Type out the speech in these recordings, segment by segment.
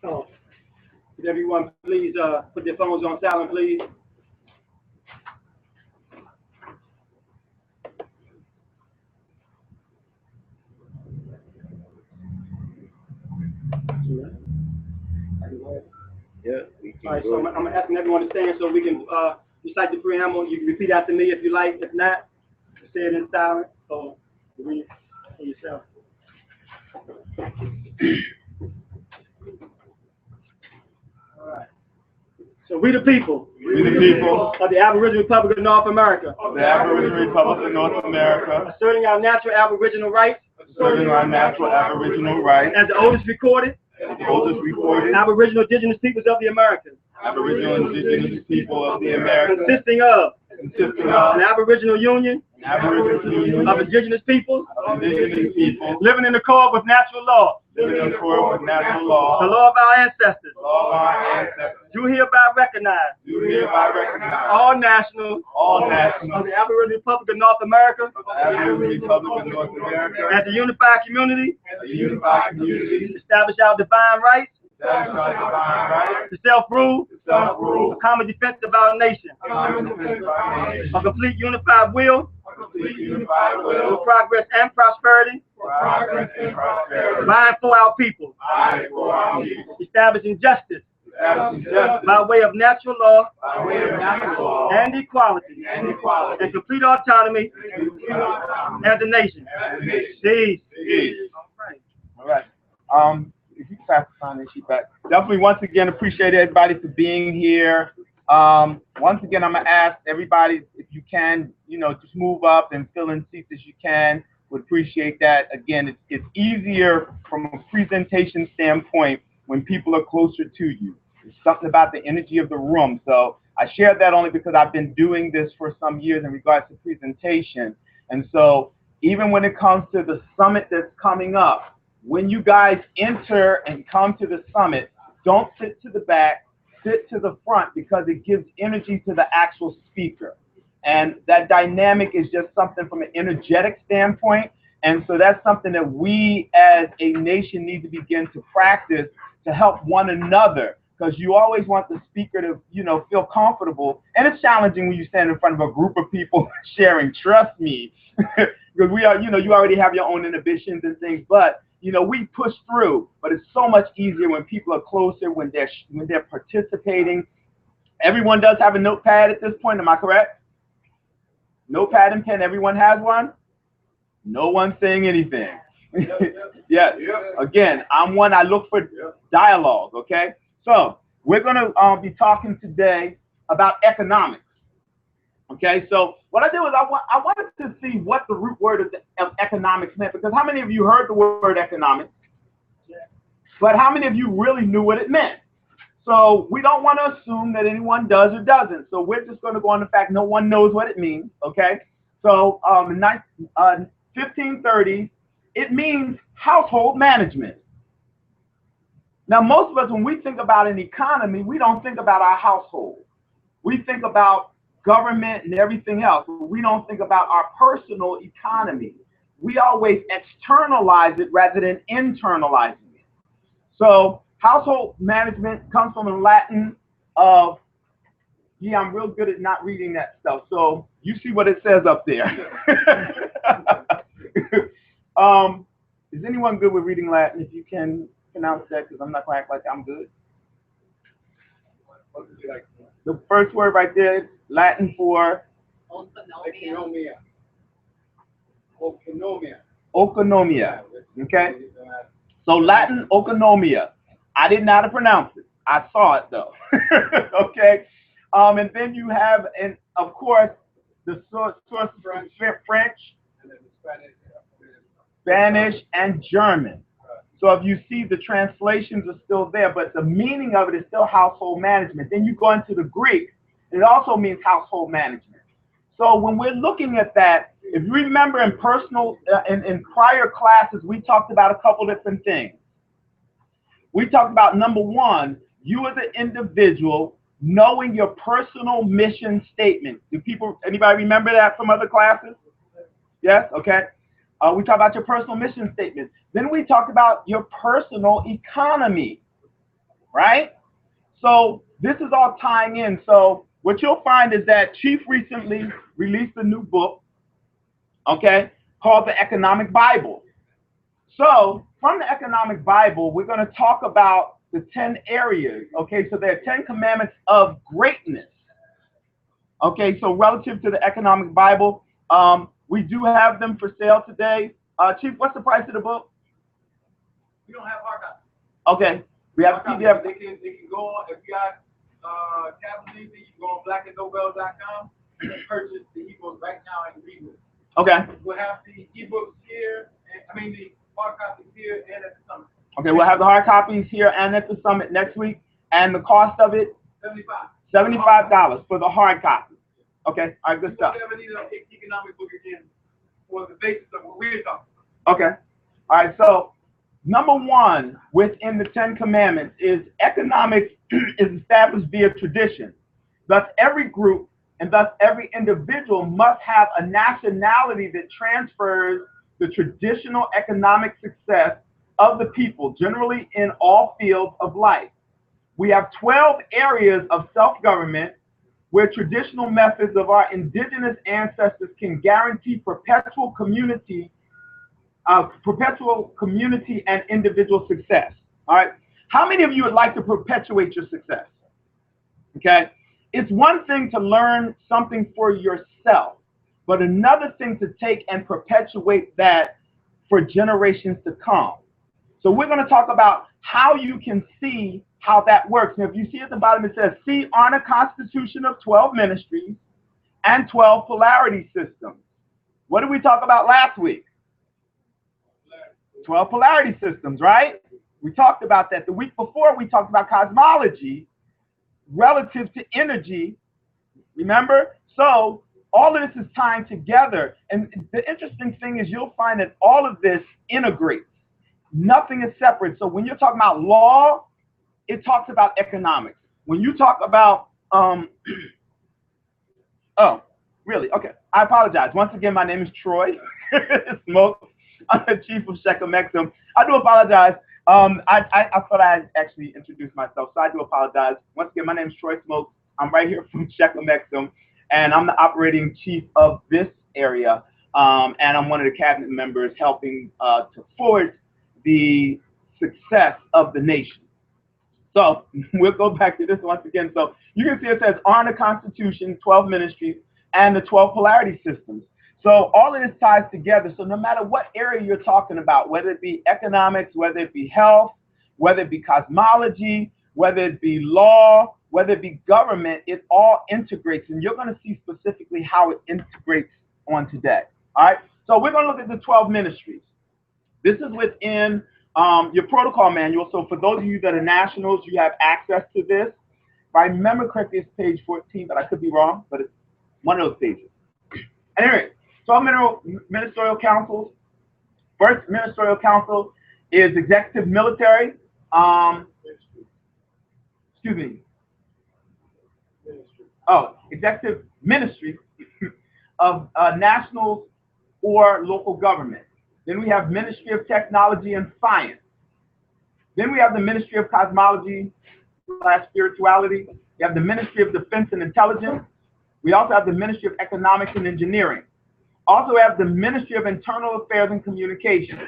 Oh, could everyone please put their phones on silent, please? Yeah, we All can right, so go. I'm asking everyone to stand so we can recite the preamble. You can repeat after me if you like. If not, say it in silence. So read it for yourself. All right. So we the people We the people of the Aboriginal Republic of North America, of the Aboriginal Republic of North America, asserting our natural Aboriginal rights asserting our natural Aboriginal rights as the oldest recorded as the oldest recorded Aboriginal indigenous peoples of the Americas, Aboriginal indigenous people of the Americas, consisting of an Aboriginal Union an Aboriginal Union of indigenous peoples of indigenous people living in accord with natural law, living in accord with natural the law, law of our ancestors. law of our ancestors, Do hereby recognize do hereby recognize all nationals all of nationals the Aboriginal Republic of North America of the Aboriginal Republic of North America as a unified community, as a unified community, establish our divine rights establish our divine rights, to self-rule, self-rule, common defense of our nation, common defense of our nation, a complete unified will complete unified for will, progress and prosperity progress and prosperity, by and for our people, by and for our people, establishing justice establishing justice by way of natural law by way of natural law and equality and complete autonomy as a nation. Peace. All right. If you pass the sign sheet back. Definitely, once again, appreciate everybody for being here. Once again, I'm gonna ask everybody if you can, just move up and fill in seats as you can. Would appreciate that. Again, it's easier from a presentation standpoint when people are closer to you. There's something about the energy of the room. So I shared that only because I've been doing this for some years in regards to presentation. And so even when it comes to the summit that's coming up, when you guys enter and come to the summit, don't sit to the back, sit to the front because it gives energy to the actual speaker. And that dynamic is just something from an energetic standpoint. And so that's something that we as a nation need to begin to practice to help one another. Because you always want the speaker to, feel comfortable. And it's challenging when you stand in front of a group of people sharing, trust me. Because we are, you already have your own inhibitions and things, but we push through. But it's so much easier when people are closer, when they're participating. Everyone does have a notepad at this point, am I correct? Notepad and pen, everyone has one? No one's saying anything. Yes. Again, I'm one, I look for dialogue, okay? So we're going to be talking today about economics. Okay, so what I did was I wanted to see what the root word of economics meant, because how many of you heard the word economics? But how many of you really knew what it meant? So we don't want to assume that anyone does or doesn't. So we're just going to go on the fact no one knows what it means, okay? So in 1530s, it means household management. Now, most of us, when we think about an economy, we don't think about our household. We think about government and everything else. We don't think about our personal economy. We always externalize it rather than internalizing it. So household management comes from the Latin of, I'm real good at not reading that stuff. So you see what it says up there. Is anyone good with reading Latin? If you can pronounce that, because I'm not going to act like I'm good. The first word right there is Latin for oikonomia. Okay? So Latin oikonomia. I didn't know how to pronounce it. I saw it though. Okay? And then you have, and of course, the source French, Spanish, and German. So if you see, the translations are still there, but the meaning of it is still household management. Then you go into the Greek, and it also means household management. So when we're looking at that, if you remember in prior classes, we talked about a couple different things. We talked about, number one, you as an individual knowing your personal mission statement. Anybody remember that from other classes? Yes? Okay. We talked about your personal mission statement. Then we talked about your personal economy. right? So this is all tying in. So what you'll find is that Chief recently released a new book, okay, called The Economic Bible. So from the Economic Bible, we're going to talk about the 10 areas, okay? So there are 10 commandments of greatness. Okay, so relative to the Economic Bible, we do have them for sale today. Chief, what's the price of the book? We don't have hard copies. Okay, we have PDF. They can go on, if you got Capital TV, you can go on blackandnobel.com and purchase the ebooks right now and read them. Okay. We'll have the ebooks here, the hard copies here and at the summit. Okay, we'll have the hard copies here and at the summit next week. And the cost of it? $75 for the hard copy. Okay, all right, good stuff. If you ever need an economic book again for the basis of what we're talking about. Okay, all right, so number one within the 10 commandments is economics is established via tradition. Thus, every group and thus every individual must have a nationality that transfers the traditional economic success of the people, generally in all fields of life. We have 12 areas of self-government where traditional methods of our indigenous ancestors can guarantee perpetual community and individual success. All right. How many of you would like to perpetuate your success? Okay. It's one thing to learn something for yourself, but another thing to take and perpetuate that for generations to come. So we're going to talk about how you can see how that works. Now, if you see at the bottom, it says, see on a constitution of 12 ministries and 12 polarity systems. What did we talk about last week? 12 polarity systems, right? We talked about that. The week before, we talked about cosmology relative to energy. Remember? So all of this is tying together. And the interesting thing is you'll find that all of this integrates. Nothing is separate. So when you're talking about law, it talks about economics. When you talk about, oh, really? Okay. I apologize. Once again, my name is Troy Smoke. I'm the chief of Shechem Exum. I do apologize. I thought I had actually introduced myself, so I do apologize. Once again, my name is Troy Smoke. I'm right here from Shechem Exum, and I'm the operating chief of this area, and I'm one of the cabinet members helping to forge the success of the nation. So we'll go back to this once again. So you can see it says on the Constitution, 12 ministries, and the 12 polarity systems. So all of this ties together. So no matter what area you're talking about, whether it be economics, whether it be health, whether it be cosmology, whether it be law, whether it be government, it all integrates. And you're going to see specifically how it integrates on today. All right. So we're going to look at the 12 ministries. This is within your protocol manual. So for those of you that are nationals, you have access to this. If I remember correctly, it's page 14, but I could be wrong, but it's one of those pages. Anyway, 12 ministerial councils. First ministerial council is executive military. Executive ministry of national or local government. Then we have Ministry of Technology and Science. Then we have the Ministry of Cosmology / Spirituality. We have the Ministry of Defense and Intelligence. We also have the Ministry of Economics and Engineering. Also have the Ministry of Internal Affairs and Communications.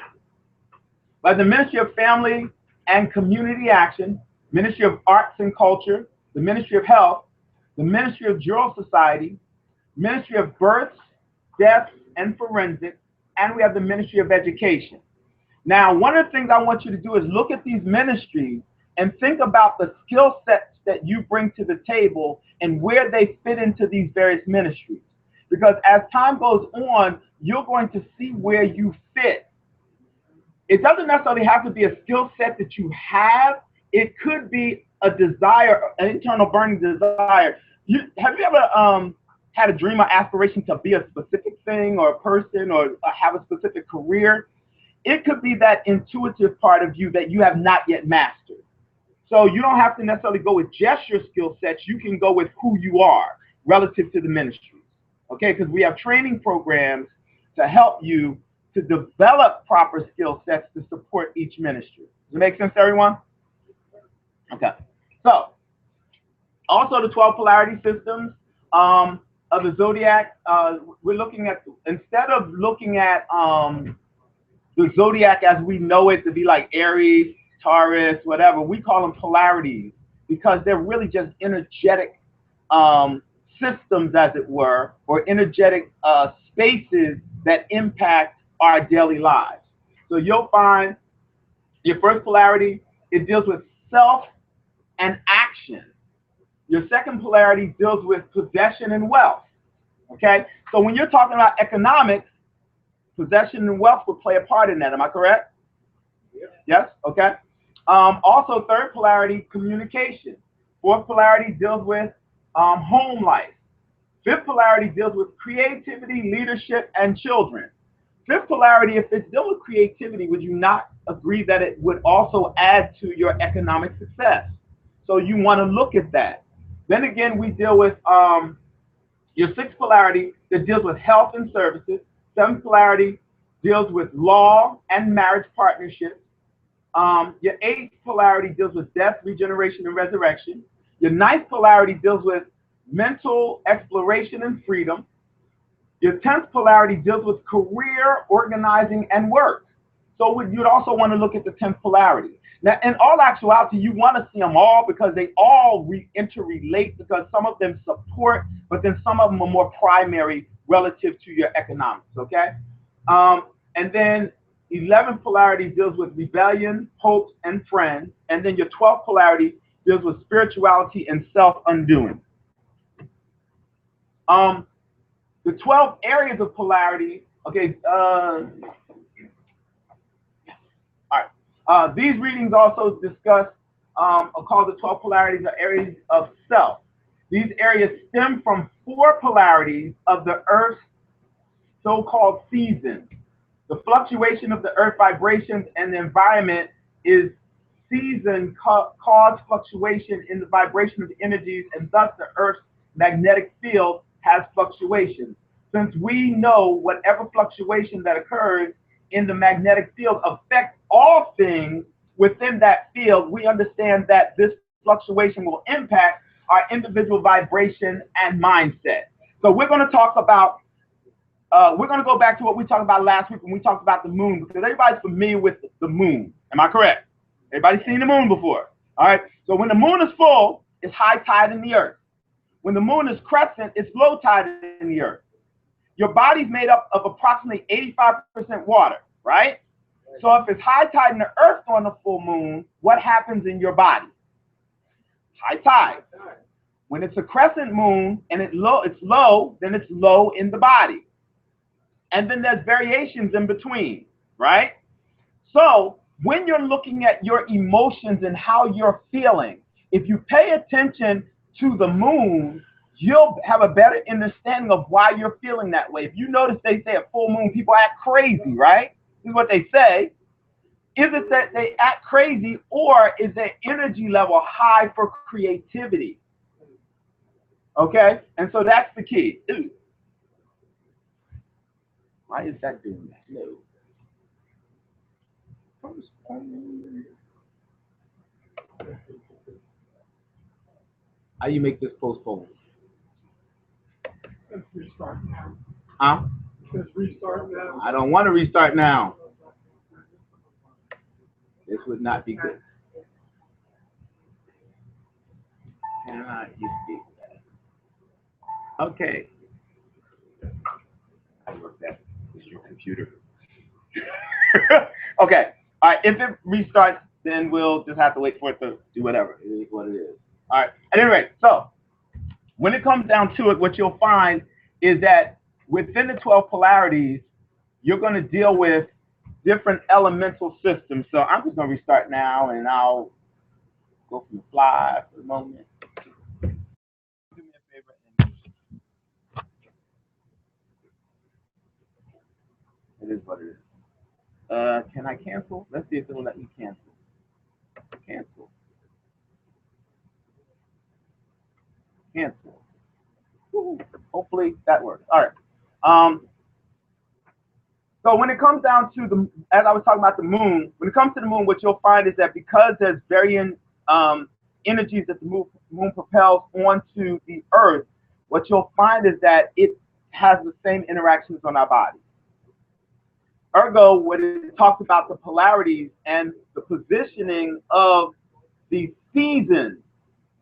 We have the Ministry of Family and Community Action, Ministry of Arts and Culture, the Ministry of Health, the Ministry of Jural Society, Ministry of Births, Deaths, and Forensics, and we have the Ministry of Education. Now, one of the things I want you to do is look at these ministries and think about the skill sets that you bring to the table and where they fit into these various ministries. Because as time goes on, you're going to see where you fit. It doesn't necessarily have to be a skill set that you have. It could be a desire, an internal burning desire. Have you ever had a dream or aspiration to be a specific thing or a person or have a specific career? It could be that intuitive part of you that you have not yet mastered. So you don't have to necessarily go with just your skill sets. You can go with who you are relative to the ministry. Okay, because we have training programs to help you to develop proper skill sets to support each ministry. Does it make sense to everyone? Okay. So, also the 12 polarity systems of the zodiac, we're looking at, instead of looking at the zodiac as we know it to be like Aries, Taurus, whatever, we call them polarities because they're really just energetic systems, as it were, or energetic spaces that impact our daily lives. So you'll find your first polarity, it deals with self and action. Your second polarity deals with possession and wealth. Okay? So when you're talking about economics, possession and wealth would play a part in that. Am I correct? Yeah. Yes? Okay. Also, third polarity, communication. Fourth polarity deals with home life. Fifth polarity deals with creativity, leadership, and children. Fifth polarity, if it's dealing with creativity, would you not agree that it would also add to your economic success? So you want to look at that. Then again, we deal with your sixth polarity that deals with health and services. Seventh polarity deals with law and marriage partnerships. Your eighth polarity deals with death, regeneration, and resurrection. Your ninth polarity deals with mental exploration and freedom. Your 10th polarity deals with career, organizing, and work. So you'd also want to look at the 10th polarity. Now, in all actuality, you want to see them all because they all interrelate because some of them support, but then some of them are more primary relative to your economics, okay? And then 11th polarity deals with rebellion, hopes, and friends. And then your 12th polarity deals with spirituality and self-undoing. The 12 areas of polarity, okay, all right. These readings also discuss, are called the 12 polarities or areas of self. These areas stem from 4 polarities of the Earth's so-called seasons. The fluctuation of the Earth vibrations and the environment is season cause fluctuation in the vibration of the energies, and thus the Earth's magnetic field has fluctuations. Since we know whatever fluctuation that occurs in the magnetic field affects all things within that field, we understand that this fluctuation will impact our individual vibration and mindset. So we're going to talk about, we're going to go back to what we talked about last week when we talked about the moon, because everybody's familiar with the moon. Am I correct? Everybody's seen the moon before. All right. So when the moon is full, it's high tide in the earth. When the moon is crescent, it's low tide in the earth. Your body's made up of approximately 85% water, right? So if it's high tide in the earth on the full moon, what happens in your body? High tide. When it's a crescent moon and it's low, then it's low in the body. And then there's variations in between, right? So when you're looking at your emotions and how you're feeling, if you pay attention to the moon, you'll have a better understanding of why you're feeling that way. If you notice, they say at full moon, people act crazy, right? This is what they say. Is it that they act crazy, or is their energy level high for creativity? Okay? And so that's the key. Ooh. Why is that doing that? No. How do you make this postpone? Let's restart now. Huh? Let's restart now. I don't want to restart now. This would not be good. Cannot you speak that? Okay. I work that. It's your computer. Okay. All right. If it restarts, then we'll just have to wait for it to do whatever. It is what it is. All right. At any rate, so when it comes down to it, what you'll find is that within the 12 polarities, you're going to deal with different elemental systems. So I'm just going to restart now, and I'll go from the fly for the moment. Do me a favor. It is what it is. Can I cancel? Let's see if it'll let me cancel. Cancel. Cancel. Woo-hoo. Hopefully that works. All right. So when it comes down to as I was talking about the moon, when it comes to the moon, what you'll find is that because there's varying energies that the moon propels onto the earth, what you'll find is that it has the same interactions on our body. Ergo, when it talks about the polarities and the positioning of the seasons.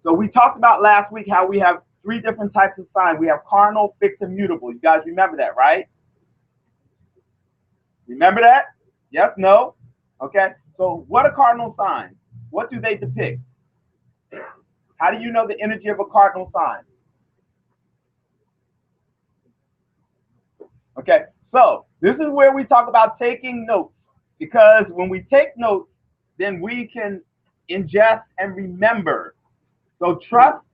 So we talked about last week how we have 3 different types of signs. We have cardinal, fixed, and mutable. You guys remember that, right? Remember that? Yes, no? Okay. So what are cardinal signs? What do they depict? How do you know the energy of a cardinal sign? Okay. So this is where we talk about taking notes, because when we take notes, then we can ingest and remember. So trust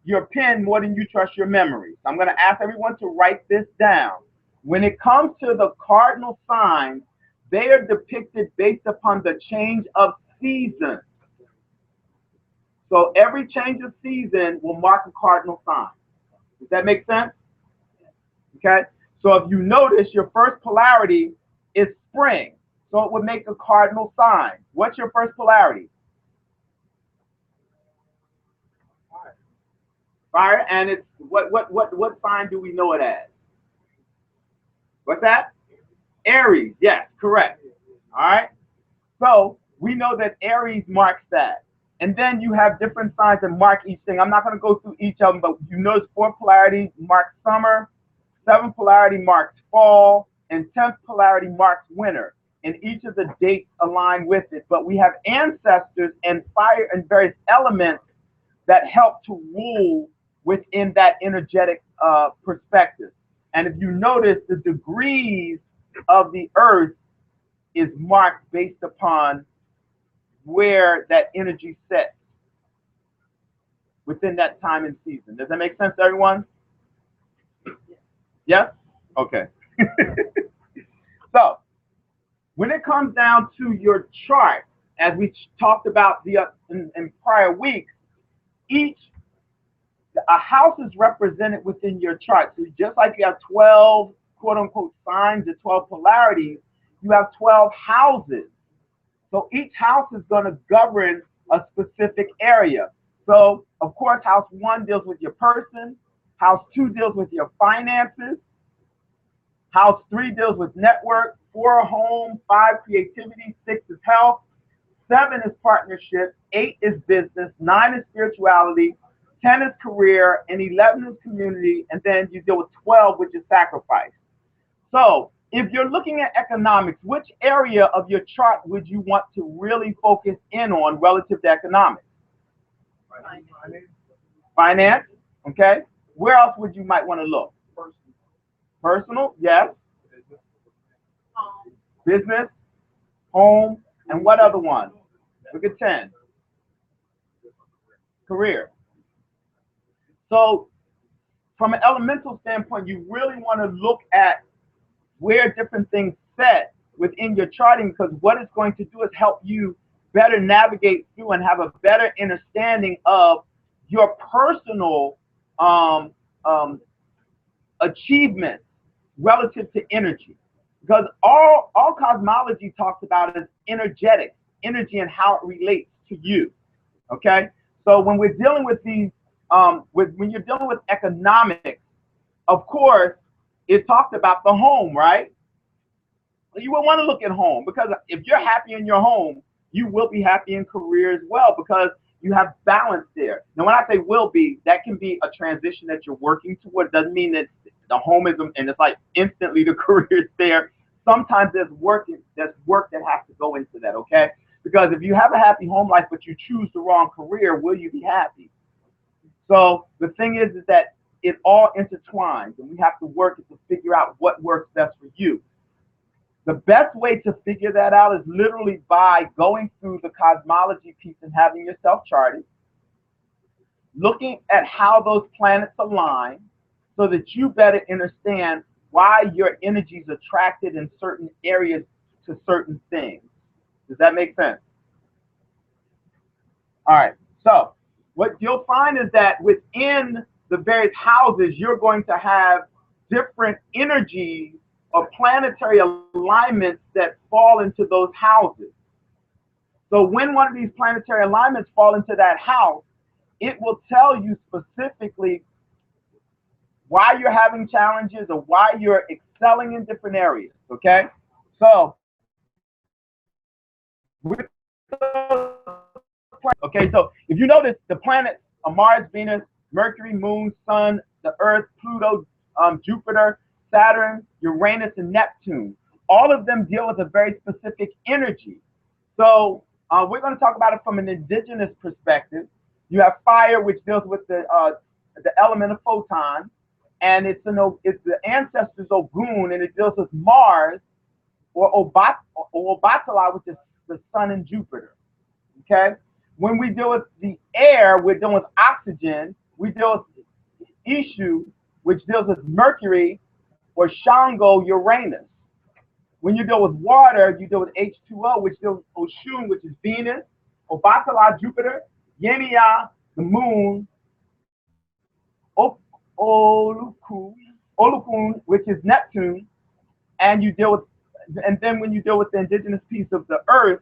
your pen more than you trust your memory. So I'm going to ask everyone to write this down. When it comes to the cardinal signs, they are depicted based upon the change of season. So every change of season will mark a cardinal sign. Does that make sense? Okay. So if you notice, your first polarity is spring. So it would make a cardinal sign. What's your first polarity? Fire. And it's what sign do we know it as? What's that? Aries. Yes, correct. All right. So we know that Aries marks that. And then you have different signs that mark each thing. I'm not going to go through each of them, but you notice 4th polarity marks summer, 7th polarity marks fall, and 10th polarity marks winter. And each of the dates align with it. But we have ancestors and fire and various elements that help to rule within that energetic perspective. And if you notice, the degrees of the earth is marked based upon where that energy sets within that time and season. Does that make sense to everyone? Yes? Okay. So, when it comes down to your chart, as we talked about in prior weeks, a house is represented within your chart. So just like you have 12 quote-unquote signs and 12 polarities, you have 12 houses. So each house is going to govern a specific area. So, of course, house 1 deals with your person. House 2 deals with your finances. House 3 deals with network. 4, home. 5, creativity. 6 is health. 7 is partnership. 8 is business. 9 is spirituality. 10 is career. And 11 is community. And then you deal with 12, which is sacrifice. So, if you're looking at economics, which area of your chart would you want to really focus in on relative to economics? Finance, okay. Where else would you might want to look? Personal, yes. Business, home, and what other one? Look at 10. Career. So, from an elemental standpoint, you really want to look at where different things set within your charting, because what it's going to do is help you better navigate through and have a better understanding of your personal achievements relative to energy. Because all cosmology talks about is energetic, energy and how it relates to you. Okay? So when we're dealing with these, when you're dealing with economics, of course, it talked about the home, right? You will want to look at home, because if you're happy in your home, you will be happy in career as well, because you have balance there. Now, when I say will be, that can be a transition that you're working toward. It doesn't mean that the home is, and it's like instantly the career is there. Sometimes there's work that has to go into that, okay? Because if you have a happy home life, but you choose the wrong career, will you be happy? So the thing is that it all intertwines, and we have to work to figure out what works best for you. The best way to figure that out is literally by going through the cosmology piece and having yourself charted, looking at how those planets align so that you better understand why your energy is attracted in certain areas to certain things. Does that make sense? All right. So what you'll find is that within the various houses, you're going to have different energies or planetary alignments that fall into those houses. So when one of these planetary alignments fall into that house, it will tell you specifically why you're having challenges or why you're excelling in different areas, okay? So, okay, so if you notice the planets are Mars, Venus, Mercury, Moon, Sun, the Earth, Pluto, Jupiter, Saturn, Uranus, and Neptune. All of them deal with a very specific energy. So we're going to talk about it from an indigenous perspective. You have fire, which deals with the element of photon, and it's the ancestors Ogun, and it deals with Mars, or Obatala, which is the Sun and Jupiter. Okay. When we deal with the air, we're dealing with oxygen. We deal with Ishu, which deals with Mercury, or Shango, Uranus. When you deal with water, you deal with H2O, which deals with Oshun, which is Venus, Obatala, Jupiter, Yemiya, the Moon, Olokun, which is Neptune, and then when you deal with the indigenous piece of the Earth,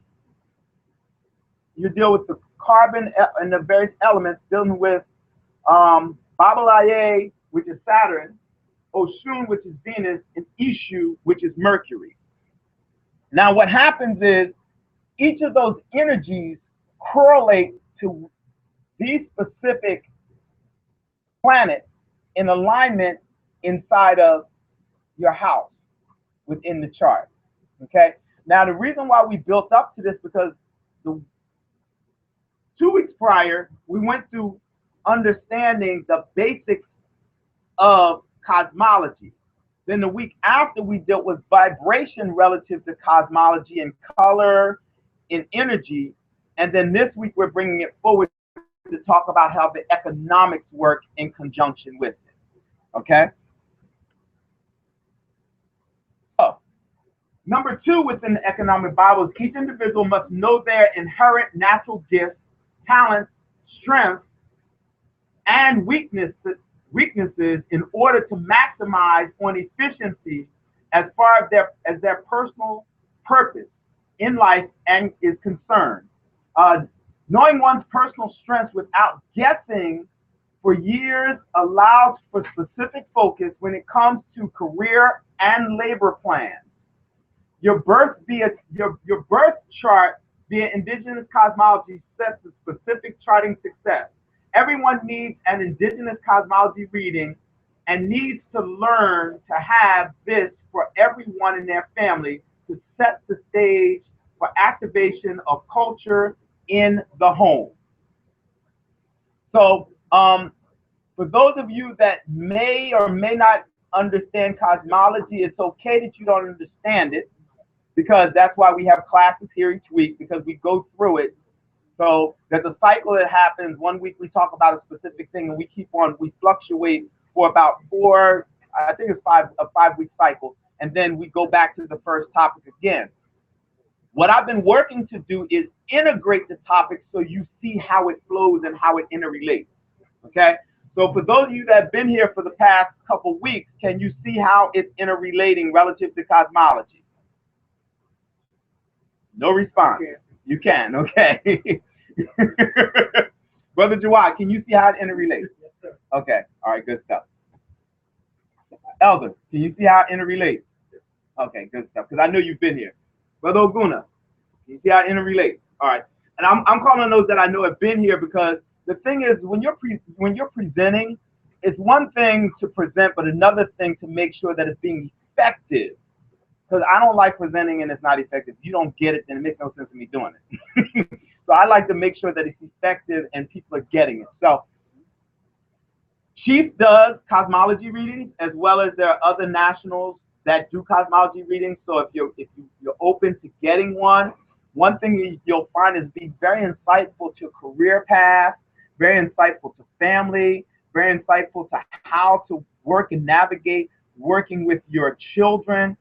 you deal with the carbon and the various elements, dealing with Babalaye, which is Saturn, Oshun, which is Venus, and Ishu, which is Mercury. Now what happens is each of those energies correlate to these specific planets in alignment inside of your house within the chart. Okay. Now the reason why we built up to this, because the 2 weeks prior, we went through understanding the basics of cosmology. Then the week after, we dealt with vibration relative to cosmology and color and energy. And then this week, we're bringing it forward to talk about how the economics work in conjunction with it. Okay? So, number 2 within the economic Bible is each individual must know their inherent natural gifts, talents, strengths, and weaknesses in order to maximize on efficiency as far as their personal purpose in life and is concerned. Knowing one's personal strengths without guessing for years allows for specific focus when it comes to career and labor plans. Your birth chart via indigenous cosmology sets a specific charting success. Everyone needs an indigenous cosmology reading and needs to learn to have this for everyone in their family to set the stage for activation of culture in the home. So for those of you that may or may not understand cosmology, it's okay that you don't understand it, because that's why we have classes here each week, because we go through it. So there's a cycle that happens. 1 week we talk about a specific thing, and we fluctuate for about a 5-week cycle, and then we go back to the first topic again. What I've been working to do is integrate the topics so you see how it flows and how it interrelates. Okay? So for those of you that have been here for the past couple weeks, can you see how it's interrelating relative to cosmology? No response. You can, okay. Brother Jawad, can you see how it interrelates? Yes, sir. Okay, all right, good stuff. Elder, can you see how it interrelates? Okay, good stuff, because I know you've been here. Brother Oguna, can you see how it interrelates? All right, and I'm calling those that I know have been here, because the thing is, when you're presenting, it's one thing to present, but another thing to make sure that it's being effective. Because I don't like presenting and it's not effective. If you don't get it, then it makes no sense to me doing it. So I like to make sure that it's effective and people are getting it. So Chief does cosmology readings, as well as there are other nationals that do cosmology readings. So if you're open to getting one thing you'll find is be very insightful to career path, very insightful to family, very insightful to how to work and navigate working with your children.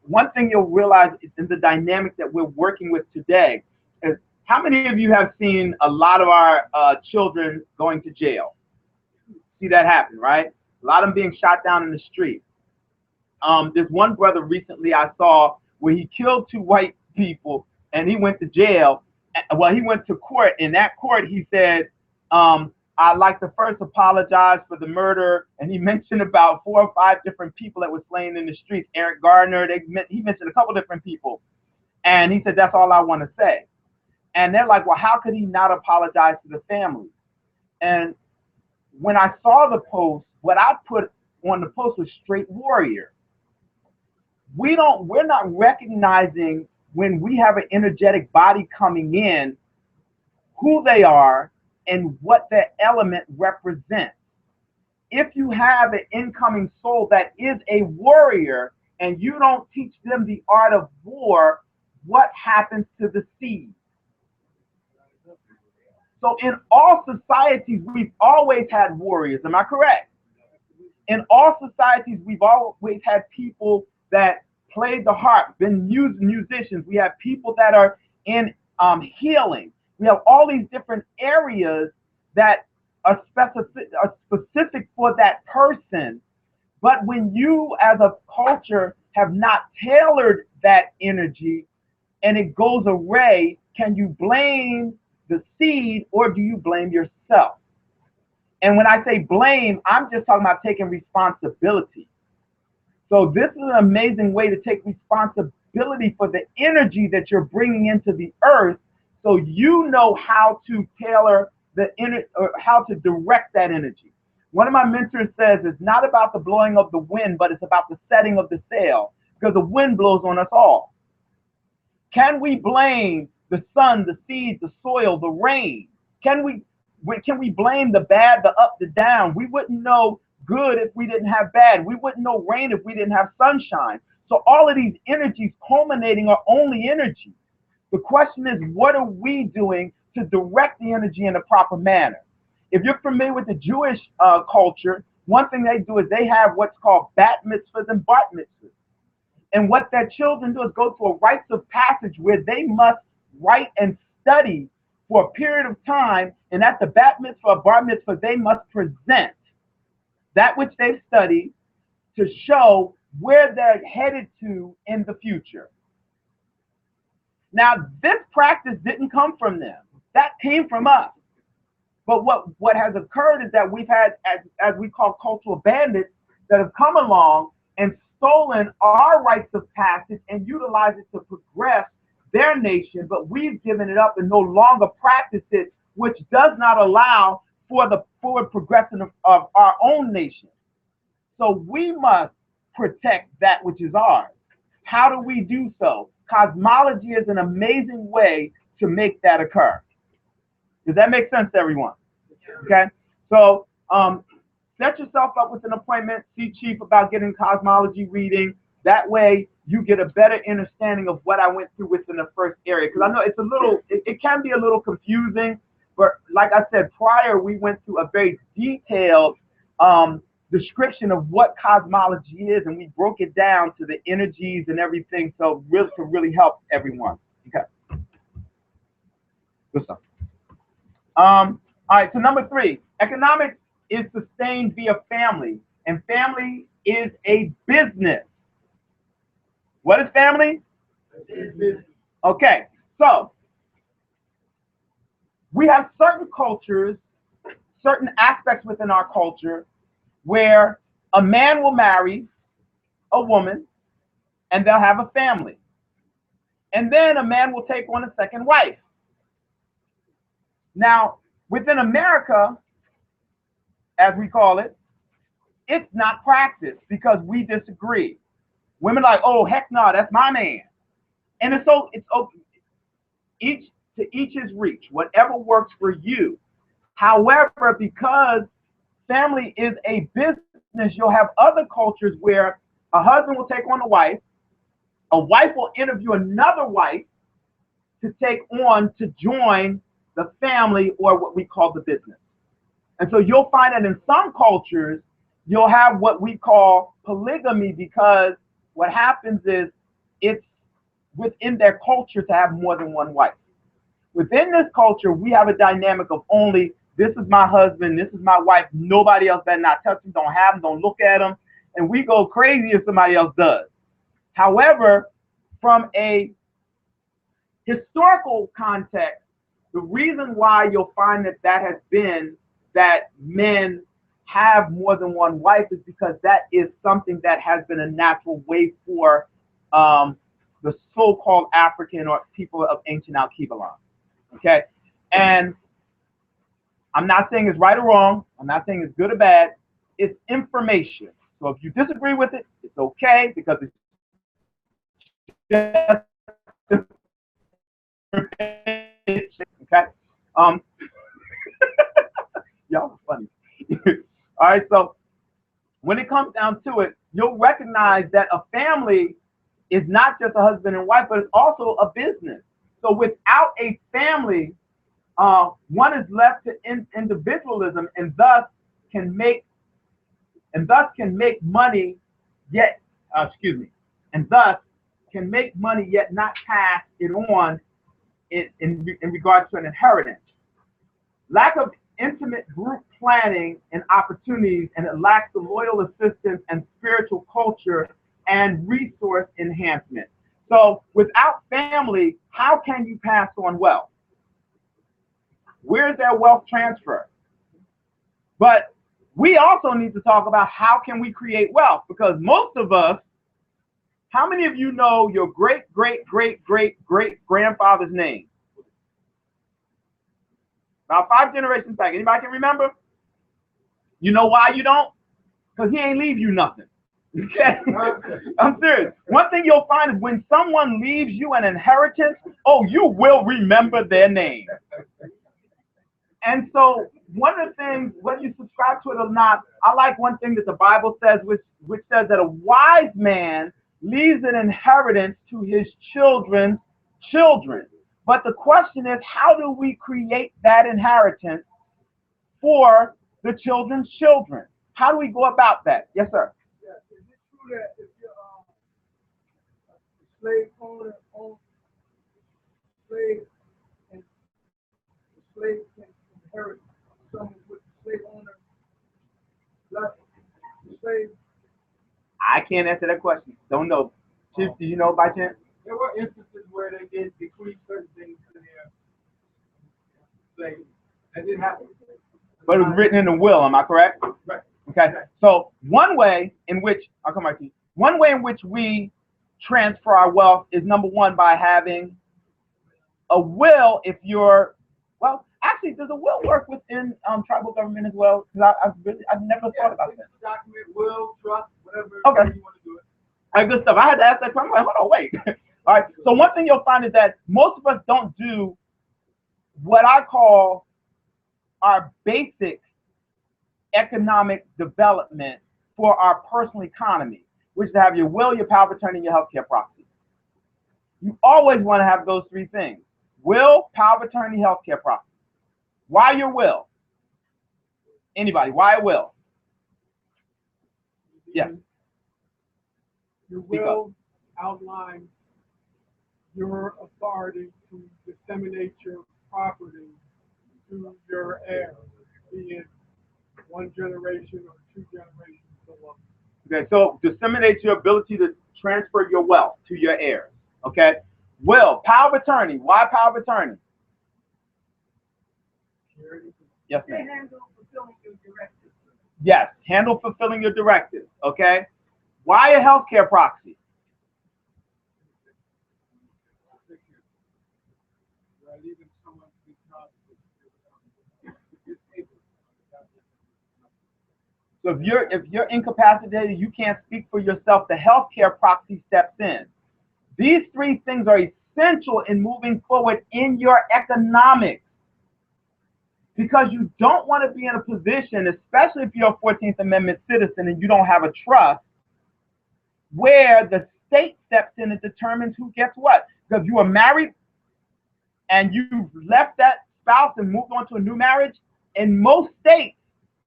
One thing you'll realize in the dynamic that we're working with today is, how many of you have seen a lot of our children going to jail? See that happen, right? A lot of them being shot down in the street. There's one brother recently I saw where he killed 2 white people and he went to jail, well, he went to court. In that court, he said, I'd like to first apologize for the murder. And he mentioned about 4 or 5 different people that were slain in the streets. Eric Gardner, he mentioned a couple different people. And he said, that's all I want to say. And they're like, well, how could he not apologize to the family? And when I saw the post, what I put on the post was straight warrior. We're not recognizing when we have an energetic body coming in, who they are and what that element represents. If you have an incoming soul that is a warrior and you don't teach them the art of war, what happens to the seed? So in all societies, we've always had warriors. Am I correct? In all societies, we've always had people that played the harp, been musicians. We have people that are in healing. We have all these different areas that are specific for that person. But when you as a culture have not tailored that energy and it goes away, can you blame the seed or do you blame yourself? And when I say blame, I'm just talking about taking responsibility. So this is an amazing way to take responsibility for the energy that you're bringing into the earth, so you know how to tailor the energy or how to direct that energy. One of my mentors says it's not about the blowing of the wind, but it's about the setting of the sail, because the wind blows on us all. Can we blame the sun, the seeds, the soil, the rain? Can we blame the bad, the up, the down? We wouldn't know good if we didn't have bad. We wouldn't know rain if we didn't have sunshine. So all of these energies culminating are only energy. The question is, what are we doing to direct the energy in a proper manner? If you're familiar with the Jewish culture, one thing they do is they have what's called bat mitzvahs and bar mitzvahs. And what their children do is go through a rites of passage where they must write and study for a period of time. And at the bat mitzvah or bar mitzvah, they must present that which they've studied to show where they're headed to in the future. Now, this practice didn't come from them. That came from us. But what has occurred is that we've had, as we call cultural bandits, that have come along and stolen our rites of passage and utilized it to progress their nation, but we've given it up and no longer practice it, which does not allow for the forward progression of our own nation. So we must protect that which is ours. How do we do so? Cosmology is an amazing way to make that occur. Does that make sense to everyone? Okay, so set yourself up with an appointment, see Chief about getting cosmology reading. That way you get a better understanding of what I went through within the first area. Because I know it's a little, it can be a little confusing, but like I said prior, we went through a very detailed description of what cosmology is, and we broke it down to the energies and everything, so really to really help everyone. Okay. Good stuff. All right, so number 3, economics is sustained via family, and family is a business. What is family? Okay, so we have certain cultures, certain aspects within our culture where a man will marry a woman and they'll have a family. And then a man will take on a second wife. Now, within America, as we call it, it's not practiced because we disagree. Women are like, oh, heck no, that's my man. And it's okay. Each his reach, whatever works for you. However, because family is a business, you'll have other cultures where a husband will take on a wife will interview another wife to take on, to join the family or what we call the business. And so you'll find that in some cultures, you'll have what we call polygamy, because what happens is it's within their culture to have more than one wife. Within this culture, we have a dynamic of only, this is my husband, this is my wife, nobody else better not touch him, don't have him, don't look at him, and we go crazy if somebody else does. However, from a historical context, The reason why you'll find that has been that men have more than one wife is because that is something that has been a natural way for the so-called African or people of ancient Al-Kibalan. Okay? And I'm not saying it's right or wrong. I'm not saying it's good or bad. It's information. So if you disagree with it, it's okay because it's just okay. Y'all are funny. All right, so when it comes down to it, you'll recognize that a family is not just a husband and wife, but it's also a business. So without a family, one is left to individualism and thus can make money yet not pass it on in regards to an inheritance. Lack of intimate group planning and opportunities, and it lacks the loyal assistance and spiritual culture and resource enhancement. So without family, how can you pass on wealth? Where's their wealth transfer? But we also need to talk about how can we create wealth, because most of us, how many of you know your great, great, great, great, great grandfather's name? About 5 generations back. Anybody can remember? You know why you don't? Because he ain't leave you nothing. Okay? I'm serious. One thing you'll find is when someone leaves you an inheritance, oh, you will remember their name. And so one of the things, whether you subscribe to it or not, I like one thing that the Bible says, which says that a wise man leaves an inheritance to his children's children. But the question is, how do we create that inheritance for the children's children? How do we go about that? Yes, sir. Yeah. Is it true that if you're a slave owner owns slave, and the slave can inherit something with the slave owner left the slave? I can't answer that question. Don't know. Chief, do you know by chance? There were instances where they did bequeath certain things to their slaves. That didn't happen. But it was written in the will, am I correct? Right. Okay. So one way in which, I'll come back to you. One way in which we transfer our wealth is, number one, by having a will. If you're, well, actually, does a will work within tribal government as well? Because I've never thought about that. Document, will, trust, whatever Okay. you want to do it. All right, good stuff. I had to ask that question. I'm like, hold on, wait. All right. So one thing you'll find is that most of us don't do what I call our basic economic development for our personal economy, which is to have your will, your power of attorney, and your healthcare proxy. You always want to have those 3 things: will, power of attorney, healthcare proxy. Why your will? Anybody? Why a will? Yeah. You will outline your authority to disseminate your property to your heirs, be it 1 generation or 2 generations below. Okay, so disseminate your ability to transfer your wealth to your heirs. Okay, will, power of attorney. Why power of attorney? Yes, ma'am. Handle fulfilling your directives. Yes, handle fulfilling your directives. Okay, why a healthcare proxy? So if you're incapacitated, you can't speak for yourself, the healthcare proxy steps in. These 3 things are essential in moving forward in your economics, because you don't want to be in a position, especially if you're a 14th Amendment citizen and you don't have a trust, where the state steps in and determines who gets what. Because you are married and you've left that spouse and moved on to a new marriage, in most states,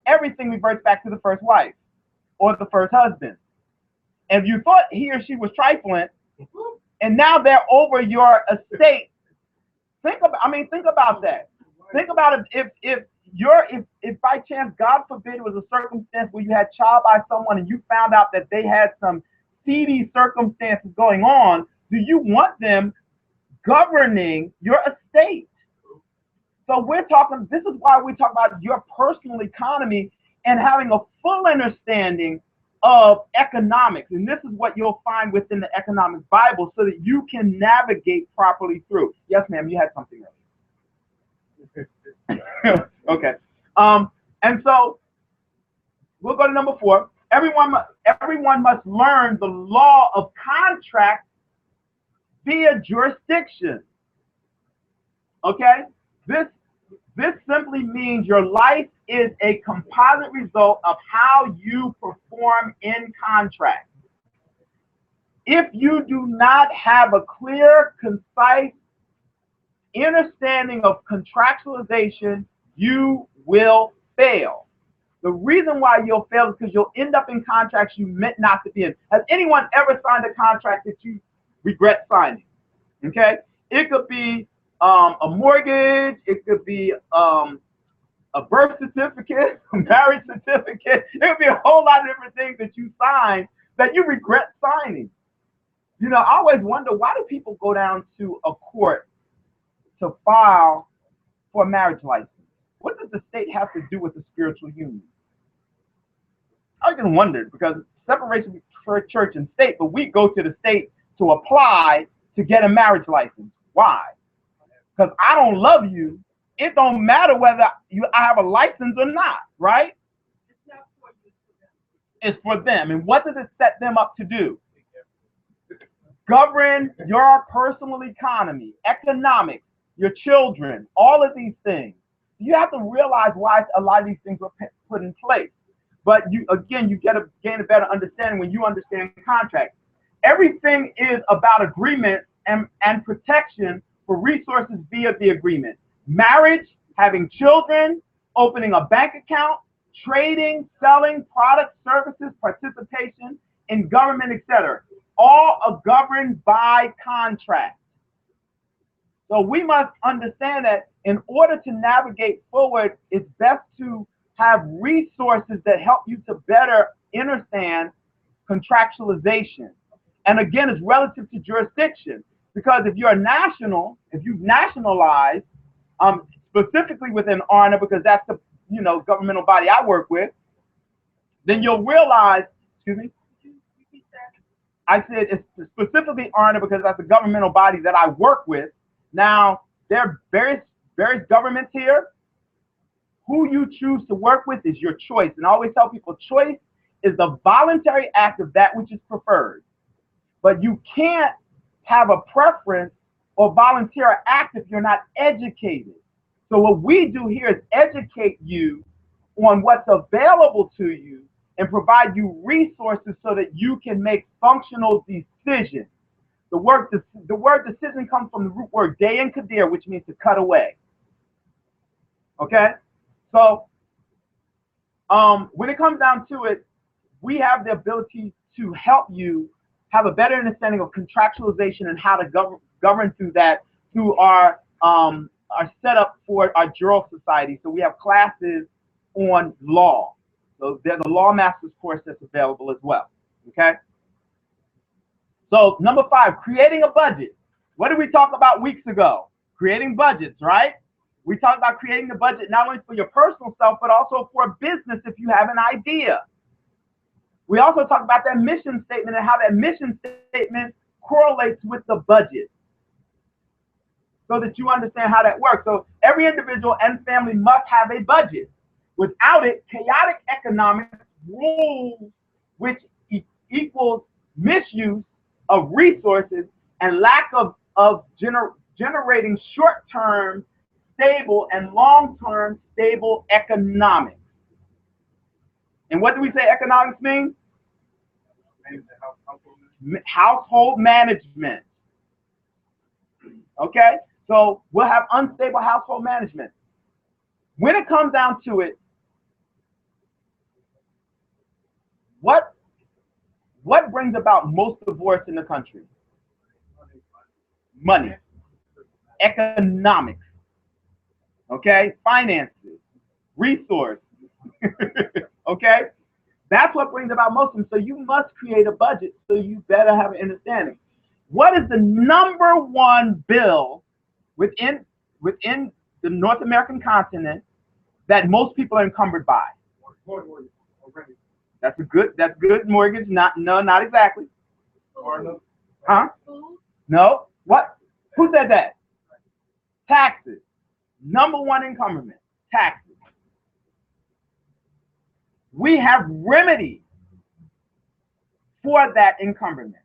everything reverts back to the first wife or the first husband. And if you thought he or she was trifling, and now they're over your estate, think about that. Think about it. If by chance, God forbid, it was a circumstance where you had child by someone and you found out that they had some seedy circumstances going on, do you want them governing your estate? So we're talking, this is why we talk about your personal economy and having a full understanding of economics. And this is what you'll find within the Economics Bible so that you can navigate properly through. Yes, ma'am, you had something else. Okay. And so we'll go to number 4. Everyone must learn the law of contract via jurisdiction. Okay? This simply means your life is a composite result of how you perform in contract. If you do not have a clear, concise understanding of contractualization, you will fail. The reason why you'll fail is because you'll end up in contracts you meant not to be in. Has anyone ever signed a contract that you regret signing? Okay? It could be a mortgage, it could be a birth certificate, a marriage certificate. It could be a whole lot of different things that you sign that you regret signing. You know, I always wonder, why do people go down to a court to file for a marriage license? What does the state have to do with a spiritual union? I can wonder, because separation between church and state, but we go to the state to apply to get a marriage license. Why? Because I don't love you. It don't matter whether I have a license or not, right? It's for them. And what does it set them up to do? Govern your personal economy, economics, your children, all of these things. You have to realize why a lot of these things were put in place. But you get to gain a better understanding when you understand contracts. Everything is about agreement and protection for resources via the agreement. Marriage, having children, opening a bank account, trading, selling products, services, participation in government, etc. All are governed by contract. So we must understand that in order to navigate forward, it's best to have resources that help you to better understand contractualization. And again, it's relative to jurisdiction, because if you're a national, if you've nationalized, specifically within ARNA, because that's the governmental body I work with, then you'll realize, excuse me, I said it's specifically ARNA because that's the governmental body that I work with. Now, there are various governments here. Who you choose to work with is your choice. And I always tell people, choice is the voluntary act of that which is preferred. But you can't have a preference or volunteer an act if you're not educated. So what we do here is educate you on what's available to you and provide you resources so that you can make functional decisions. The word decision comes from the root word dayan kadir, which means to cut away. Okay? So when it comes down to it, we have the ability to help you have a better understanding of contractualization and how to govern through that through our setup for our Jural Society. So we have classes on law. So there's a Law Masters course that's available as well. Okay? So number 5, creating a budget. What did we talk about weeks ago? Creating budgets, right? We talked about creating the budget not only for your personal self, but also for a business if you have an idea. We also talked about that mission statement and how that mission statement correlates with the budget so that you understand how that works. So every individual and family must have a budget. Without it, chaotic economics rules, which equals misuse of resources and lack of generating short-term stable and long-term stable economics. And what do we say economics means? Household management. Okay? So we'll have unstable household management. When it comes down to it, what brings about most divorce in the country? Money. Economics. Okay? Finances. Resources. Okay? That's what brings about most of them. So you must create a budget, so you better have an understanding. What is the number one bill within the North American continent that most people are encumbered by? That's good mortgage. Not exactly. Huh? No. What? Who said that? Taxes. Number one encumberment, taxes. We have remedies for that encumberment.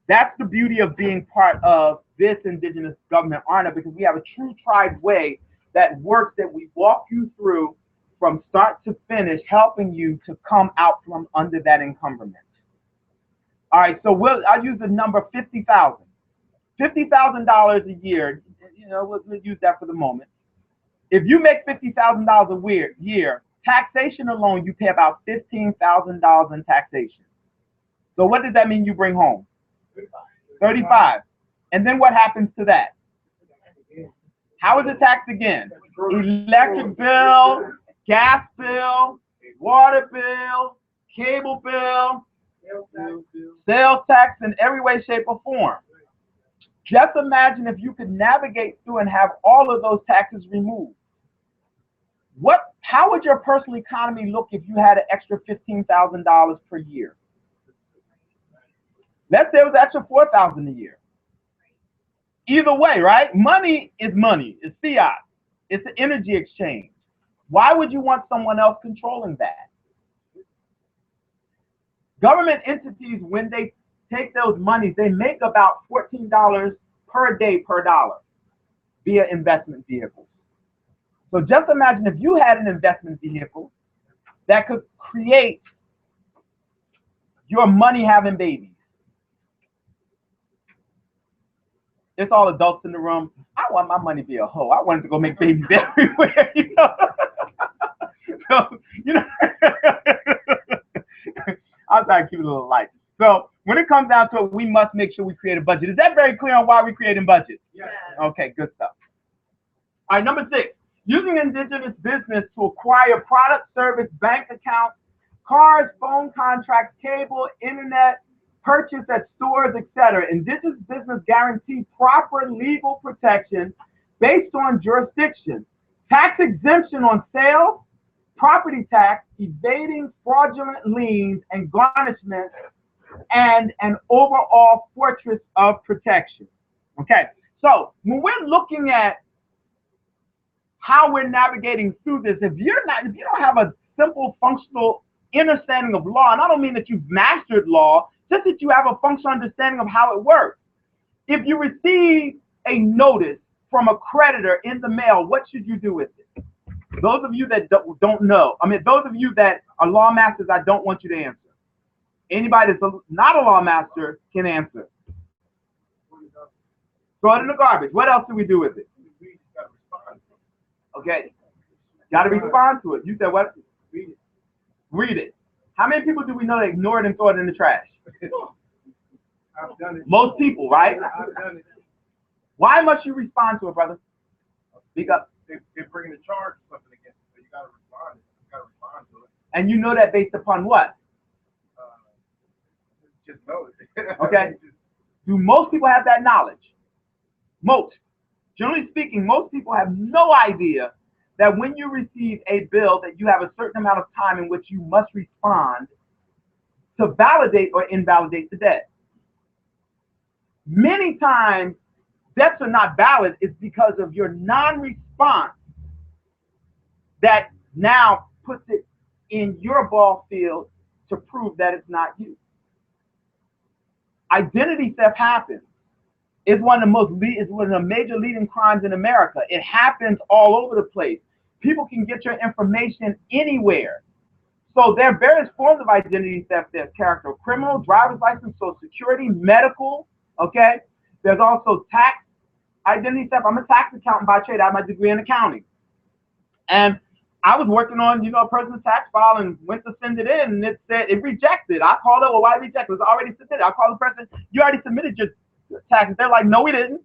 That's the beauty of being part of this indigenous government, ARNA, because we have a true tribe way that works, that we walk you through from start to finish, helping you to come out from under that encumberment. All right, so I'll use the number 50,000. $50,000 a year, we'll use that for the moment. If you make $50,000 a year, taxation alone, you pay about $15,000 in taxation. So what does that mean you bring home? 35. And then what happens to that? How is it taxed again? Electric bill, gas bill, water bill, cable bill, sales tax in every way, shape, or form. Just imagine if you could navigate through and have all of those taxes removed. How would your personal economy look if you had an extra $15,000 per year? Let's say it was extra $4,000 a year. Either way, right? Money is money. It's fiat. It's an energy exchange. Why would you want someone else controlling that? Government entities, when they take those monies, they make about $14 per day per dollar via investment vehicles. So just imagine if you had an investment vehicle that could create your money having babies. It's all adults in the room. I want my money to be a hoe. I want it to go make babies everywhere, So, I'll try to keep it a little light. So when it comes down to it, we must make sure we create a budget. Is that very clear on why we're creating budgets? Yes. Okay, good stuff. All right, number 6, using indigenous business to acquire product, service, bank accounts, cars, phone contracts, cable, internet, purchase at stores, etc. Indigenous business guarantees proper legal protection based on jurisdiction, tax exemption on sales, property tax, evading fraudulent liens and garnishment, and an overall fortress of protection. Okay, so when we're looking at how we're navigating through this, if you don't have a simple functional understanding of law, and I don't mean that you've mastered law, just that you have a functional understanding of how it works. If you receive a notice from a creditor in the mail, what should you do with it? Those of you that don't know, those of you that are law masters, I don't want you to answer. Anybody that's not a law master can answer. Throw it in the garbage. What else do we do with it? Okay. Got to respond to it. You said what? Read it. How many people do we know that ignore it and throw it in the trash? I've done it. Most people, right? I've done it. Why must you respond to it, brother? Speak up. They're bringing a charge or something against it, so you got to respond. You got to respond to it. And you know that based upon what? Just know it. Okay. Do most people have that knowledge? Most. Generally speaking, most people have no idea that when you receive a bill that you have a certain amount of time in which you must respond to validate or invalidate the debt. Many times, debts are not valid is because of your non-response that now puts it in your ball field to prove that it's not you. Identity theft happens. It's one of the major leading crimes in America. It happens all over the place. People can get your information anywhere. So there are various forms of identity theft. There's character criminal, driver's license, social security, medical, okay? There's also tax identity theft. I'm a tax accountant by trade. I have my degree in accounting. And I was working on, a person's tax file and went to send it in, and it said it rejected. I called it, well, why reject? It was already submitted. I called the person, you already submitted your taxes. They're like, no, we didn't.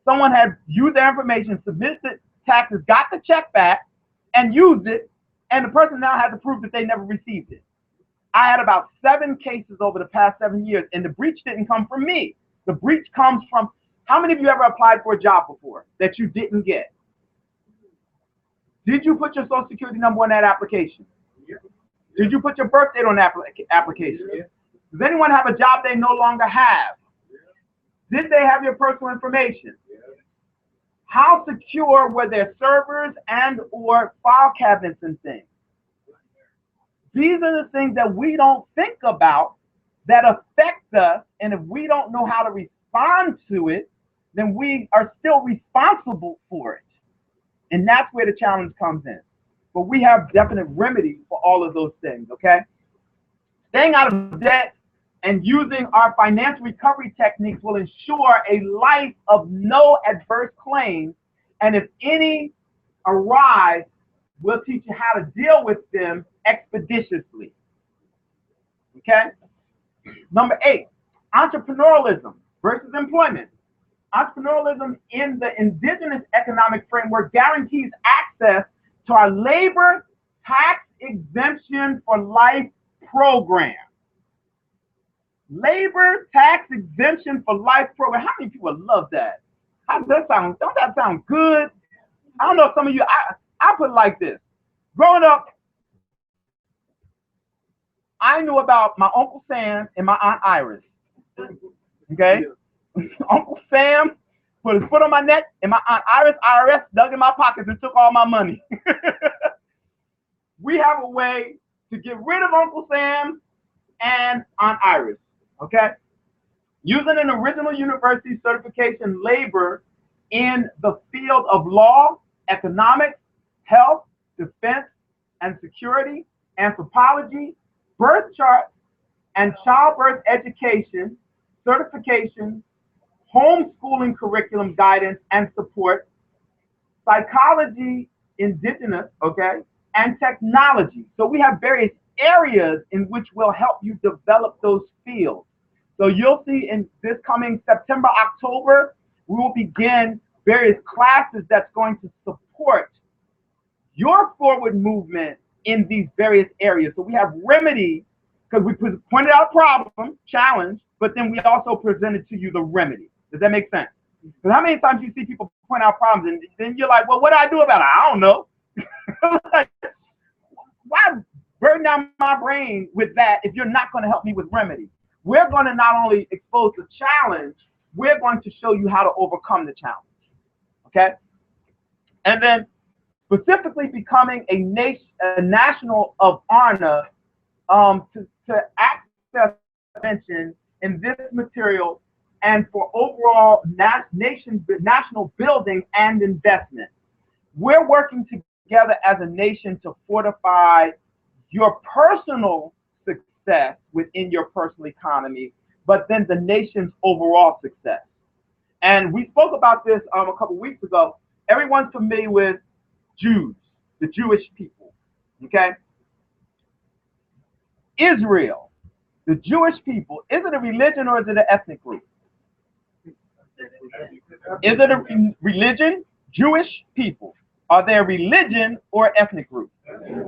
Someone had used their information, submitted the taxes, got the check back, and used it, and the person now had to prove that they never received it. I had about 7 cases over the past 7 years, and the breach didn't come from me. The breach comes from How many of you ever applied for a job before that you didn't get? Did you put your social security number on that application? Did you put your birth date on that application? Does anyone have a job they no longer have? Did they have your personal information? How secure were their servers and or file cabinets and things? These are the things that we don't think about that affect us, and if we don't know how to respond to it, then we are still responsible for it. And that's where the challenge comes in. But we have definite remedies for all of those things, okay? Staying out of debt and using our financial recovery techniques will ensure a life of no adverse claims, and if any arise, we'll teach you how to deal with them expeditiously. Okay? Number 8, entrepreneurialism versus employment. Entrepreneurialism in the indigenous economic framework guarantees access to our labor tax exemption for life program. Labor tax exemption for life program. How many people love that? How does that sound? Don't that sound good? I don't know if some of you, I put it like this. Growing up, I knew about my Uncle Sam and my Aunt Iris. Okay? Uncle Sam put his foot on my neck, and my Aunt Iris, IRS, dug in my pockets and took all my money. We have a way to get rid of Uncle Sam and Aunt Iris, okay? Using an original university certification labor in the field of law, economics, health, defense, and security, anthropology, birth charts, and childbirth education, certification, homeschooling curriculum guidance and support, psychology, indigenous, okay, and technology. So we have various areas in which will help you develop those fields. So you'll see in this coming September, October, we will begin various classes that's going to support your forward movement in these various areas. So we have remedy, because we pointed out problem, challenge, but then we also presented to you the remedy. Does that make sense? Because how many times you see people point out problems and then you're like, well, what do I do about it? I don't know. Like, why burn down my brain with that if you're not going to help me with remedy? We're going to not only expose the challenge, we're going to show you how to overcome the challenge. Okay? And then specifically becoming a national of honor to access attention in this material and for overall national building and investment. We're working together as a nation to fortify your personal success within your personal economy, but then the nation's overall success. And we spoke about this a couple weeks ago. Everyone's familiar with Jews, the Jewish people, okay? Israel, the Jewish people, is it a religion or is it an ethnic group? Is it a religion? Jewish people. Are they a religion or ethnic group? They use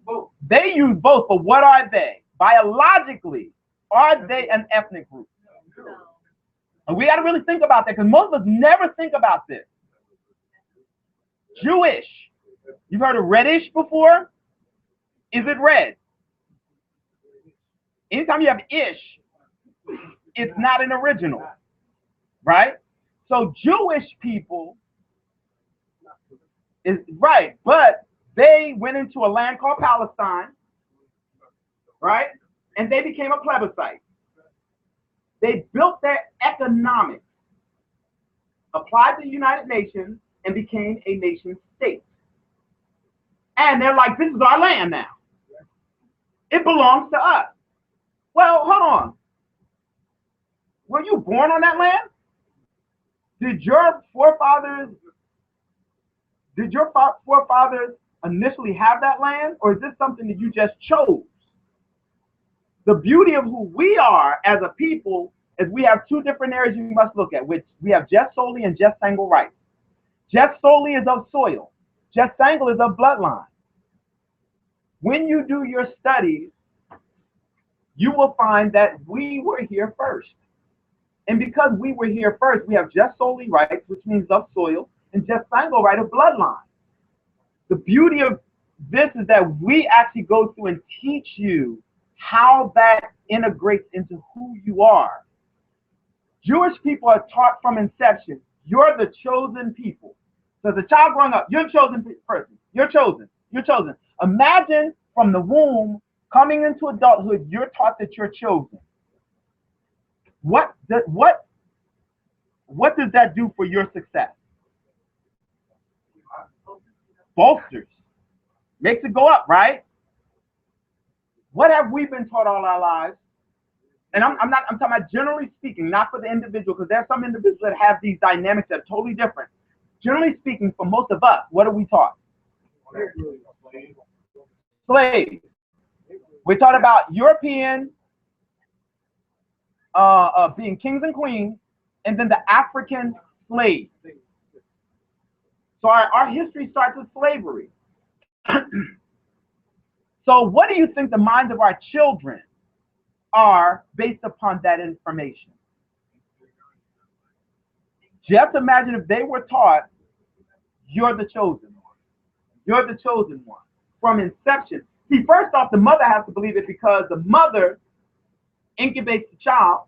both. They use both, but what are they? Biologically, are they an ethnic group? And we got to really think about that, because most of us never think about this. Jewish. You've heard of reddish before? Is it red? Anytime you have ish, it's not an original, right? So Jewish people is right, but they went into a land called Palestine, right? And they became a plebiscite. They built their economics, applied to the United Nations, and became a nation state. And they're like, this is our land now. It belongs to us. Well, hold on. Were you born on that land? Did your forefathers initially have that land, or is this something that you just chose? The beauty of who we are as a people is we have two different areas you must look at, which we have just solely and just sangle rights. Just solely is of soil. Just sangle is of bloodline. When you do your studies, you will find that we were here first. And because we were here first, we have just solely rights, which means of soil, and just sango right of bloodline. The beauty of this is that we actually go through and teach you how that integrates into who you are. Jewish people are taught from inception, you're the chosen people. So as a child growing up, you're a chosen person. You're chosen. You're chosen. Imagine from the womb, coming into adulthood, you're taught that you're chosen. What does that do for your success? Bolsters. Makes it go up, right? What have we been taught all our lives? And I'm talking about generally speaking, not for the individual, because there are some individuals that have these dynamics that are totally different. Generally speaking, for most of us, what are we taught? Slaves. We're taught about European being kings and queens, and then the African slave. So our history starts with slavery. So what do you think the minds of our children are based upon that information? Just imagine if they were taught, you're the chosen one. You're the chosen one. From inception. See, first off, the mother has to believe it because the mother incubates the child.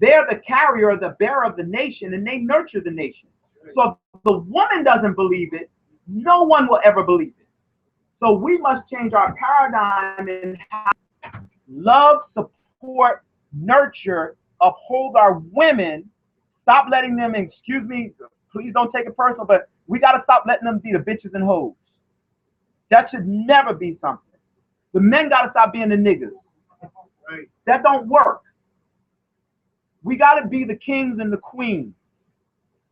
They're the carrier, the bearer of the nation, and they nurture the nation. So if the woman doesn't believe it, no one will ever believe it. So we must change our paradigm in how love, support, nurture, uphold our women. Stop letting them, excuse me, please don't take it personal, but we got to stop letting them be the bitches and hoes. That should never be something. The men got to stop being the niggas. That don't work. We got to be the kings and the queens.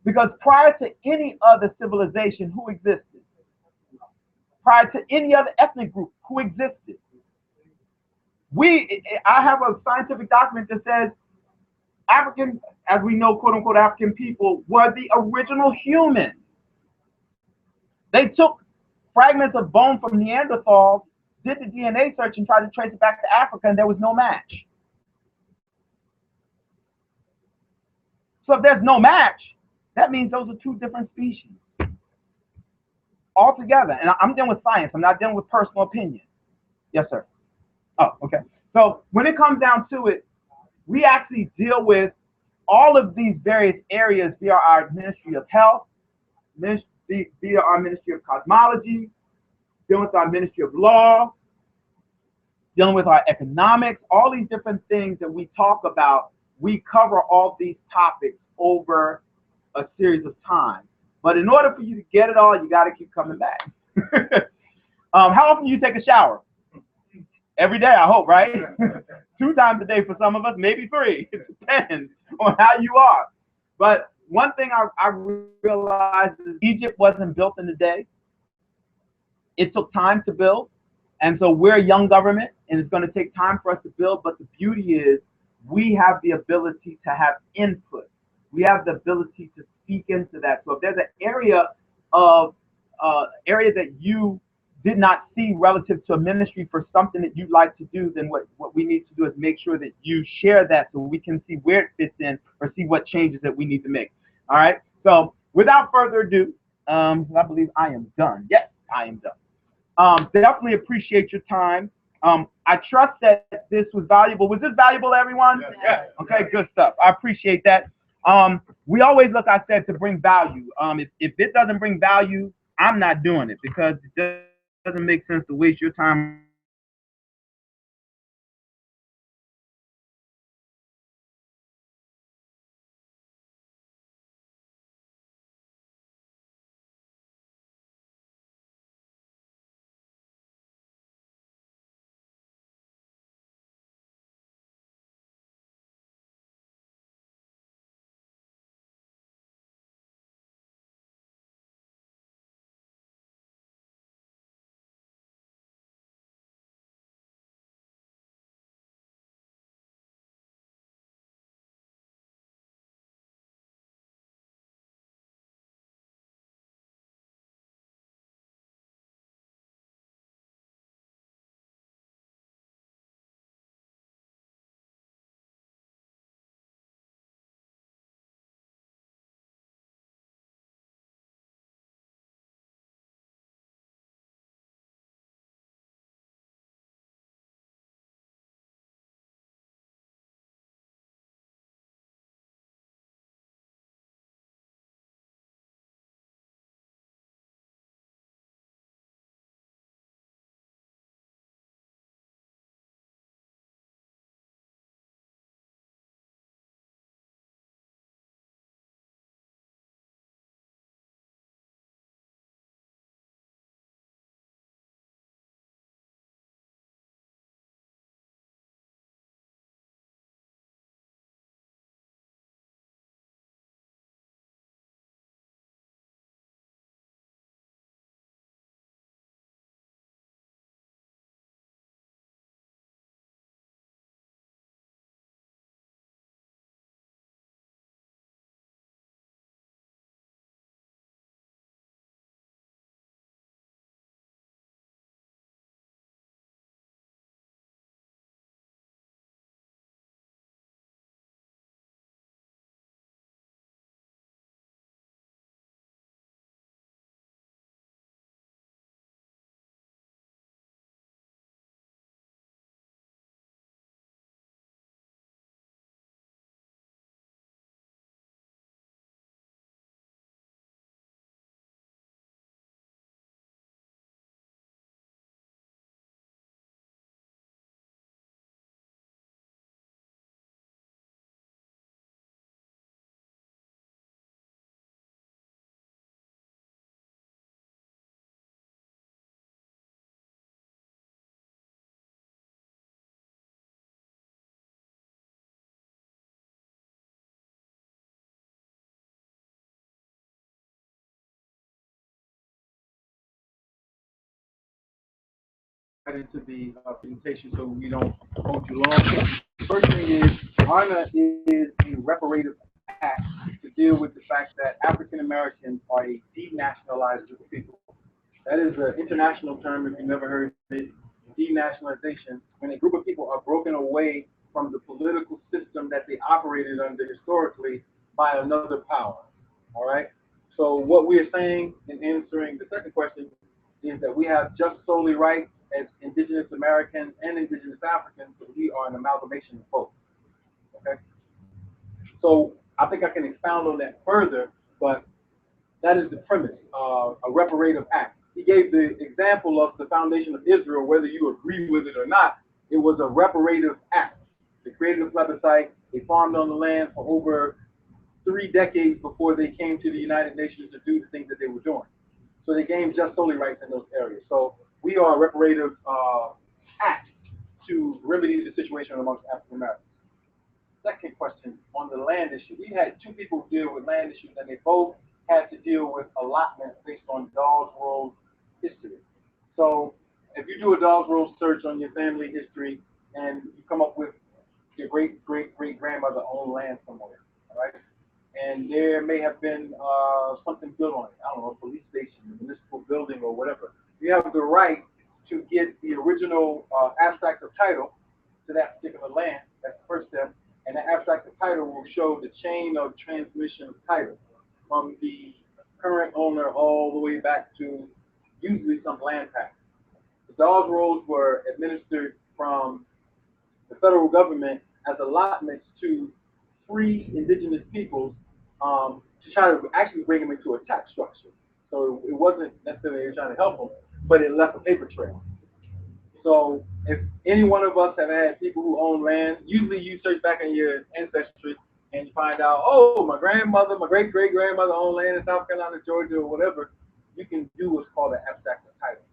Because prior to any other civilization, who existed? Prior to any other ethnic group, who existed? I have a scientific document that says African, as we know, quote unquote, African people were the original humans. They took fragments of bone from Neanderthals, did the DNA search, and tried to trace it back to Africa, and there was no match. So if there's no match, that means those are two different species altogether. And I'm dealing with science. I'm not dealing with personal opinion. Yes, sir. Oh, okay. So when it comes down to it, we actually deal with all of these various areas via our Ministry of Health, via our Ministry of Cosmology, dealing with our Ministry of Law, dealing with our economics, all these different things that we talk about. We cover all these topics over a series of time. But in order for you to get it all, you got to keep coming back. How often do you take a shower? Every day, I hope, right? 2 times a day for some of us, maybe 3. It depends on how you are. But one thing I realized is Egypt wasn't built in a day. It took time to build. And so we're a young government, and it's going to take time for us to build. But the beauty is we have the ability to have input. We have the ability to speak into that. So if there's an area that you did not see relative to a ministry for something that you'd like to do, then what we need to do is make sure that you share that so we can see where it fits in or see what changes that we need to make. All right. So without further ado, I believe I am done. Yes, I am done. Definitely appreciate your time. I trust that this was valuable. Was this valuable, everyone? Yes. Okay, good stuff. I appreciate that. We always look, I said, to bring value. If it doesn't bring value, I'm not doing it because it doesn't make sense to waste your time into the presentation so we don't hold you long. The first thing is, HANA is a reparative act to deal with the fact that African Americans are a denationalized group of people. That is an international term if you've never heard it. Denationalization, when a group of people are broken away from the political system that they operated under historically by another power. All right? So what we are saying in answering the second question is that we have just solely rights as Indigenous Americans and Indigenous Africans, but we are an amalgamation of both. Okay? So I think I can expound on that further, but that is the premise, a reparative act. He gave the example of the foundation of Israel, whether you agree with it or not, it was a reparative act. They created a plebiscite, they farmed on the land for over 3 decades before they came to the United Nations to do the things that they were doing. So they gained just solely rights in those areas. So we are a reparative act to remedy the situation amongst African Americans. Second question, on the land issue. We had 2 people deal with land issues, and they both had to deal with allotment based on Dawes Road history. So if you do a Dawes Road search on your family history and you come up with your great-great-great-grandmother owned land somewhere, all right? And there may have been something built on it. I don't know, a police station, a municipal building, or whatever. You have the right to get the original abstract of title to that particular land. That's the first step. And the abstract of title will show the chain of transmission of title from the current owner all the way back to usually some land tax. The Dawes Roads were administered from the federal government as allotments to free indigenous peoples to try to actually bring them into a tax structure. So it wasn't necessarily trying to help them, but it left a paper trail. So if any one of us have had people who own land, usually you search back in your ancestry and you find out, oh, my grandmother, my great-great-grandmother owned land in South Carolina, Georgia, or whatever. You can do what's called an abstract of title.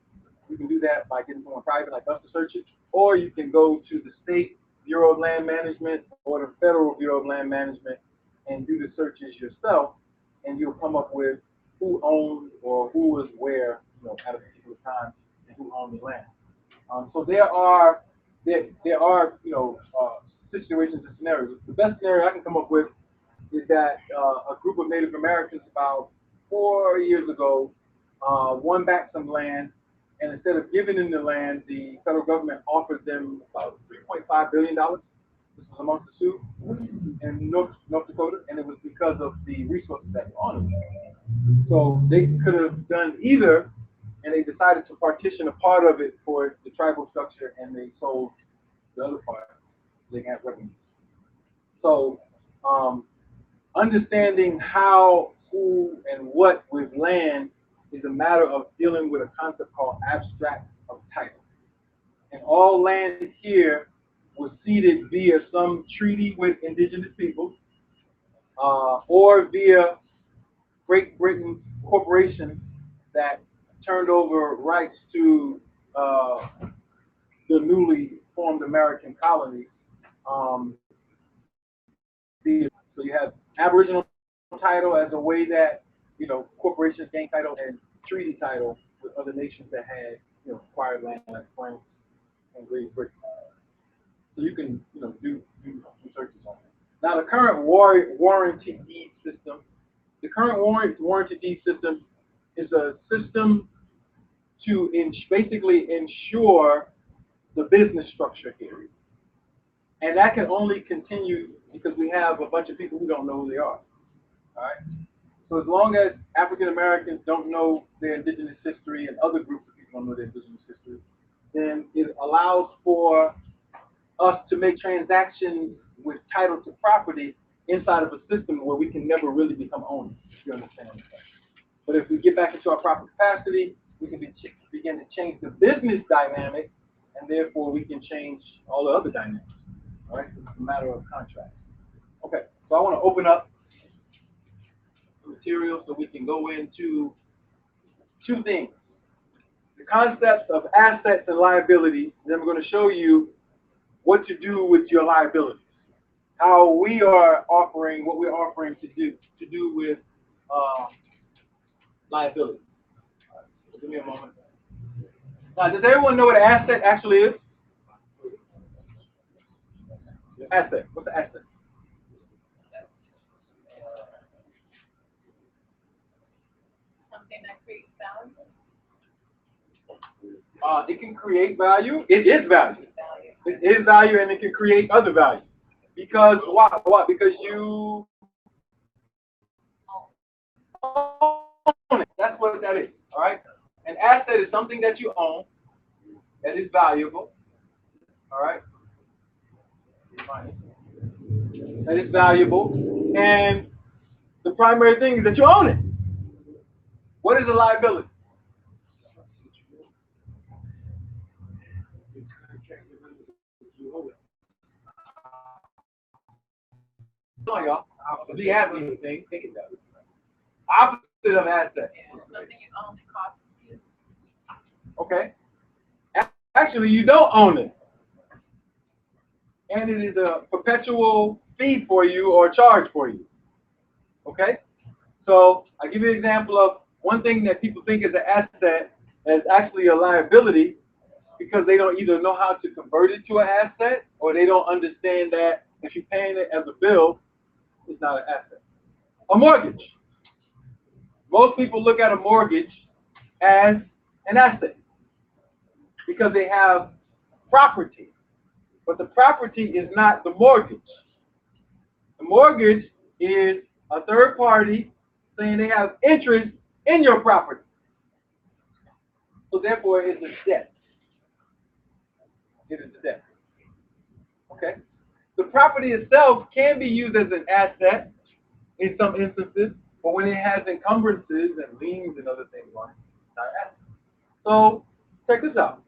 You can do that by getting someone private like us to search it, or you can go to the State Bureau of Land Management or the Federal Bureau of Land Management and do the searches yourself, and you'll come up with who owned or who was where, at a particular time, and who owned the land. So there are situations and scenarios. The best scenario I can come up with is that a group of Native Americans about 4 years ago won back some land, and instead of giving them the land, the federal government offered them about $3.5 billion. This was amongst the Sioux in North Dakota, and it was because of the resources that were on it. So they could have done either, and they decided to partition a part of it for the tribal structure, and they sold the other part. They got revenue. So understanding how, who, and what with land is a matter of dealing with a concept called abstract of title. And all land here was ceded via some treaty with indigenous peoples, or via Great Britain Corporation that turned over rights to the newly formed American colonies. So you have Aboriginal title as a way that corporations gain title, and treaty title with other nations that had acquired land like France and Great Britain. So you can do researches on that. Now the current warranty deed system. The current warranty deed system is a system to basically ensure the business structure here. And that can only continue because we have a bunch of people who don't know who they are. All right? So as long as African Americans don't know their indigenous history and other groups of people don't know their indigenous history, then it allows for us to make transactions with title to property inside of a system where we can never really become owners, if you understand that. But if we get back into our proper capacity, we can begin to change the business dynamic, and therefore we can change all the other dynamics. All right, so it's a matter of contract. Okay, so I want to open up the material so we can go into 2 things. The concepts of assets and liabilities, and then we're going to show you what to do with your liabilities. How we are offering, what we're offering to do with liability. All right, so give me a moment. Now, does everyone know what an asset actually is? Asset. What's an asset? Something that creates value. It can create value. It is value. It is value, and it can create other value. Because why? What? Because you own it. That's what that is. All right. An asset is something that you own that is valuable. All right. That is valuable, and the primary thing is that you own it. What is a liability? No, y'all. If you have anything, think it does. Opposite of asset. Something you own that costs you. Okay. Actually, you don't own it. And it is a perpetual fee for you or charge for you. Okay? So I'll give you an example of one thing that people think is an asset is actually a liability because they don't either know how to convert it to an asset or they don't understand that if you're paying it as a bill, it's not an asset. A mortgage. Most people look at a mortgage as an asset because they have property. But the property is not the mortgage. The mortgage is a third party saying they have interest in your property. So therefore, it's a debt. It is a debt. Okay? The property itself can be used as an asset in some instances, but when it has encumbrances and liens and other things on it, it's not an asset. So check this out.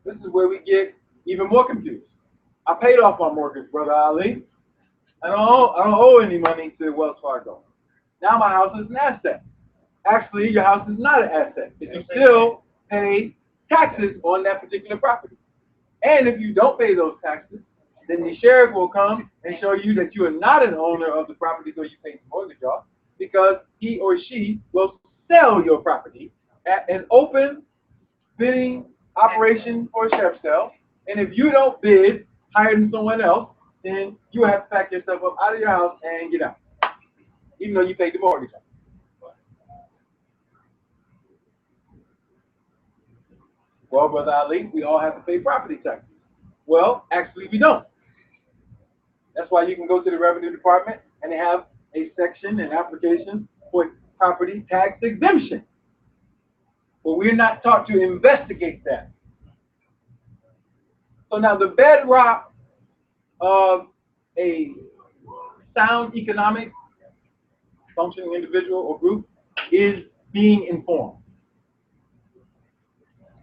This is where we get even more confused. I paid off my mortgage, Brother Ali. I don't owe any money to Wells Fargo. Now my house is an asset. Actually, your house is not an asset. If you still pay taxes on that particular property. And if you don't pay those taxes, then the sheriff will come and show you that you are not an owner of the property so you pay the mortgage off because he or she will sell your property at an open bidding operation for a sheriff's sale. And if you don't bid higher than someone else, then you have to pack yourself up out of your house and get out, even though you paid the mortgage off. Well, Brother Ali, we all have to pay property taxes. Well, actually, we don't. That's why you can go to the Revenue Department and they have a section, an application for property tax exemption. But we're not taught to investigate that. So now the bedrock of a sound economic functioning individual or group is being informed.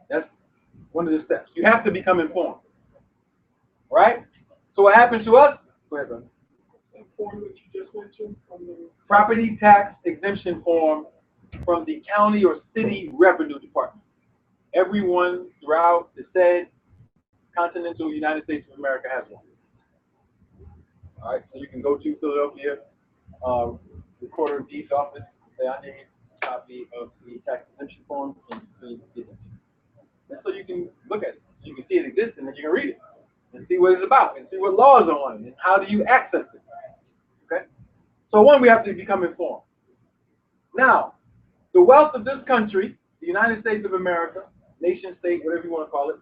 That's one of the steps. You have to become informed. Right? So what happens to us? Go ahead, brother. That form that you just mentioned from the Property tax exemption form from the county or city revenue department. Everyone throughout the said continental United States of America has one. All right, so you can go to Philadelphia Recorder of Deeds office, say I need a copy of the tax exemption form, and you get it. And so you can look at it, you can see it exists, and then you can read it and see what it's about, and see what laws are on it, and how do you access it. Okay? So one, we have to become informed. Now, the wealth of this country, the United States of America, nation state, whatever you want to call it,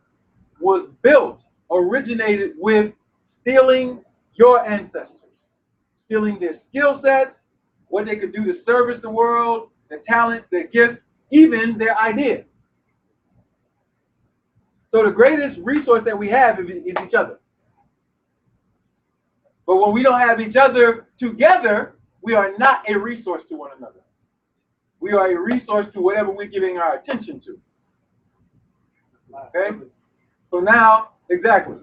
was built, originated with stealing your ancestors, stealing their skill sets, what they could do to service the world, their talents, their gifts, even their ideas. So the greatest resource that we have is each other. But when we don't have each other together, we are not a resource to one another. We are a resource to whatever we're giving our attention to. Okay? So now, exactly.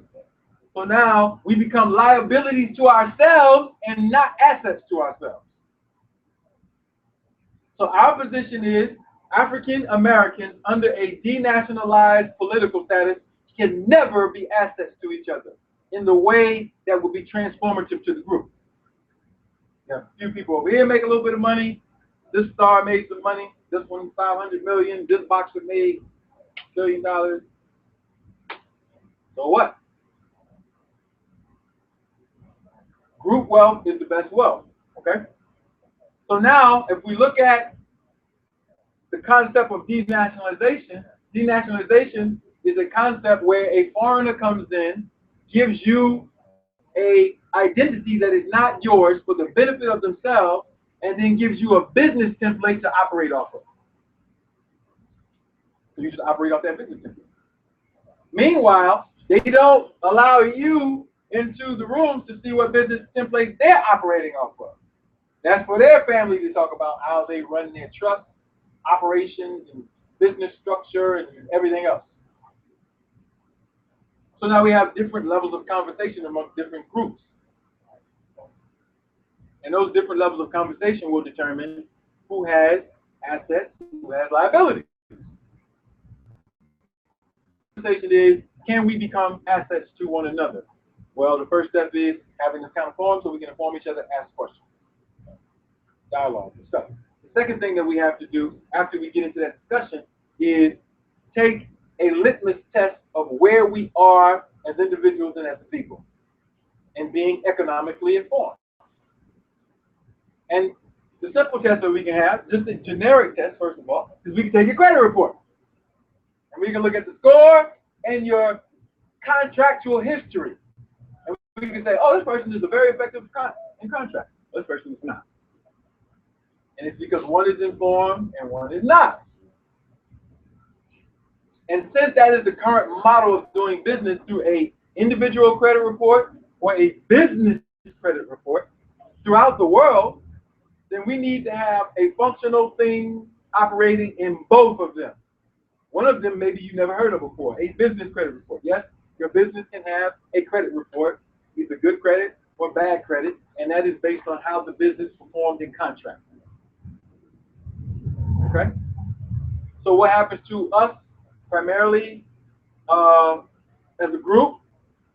So now we become liabilities to ourselves and not assets to ourselves. So our position is African Americans under a denationalized political status can never be assets to each other in the way that will be transformative to the group. You have a few people over here make a little bit of money. This star made some money. This one 500 million. This boxer made billion. So what? Group wealth is the best wealth. Okay? So now, if we look at the concept of denationalization, denationalization is a concept where a foreigner comes in, gives you a identity that is not yours for the benefit of themselves, and then gives you a business template to operate off of. So you just operate off that business template. Meanwhile, they don't allow you into the rooms to see what business templates they're operating off of. That's for their family to talk about how they run their trust, operations, and business structure, and everything else. So now we have different levels of conversation among different groups. And those different levels of conversation will determine who has assets, who has liabilities. The conversation is, can we become assets to one another? Well, the first step is having this kind of forum so we can inform each other, ask questions. Dialogue and stuff. The second thing that we have to do after we get into that discussion is take a litmus test of where we are as individuals and as a people and being economically informed. And the simple test that we can have, just a generic test, first of all, is we can take your credit report. And we can look at the score and your contractual history. And we can say, oh, this person is a very effective in contract. This person is not. And it's because one is informed and one is not. And since that is the current model of doing business through a individual credit report or a business credit report throughout the world, then we need to have a functional thing operating in both of them. One of them maybe you never heard of before, a business credit report. Yes, your business can have a credit report, either good credit or bad credit, and that is based on how the business performed in contract. Okay? So what happens to us primarily as a group,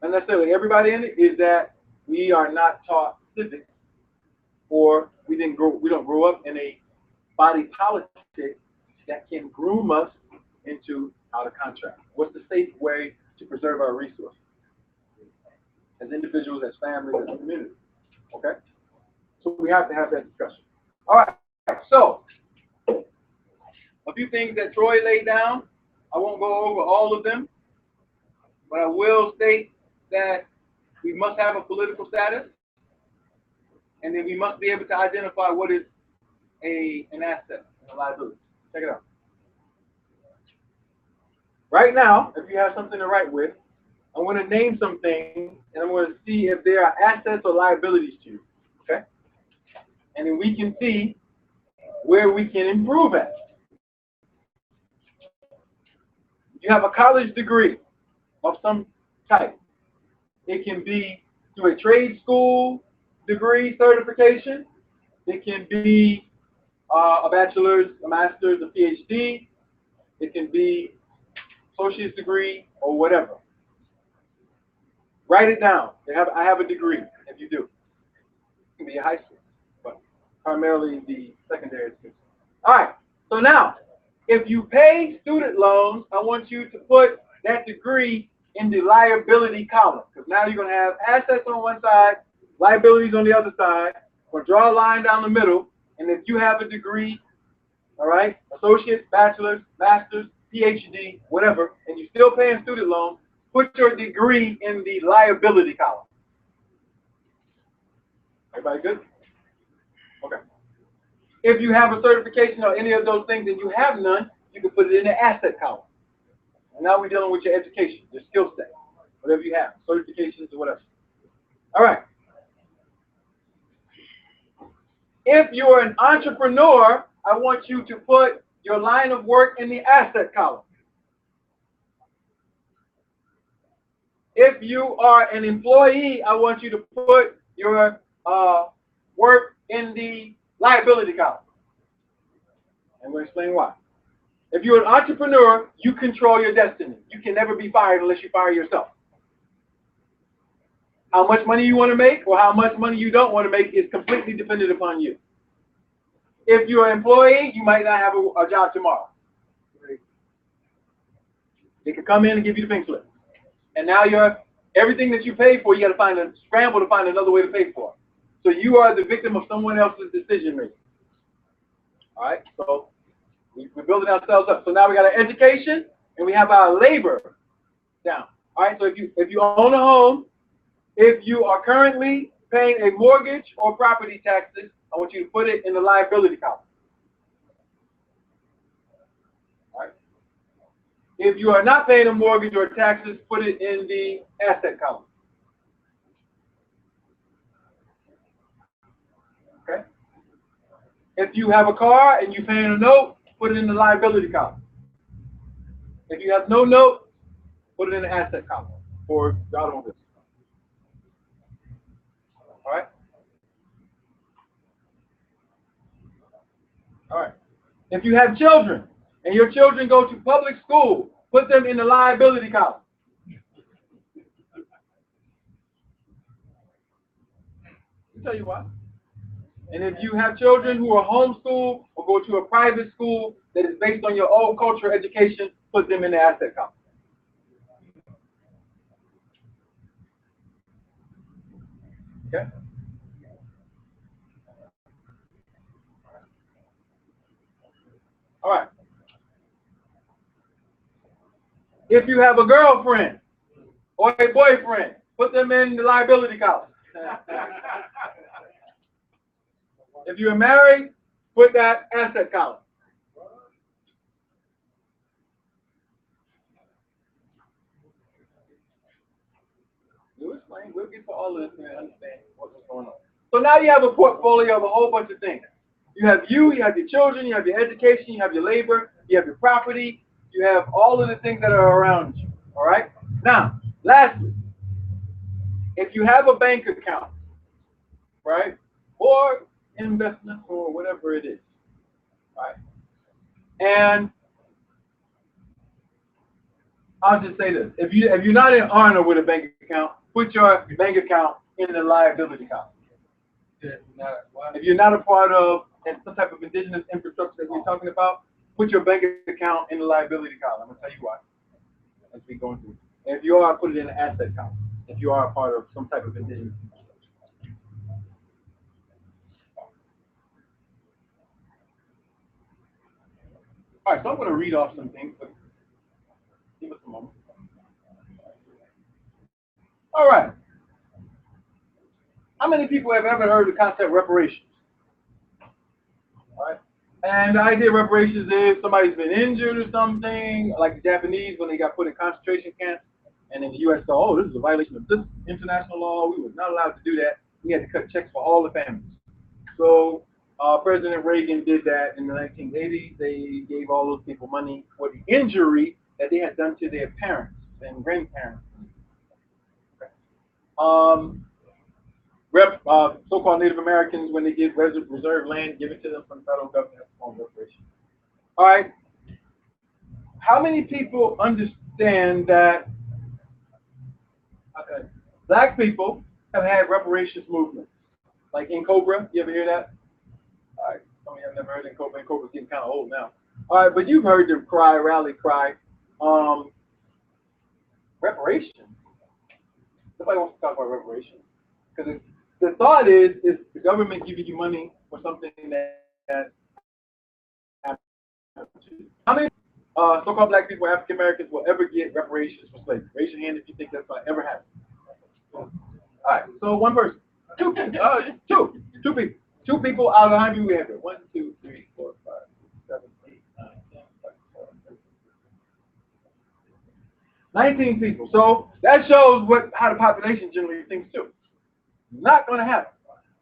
not necessarily everybody in it, is that we are not taught civics, or we don't grow up in a body politic that can groom us into how to contract. What's the safe way to preserve our resources as individuals, as families, as a community? Okay? So we have to have that discussion. All right, so a few things that Troy laid down. I won't go over all of them, but I will state that we must have a political status, and then we must be able to identify what is an asset and a liability. Check it out. Right now, if you have something to write with, I'm going to name some things, and I'm going to see if there are assets or liabilities to you. Okay? And then we can see where we can improve at. You have a college degree of some type. It can be through a trade school degree certification. It can be a bachelor's, a master's, a PhD. It can be associate's degree or whatever. Write it down. I have a degree, if you do. It can be a high school, but primarily the secondary school. All right, so now, if you pay student loans, I want you to put that degree in the liability column, because now you're going to have assets on one side, liabilities on the other side. We'll draw a line down the middle, and if you have a degree, all right, associate, bachelor's, master's, PhD, whatever, and you're still paying student loans, put your degree in the liability column. Everybody good? Okay. If you have a certification or any of those things and you have none, you can put it in the asset column. And now we're dealing with your education, your skill set, whatever you have, certifications or whatever. All right. If you're an entrepreneur, I want you to put your line of work in the asset column. If you are an employee, I want you to put your work in the liability column. I'm going to explain why. If you're an entrepreneur, you control your destiny. You can never be fired unless you fire yourself. How much money you want to make or how much money you don't want to make is completely dependent upon you. If you're an employee, you might not have a job tomorrow. to come in and give you the pink slip. And now everything that you paid for, you got to scramble to find another way to pay for. So you are the victim of someone else's decision making. All right, so we're building ourselves up. So now we got our education and we have our labor down. All right, so if you own a home, if you are currently paying a mortgage or property taxes, I want you to put it in the liability column. All right. If you are not paying a mortgage or taxes, put it in the asset column. Okay. If you have a car and you're paying a note, put it in the liability column. If you have no note, put it in the asset column for the automobile. All right. All right. If you have children and your children go to public school, put them in the liability column. I'll tell you why. And if you have children who are homeschooled or go to a private school that is based on your old cultural education, put them in the asset column. Okay? All right. If you have a girlfriend or a boyfriend, put them in the liability column. If you're married, put that asset column. We'll explain. We'll get to all of this and understand what's going on. So now you have a portfolio of a whole bunch of things. You have your children, you have your education, you have your labor, you have your property, you have all of the things that are around you. All right? Now, lastly, if you have a bank account, right, or investment or whatever it is, right, and I'll just say this: if you're not in honor with a bank account, put your bank account in the liability account. If you're not a part of some type of indigenous infrastructure that we're talking about, put your bank account in the liability column. I'm gonna tell you why as we go through. And if you are, put it in the asset column. If you are a part of some type of indigenous infrastructure. All right, so I'm going to read off some things, but give us a moment. All right. How many people have ever heard of the concept reparations? All right. And the idea of reparations is somebody's been injured or something, like the Japanese when they got put in concentration camps, and then the U.S. said, oh, this is a violation of this international law. We were not allowed to do that. We had to cut checks for all the families. So President Reagan did that in the 1980s. They gave all those people money for the injury that they had done to their parents and grandparents. Okay. So-called Native Americans, when they get reserve land, give it to them from the federal government on reparation. All right. How many people understand that black people have had reparations movements? Like in Cobra, you ever hear that? All right. Some of you have never heard in Cobra. And Cobra's getting kind of old now. All right, but you've heard them cry, rally cry. Reparations. Nobody wants to talk about reparations because the thought is the government giving you money for something that how many so-called black people, African Americans, will ever get reparations for slavery? Raise your hand if you think that's going to ever happen. All right, so one person, two people. Two people out of 100 we have here. 1, 2, 3, 4, 5, 7, 8, 9, 10, 11, 19 people. So that shows how the population generally thinks too. Not going to happen.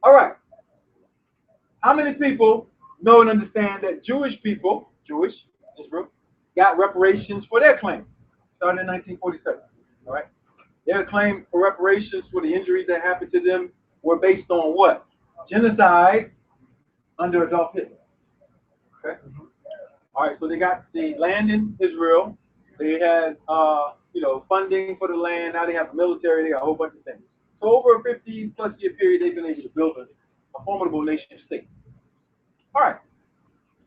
All right. How many people know and understand that Jewish people, Israel, got reparations for their claim? Started in 1947. All right. Their claim for reparations for the injuries that happened to them were based on what? Genocide under Adolf Hitler. Okay. All right. So they got the land in Israel. They had, funding for the land. Now they have the military. They got a whole bunch of things. So over a 50-plus year period, they've been able to build a formidable nation state. All right.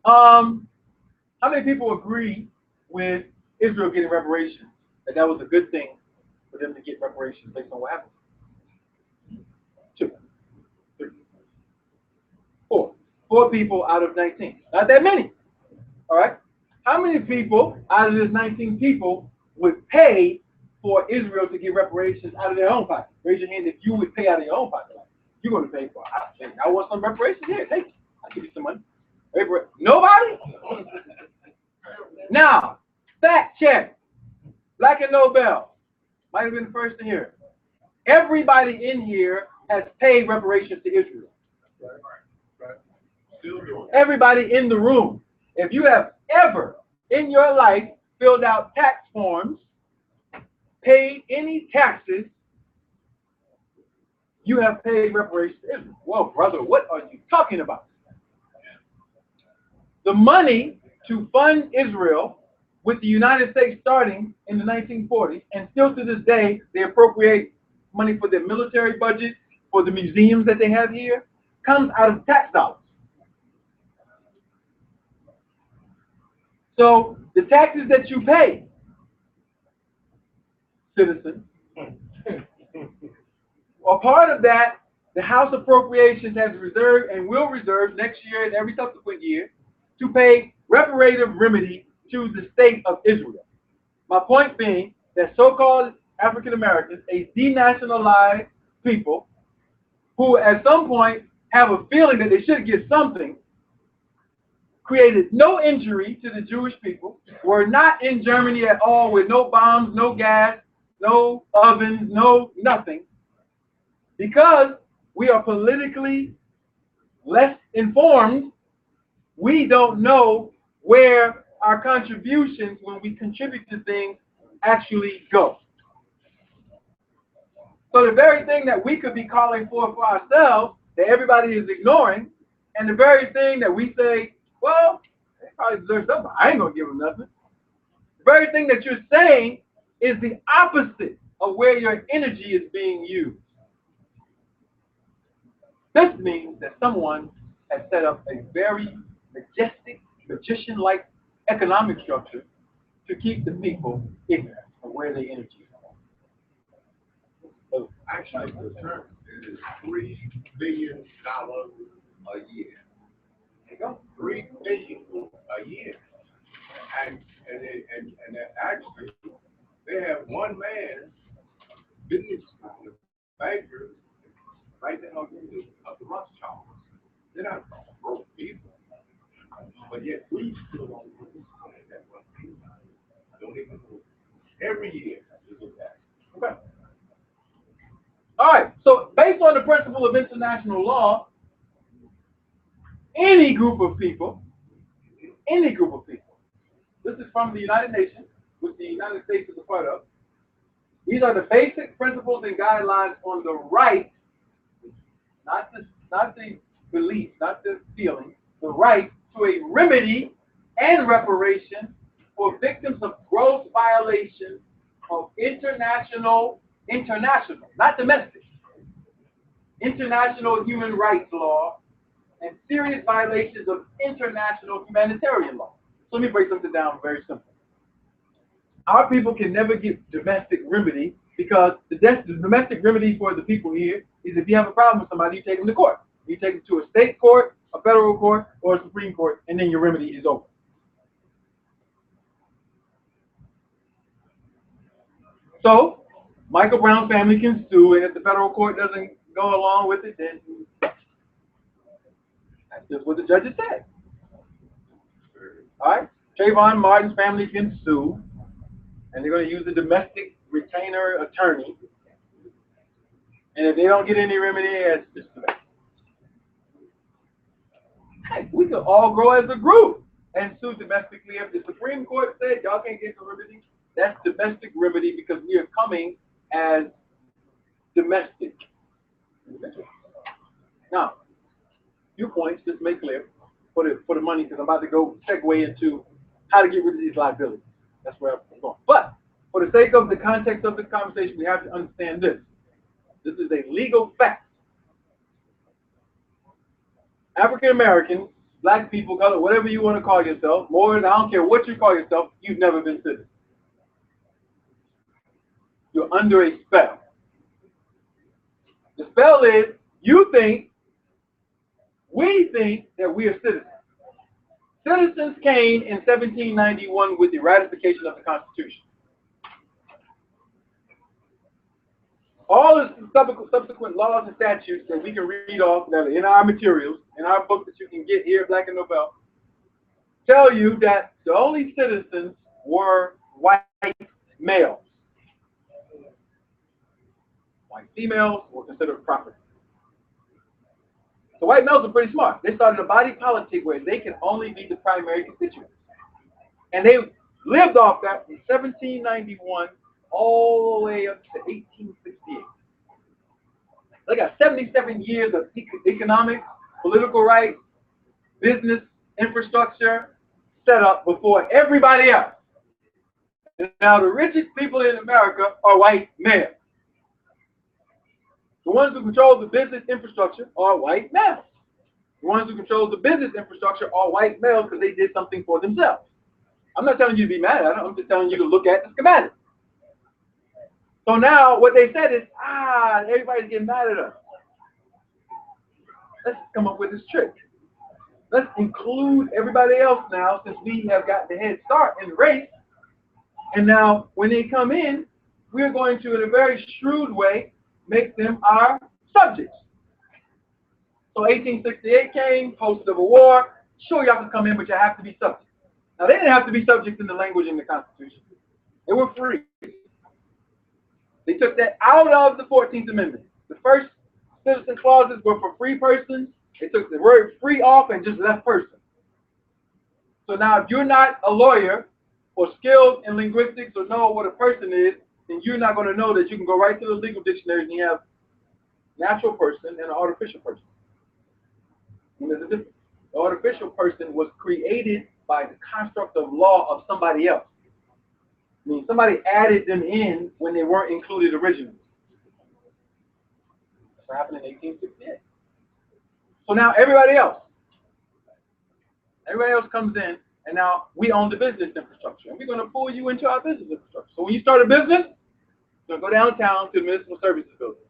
How many people agree with Israel getting reparations that that was a good thing for them to get reparations based on what happened? 2, 3, 4. 4 people out of 19. Not that many. All right? How many people out of this 19 people would pay for Israel to get reparations out of their own pocket? Raise your hand if you would pay out of your own pocket. You're going to pay for it. I want some reparations. Here, take it. I'll give you some money. Nobody? Now, fact check. Black and Nobel. Might have been the first to hear it. Everybody in here has paid reparations to Israel. Everybody in the room. If you have ever in your life filled out tax forms, paid any taxes, you have paid reparations to Israel. Well, brother, what are you talking about? The money to fund Israel with the United States starting in the 1940s, and still to this day, they appropriate money for their military budget, for the museums that they have here, comes out of tax dollars. So the taxes that you pay, citizen, a part of that, the House Appropriations has reserved and will reserve next year and every subsequent year to pay reparative remedy to the state of Israel. My point being that so-called African Americans, a denationalized people who at some point have a feeling that they should get something, created no injury to the Jewish people, were not in Germany at all with no bombs, no gas, no ovens, no nothing. Because we are politically less informed, we don't know where our contributions, when we contribute to things, actually go. So the very thing that we could be calling for ourselves, that everybody is ignoring, and the very thing that we say, well, they probably deserve something, I ain't going to give them nothing. The very thing that you're saying is the opposite of where your energy is being used. This means that someone has set up a very majestic, magician-like economic structure to keep the people ignorant of where their energy is. So, actually, the term is $3 billion a year. there you go. $3 billion a year. And actually, they have one man, business banker, right there of the Rothschilds. They're not broke people. But yet we still don't understand that one thing. Don't even know. Every year, you look at it. Okay. All right. So based on the principle of international law, any group of people, this is from the United Nations, which the United States is a part of. These are the basic principles and guidelines on the right, not the belief, not the feeling, the right to a remedy and reparation for victims of gross violations of international, not domestic, international human rights law and serious violations of international humanitarian law. So let me break something down very simple. Our people can never get domestic remedy because the domestic remedy for the people here is if you have a problem with somebody, you take them to court. You take them to a state court, a federal court, or a Supreme Court, and then your remedy is over. So, Michael Brown's family can sue, and if the federal court doesn't go along with it, then that's just what the judges said. All right? Trayvon Martin's family can sue, and they're going to use a domestic retainer attorney. And if they don't get any remedy, it's just domestic. Hey, we could all grow as a group and sue domestically. If the Supreme Court said y'all can't get the remedy, that's domestic remedy because we are coming as domestic individuals. Now, few points just to make clear for the money, because I'm about to go segue into how to get rid of these liabilities. That's where I'm going. But for the sake of the context of the conversation, we have to understand this. This is a legal fact. African Americans, black people, color, whatever you want to call yourself, Moors, I don't care what you call yourself, you've never been citizens. you're under a spell. The spell is we think that we are citizens. Citizens came in 1791 with the ratification of the Constitution. All the subsequent laws and statutes that we can read off that are in our materials, in our book that you can get here, Black and Nobel, tell you that the only citizens were white males. White females were considered property. The white males are pretty smart. They started a body politic where they can only be the primary constituents. And they lived off that from 1791 all the way up to 1868. They got 77 years of economic, political rights, business, infrastructure set up before everybody else. And now the richest people in America are white males. The ones who control the business infrastructure are white males. The ones who control the business infrastructure are white males because they did something for themselves. I'm not telling you to be mad at it. I'm just telling you to look at the schematic. So now what they said is, everybody's getting mad at us. Let's come up with this trick. Let's include everybody else now since we have got the head start in the race. And now when they come in, we're going to, in a very shrewd way, make them our subjects. So 1868 came, post-Civil War. Sure, y'all can come in, but you have to be subjects. Now, they didn't have to be subjects in the language in the Constitution. They were free. They took that out of the 14th Amendment. The first citizen clauses were for free persons. They took the word free off and just left person. So now if you're not a lawyer or skilled in linguistics or know what a person is, then you're not going to know that you can go right to the legal dictionary and you have natural person and an artificial person. And there's a difference. The artificial person was created by the construct of law of somebody else. I mean, somebody added them in when they weren't included originally. That's what happened in 1868. So now everybody else comes in, and now we own the business infrastructure, and we're going to pull you into our business infrastructure. So when you start a business, you're going to go downtown to the municipal services building.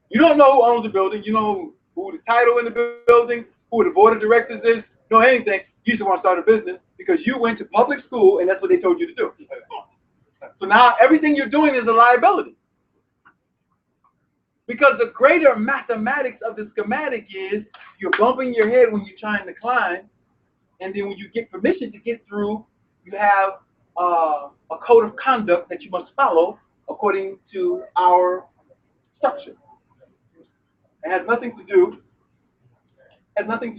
You don't know who owns the building. You know who the title in the building, who the board of directors is. You know anything. You just want to start a business because you went to public school and that's what they told you to do. So now everything you're doing is a liability. Because the greater mathematics of the schematic is you're bumping your head when you're trying to climb, and then when you get permission to get through, you have a code of conduct that you must follow according to our structure. It has nothing to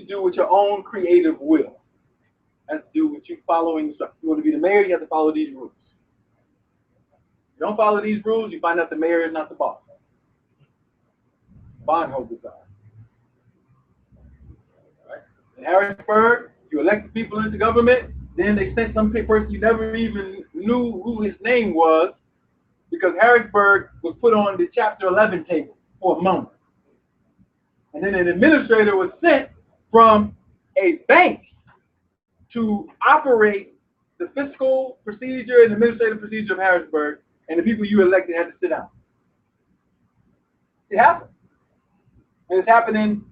do with your own creative will. It has to do with you following the structure. You want to be the mayor, you have to follow these rules. If you don't follow these rules, you find out the mayor is not the boss. Bondholders are. Right? In Harrisburg, you elect the people into government, then they sent some person you never even knew who his name was because Harrisburg was put on the Chapter 11 table for a moment. And then an administrator was sent from a bank to operate the fiscal procedure and administrative procedure of Harrisburg, and the people you elected had to sit down. It happened. And it's happened in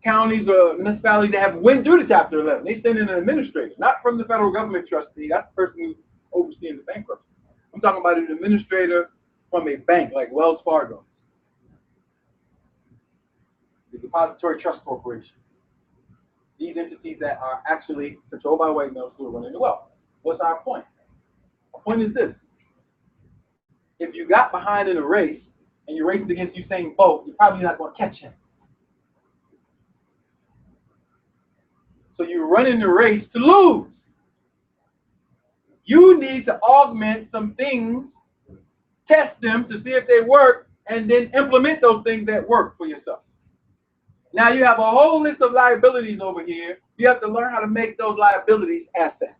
counties or municipalities that have went through the Chapter 11. They send in an administrator, not from the federal government trustee. That's the person who's overseeing the bankruptcy. I'm talking about an administrator from a bank like Wells Fargo, the Depository Trust Corporation. These entities that are actually controlled by white males who are running the wealth. What's our point? Our point is this. If you got behind in a race and you're racing against Usain Bolt, you're probably not going to catch him. So you're running the race to lose. You need to augment some things, test them to see if they work, and then implement those things that work for yourself. Now you have a whole list of liabilities over here. You have to learn how to make those liabilities assets.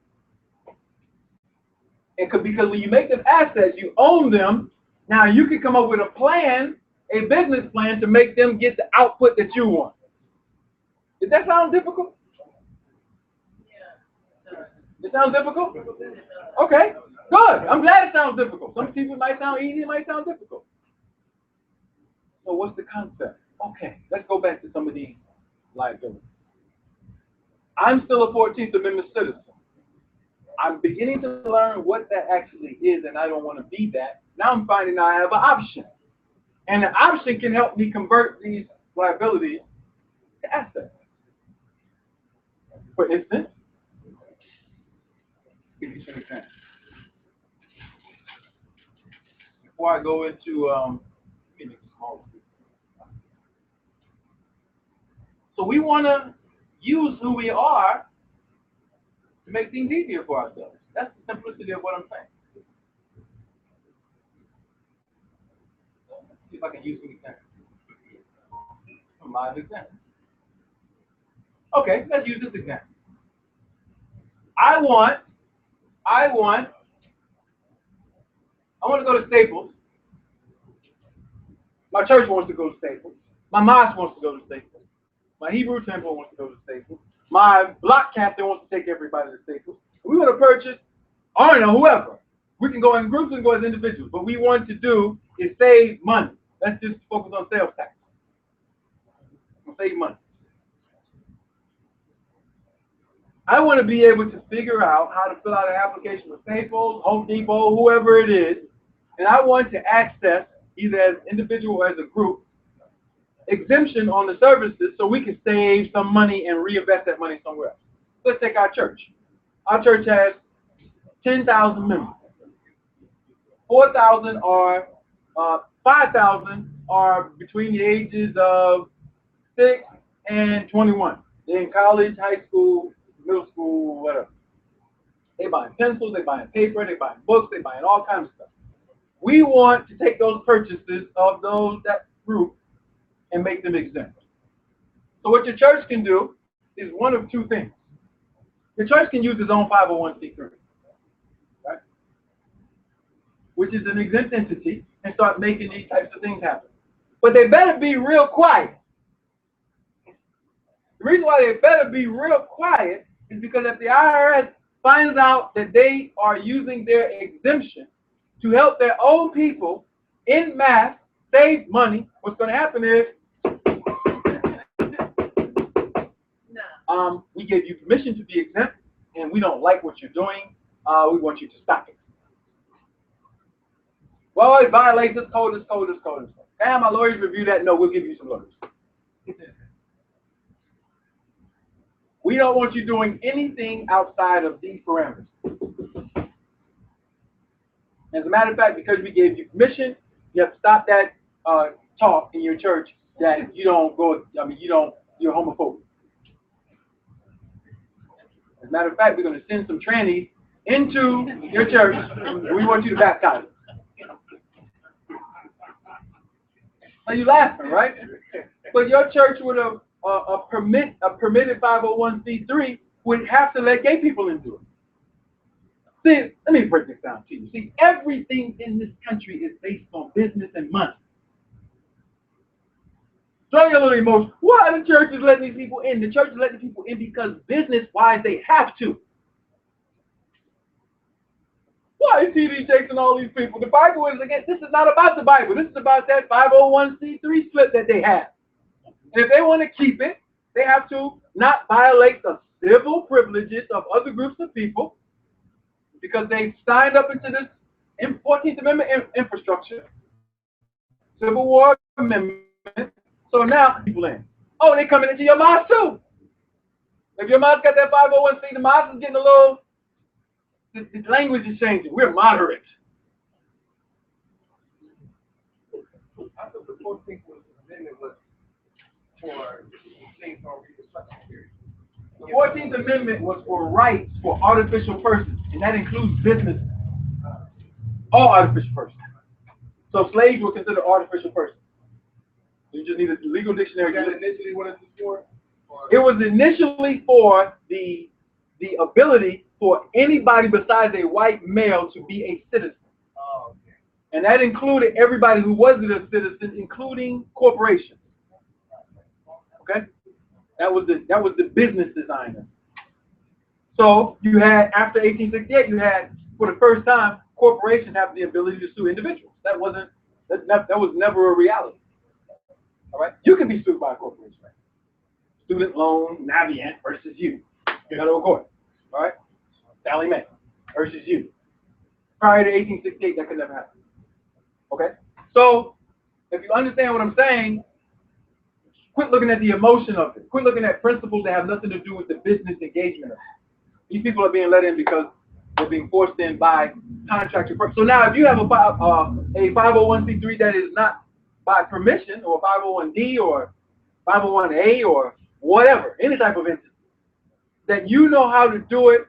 And because when you make them assets, you own them. Now you can come up with a plan, a business plan to make them get the output that you want. Does that sound difficult? It sounds difficult? Okay. Good. I'm glad it sounds difficult. Some people might sound easy, it might sound difficult. So what's the concept? Okay, let's go back to some of these liabilities. I'm still a 14th Amendment citizen. I'm beginning to learn what that actually is, and I don't want to be that. Now I'm finding I have an option. And the option can help me convert these liabilities to assets. For instance, give you some examples. Before I go into so we want to use who we are to make things easier for ourselves. That's the simplicity of what I'm saying. Let's see if I can use an example. Some live example. Okay, let's use this example. I want to go to Staples. My church wants to go to Staples. My mosque wants to go to Staples. My Hebrew temple wants to go to Staples. My block captain wants to take everybody to Staples. We want to purchase, I don't know, whoever. We can go in groups and go as individuals. What we want to do is save money. Let's just focus on sales tax. We'll save money. I want to be able to figure out how to fill out an application with Staples, Home Depot, whoever it is, and I want to access, either as individual or as a group, exemption on the services so we can save some money and reinvest that money somewhere else. Let's take our church. Our church has 10,000 members. 4,000 are, 5,000 are between the ages of 6 and 21. They're in college, high school, middle school, whatever. They buying pencils, they buying paper, they buying books, they buying all kinds of stuff. We want to take those purchases of that group and make them exempt. So what your church can do is one of two things. Your church can use its own 501c3, right? Which is an exempt entity, and start making these types of things happen. But they better be real quiet. The reason why they better be real quiet is because if the IRS finds out that they are using their exemption to help their own people in mass save money, what's going to happen is we gave you permission to be exempt, and we don't like what you're doing. We want you to stop it. Well, it violates this code, this code, this code, this code. Can my lawyers review that? No, we'll give you some lawyers. We don't want you doing anything outside of these parameters. As a matter of fact, because we gave you permission, you have to stop that talk in your church that you don't go, you're homophobic. As a matter of fact, we're going to send some trannies into your church, and we want you to baptize them. Now you're laughing, right? But your church would have a permitted 501c3 would have to let gay people into it. See, let me break this down to you. See, everything in this country is based on business and money. So you're a little emotional. Why the church is letting these people in? The church is letting people in because business-wise they have to. Why is TD chasing all these people? The Bible is against. This is not about the Bible. This is about that 501c3 split that they have. And if they want to keep it, they have to not violate the civil privileges of other groups of people because they signed up into this 14th Amendment infrastructure, Civil War Amendment. So now people in. Oh, they coming into your mosque too. If your mosque got that 501c, the mosque is getting a little. The language is changing. We're moderate. I thought the 14th Amendment was for things on Reconstruction period. The 14th Amendment was for rights for artificial persons, and that includes business. All artificial persons. So slaves were considered artificial persons. You just need a legal dictionary. That initially what it was for? It was initially for the ability for anybody besides a white male to be a citizen. Oh, okay. And that included everybody who wasn't a citizen, including corporations. Okay? That was the business designer. So you had, after 1868, you had for the first time, corporations have the ability to sue individuals. That was never a reality. All right, you can be sued by a corporation. Right? Student loan, Navient versus you. You got to go to court. All right, Sally Mae versus you. Prior to 1868, that could never happen. Okay, so if you understand what I'm saying, quit looking at the emotion of it. Quit looking at principles that have nothing to do with the business engagement of it. These people are being let in because they're being forced in by contractor. So now, if you have a 501c3 that is not by permission, or 501d or 501a or whatever, any type of entity, that you know how to do it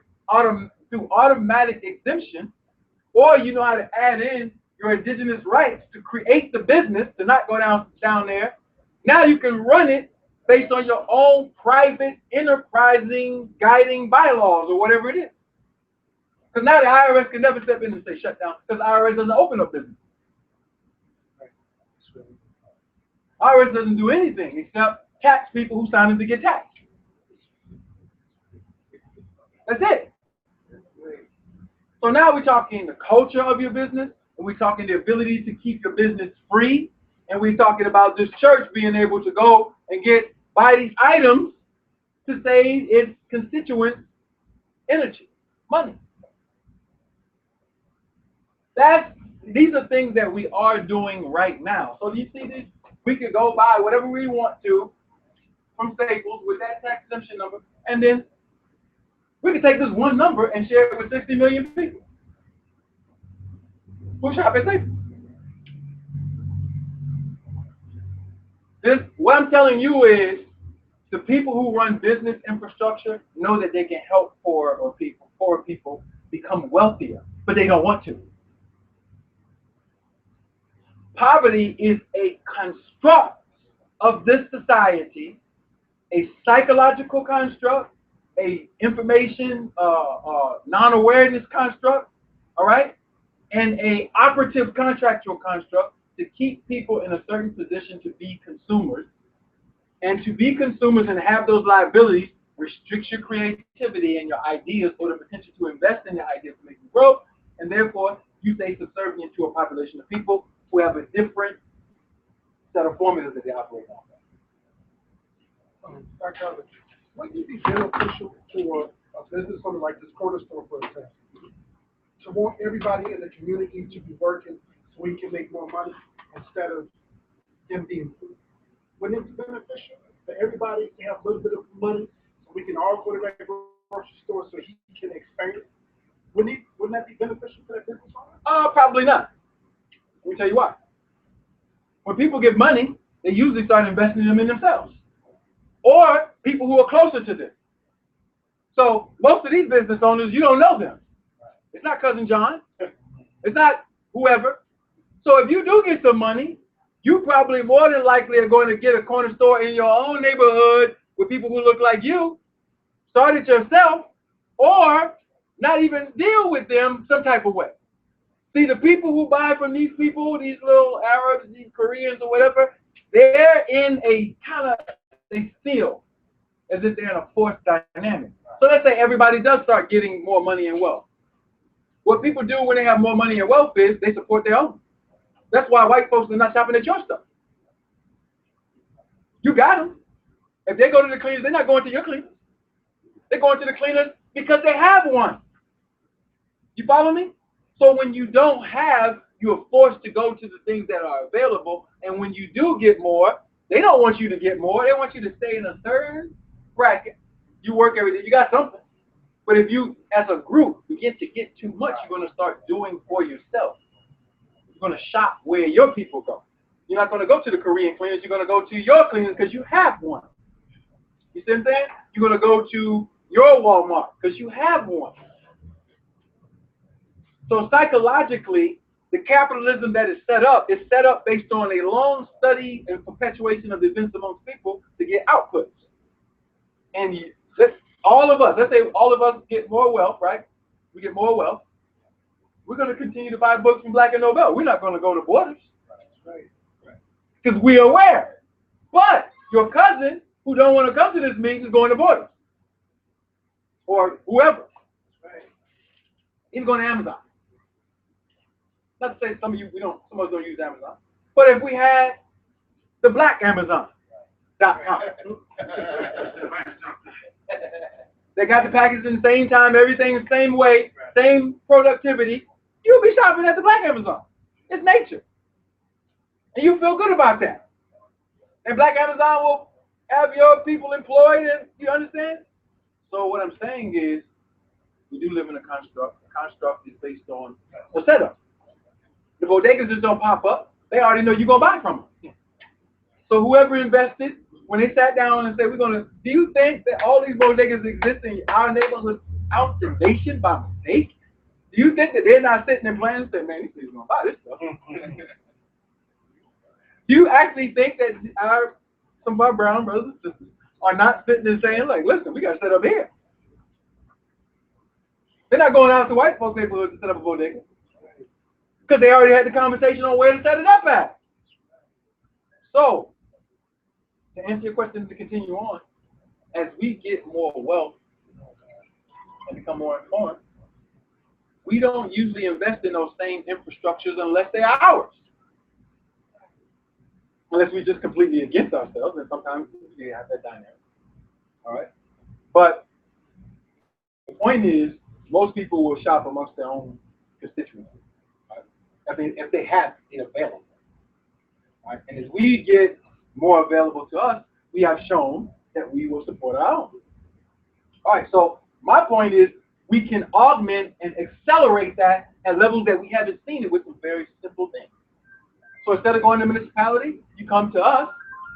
through automatic exemption, or you know how to add in your indigenous rights to create the business, to not go down there. Now you can run it based on your own private enterprising guiding bylaws or whatever it is. Because now the IRS can never step in and say shut down, because the IRS doesn't open up business. IRS doesn't do anything except tax people who sign in to get taxed. That's it. So now we're talking the culture of your business, and we're talking the ability to keep your business free, and we're talking about this church being able to go and buy these items to save its constituents energy, money. These are things that we are doing right now. So you see this, we could go buy whatever we want to from Staples with that tax exemption number, and then we could take this one number and share it with 60 million people who shop at Staples. What I'm telling you is, the people who run business infrastructure know that they can help poor people become wealthier, but they don't want to. Poverty is a construct of this society, a psychological construct, a information non-awareness construct, all right, and a operative contractual construct to keep people in a certain position to be consumers. And to be consumers and have those liabilities restricts your creativity and your ideas, or the potential to invest in your ideas to make them grow, and therefore you stay subservient to a population of people who have a different set of formulas that they operate on. Dr. Allen, wouldn't it be beneficial for a business owner like this corner store, for example, to want everybody in the community to be working so we can make more money instead of them being poor? Wouldn't it be beneficial for everybody to have a little bit of money so we can all go to that grocery store so he can expand it? Wouldn't that be beneficial for that business owner? Probably not. Let me tell you why. When people get money, they usually start investing them in themselves, or people who are closer to them. So most of these business owners, you don't know them. It's not Cousin John. It's not whoever. So if you do get some money, you probably more than likely are going to get a corner store in your own neighborhood with people who look like you, start it yourself, or not even deal with them some type of way. See, the people who buy from these people, these little Arabs, these Koreans or whatever, they're in a they feel as if they're in a forced dynamic. So let's say everybody does start getting more money and wealth. What people do when they have more money and wealth is they support their own. That's why white folks are not shopping at your stuff. You got them. If they go to the cleaners, they're not going to your cleaners. They're going to the cleaners because they have one. You follow me? So when you don't have, you're forced to go to the things that are available. And when you do get more, they don't want you to get more. They want you to stay in a certain bracket. You work every day. You got something. But if you, as a group, begin to get too much, you're going to start doing for yourself. You're going to shop where your people go. You're not going to go to the Korean cleaners. You're going to go to your cleaners because you have one. You see what I'm saying? You're going to go to your Walmart because you have one. So psychologically, the capitalism that is set up based on a long study and perpetuation of the events amongst people to get outputs. And let's say all of us get more wealth, right? We get more wealth. We're going to continue to buy books from Black and Nobel. We're not going to go to Borders. Because we're aware. But your cousin who don't want to come to this meeting is going to Borders. Or whoever. Even going to Amazon. Not to say some of us don't use Amazon. But if we had the black Amazon.com. They got the package in the same time, everything the same way, same productivity. You'll be shopping at the black Amazon. It's nature. And you feel good about that. And black Amazon will have your people employed, and you understand? So what I'm saying is, we do live in a construct. The construct is based on a setup. The bodegas just don't pop up. They already know you're going to buy from them. So whoever invested, when they sat down and said, do you think that all these bodegas exist in our neighborhood out the nation by mistake? Do you think that they're not sitting and planning and saying, man, these people going to buy this stuff? Do you actually think that some of our brown brothers and sisters are not sitting and saying, like, listen, we got to set up here? They're not going out to white folks' neighborhoods to set up a bodega. Because they already had the conversation on where to set it up at. So, to answer your question, to continue on, as we get more wealth and become more informed, we don't usually invest in those same infrastructures unless they are ours. Unless we're just completely against ourselves, and sometimes we have that dynamic. All right? But the point is, most people will shop amongst their own constituency. Right? If they have it available. Right? And as we get more available to us, we have shown that we will support our own. All right, so my point is we can augment and accelerate that at levels that we haven't seen it with some very simple things. So instead of going to municipality, you come to us,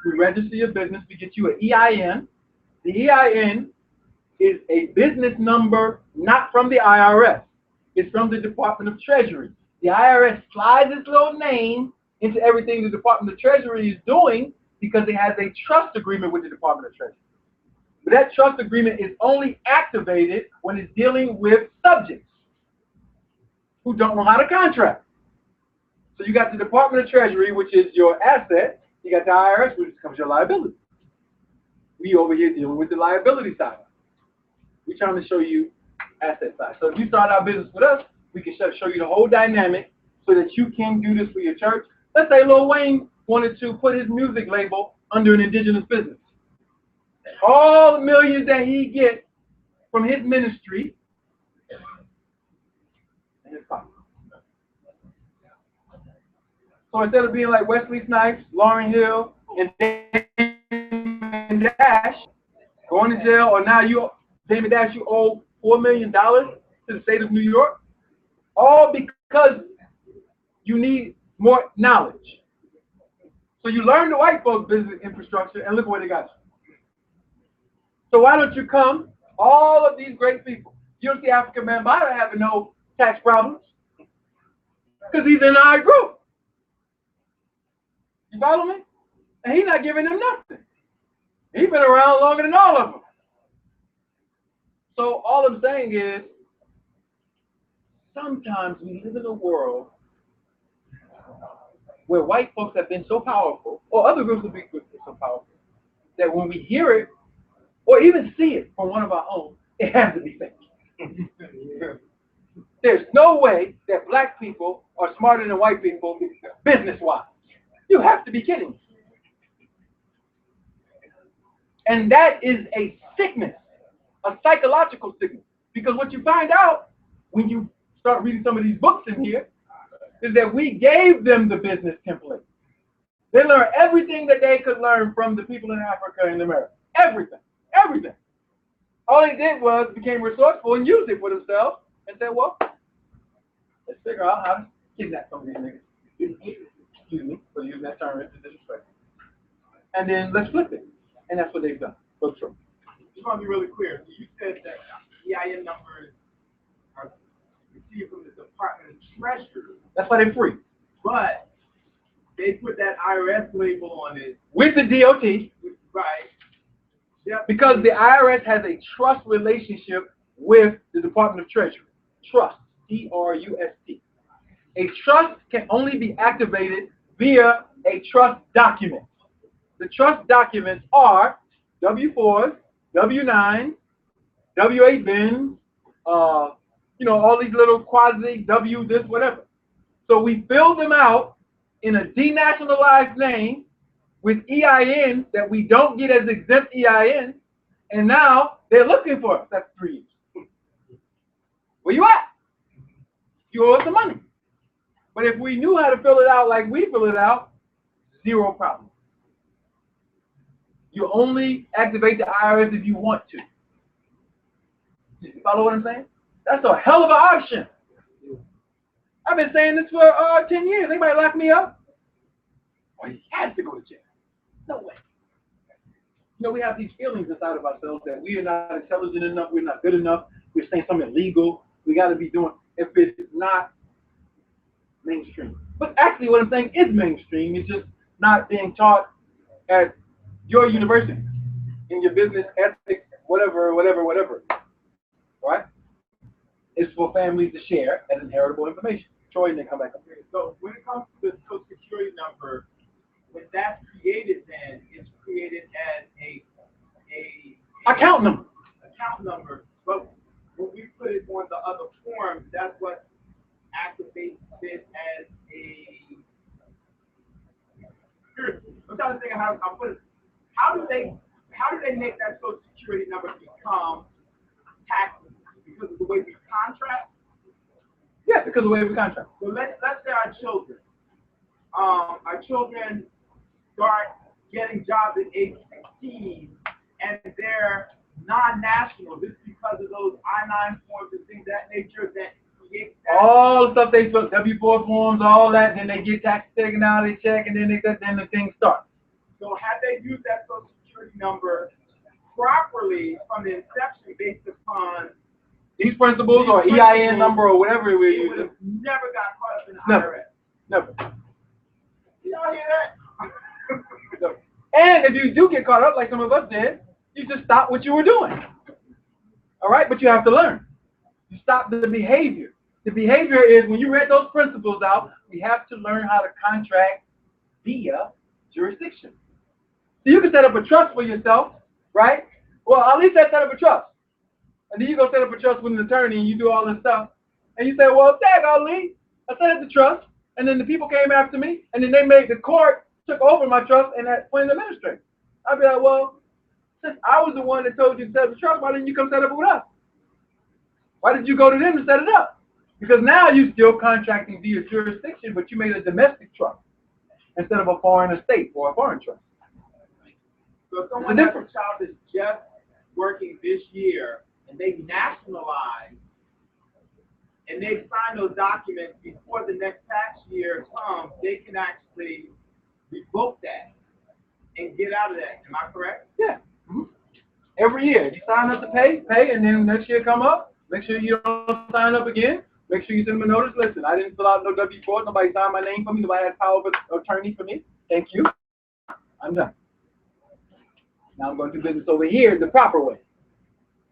we register your business, we get you an EIN. The EIN is a business number not from the IRS. It's from the Department of Treasury. The IRS slides its little name into everything the Department of Treasury is doing because it has a trust agreement with the Department of Treasury. But that trust agreement is only activated when it's dealing with subjects who don't know how to contract. So you got the Department of Treasury, which is your asset. You got the IRS, which becomes your liability. We over here dealing with the liability side. We're trying to show you asset side. So if you start our business with us, we can show you the whole dynamic so that you can do this for your church. Let's say Lil Wayne wanted to put his music label under an indigenous business. All the millions that he gets from his ministry in his pocket. So instead of being like Wesley Snipes, Lauryn Hill, and Dash, going to jail, or now Damon Dash, you owe $4 million to the state of New York, all because you need more knowledge. So you learn the white folks' business infrastructure, and look where they got you. So why don't you come, all of these great people? You don't see African Bambaataa having no tax problems because he's in our group. You follow me? And he's not giving them nothing. He's been around longer than all of them. So all I'm saying is, sometimes we live in a world where white folks have been so powerful, or other groups of people have been so powerful, that when we hear it, or even see it from one of our own, it has to be fake. There's no way that black people are smarter than white people business-wise. You have to be kidding me. And that is a sickness, a psychological sickness. Because what you find out when you start reading some of these books in here is that we gave them the business template. They learned everything that they could learn from the people in Africa and America. Everything. Everything. All they did was became resourceful and used it for themselves and said, well, let's figure out how to kidnap some of these niggas. Excuse me for using that term into disrespect. And then let's flip it. And that's what they've done. So true. Just want to be really clear. So you said that EIN numbers are received from the Department of Treasury. That's why they're free. But they put that IRS label on it. With the DOT. Right. Yep. Because the IRS has a trust relationship with the Department of Treasury. Trust. T-R-U-S-T. A trust can only be activated via a trust document. The trust documents are W-4s, W-9s, W-8 bins, you know, all these little quasi W, this, whatever. So we fill them out in a denationalized name with EIN that we don't get as exempt EIN, and now they're looking for us. That's 3 years. Where you at? You owe us the money. But if we knew how to fill it out like we fill it out, zero problem. You only activate the IRS if you want to. You follow what I'm saying? That's a hell of an option. I've been saying this for 10 years. They might lock me up. Or he has to go to jail. No way. You know, we have these feelings inside of ourselves that we are not intelligent enough, we're not good enough, we're saying something illegal, we got to be doing, if it's not mainstream. But actually what I'm saying is mainstream, it's just not being taught at your university, in your business ethics, whatever. Right? It's for families to share as inheritable information. Troy, and then come back up here. So when it comes to the Social Security number, when that's created, then it's created as a account number. But when we put it on the other forms, that's what activates it as a. I'm trying to think of how I put it. How do they make that Social Security number become taxable? Because of the way we contract? Yeah, because of the way we contract. So let's say our children start getting jobs at age 16 and they're non-national just because of those I-9 forms and things of that nature that create that. All the stuff they took, W-4 forms, all that, then they get tax taken out of their check, and then the thing starts. So had they used that Social Security number properly from the inception based upon these principles or EIN number or whatever we're using, never got caught up in the IRS. Never. Y'all hear that? And if you do get caught up, like some of us did, you just stop what you were doing. All right, but you have to learn. You stop the behavior. The behavior is when you read those principles out, we have to learn how to contract via jurisdiction. So you can set up a trust for yourself, right? Well, at least I set up a trust. And then you go set up a trust with an attorney and you do all this stuff. And you say, well, tag Ali, I set up the trust. And then the people came after me. And then they made the court took over my trust and that went administrator. I'd be like, well, since I was the one that told you to set up the trust, why didn't you come set up it with us? Why did you go to them to set it up? Because now you're still contracting via jurisdiction, but you made a domestic trust instead of a foreign estate or a foreign trust. So if someone has a child that's just working this year and they nationalize and they sign those documents before the next tax year comes, they can actually revoke that and get out of that. Am I correct? Yeah. Mm-hmm. Every year, you sign up to pay, and then next year come up. Make sure you don't sign up again. Make sure you send them a notice. Listen, I didn't fill out no W-4. Nobody signed my name for me. Nobody had power of attorney for me. Thank you. I'm done. Now I'm going to do business over here the proper way.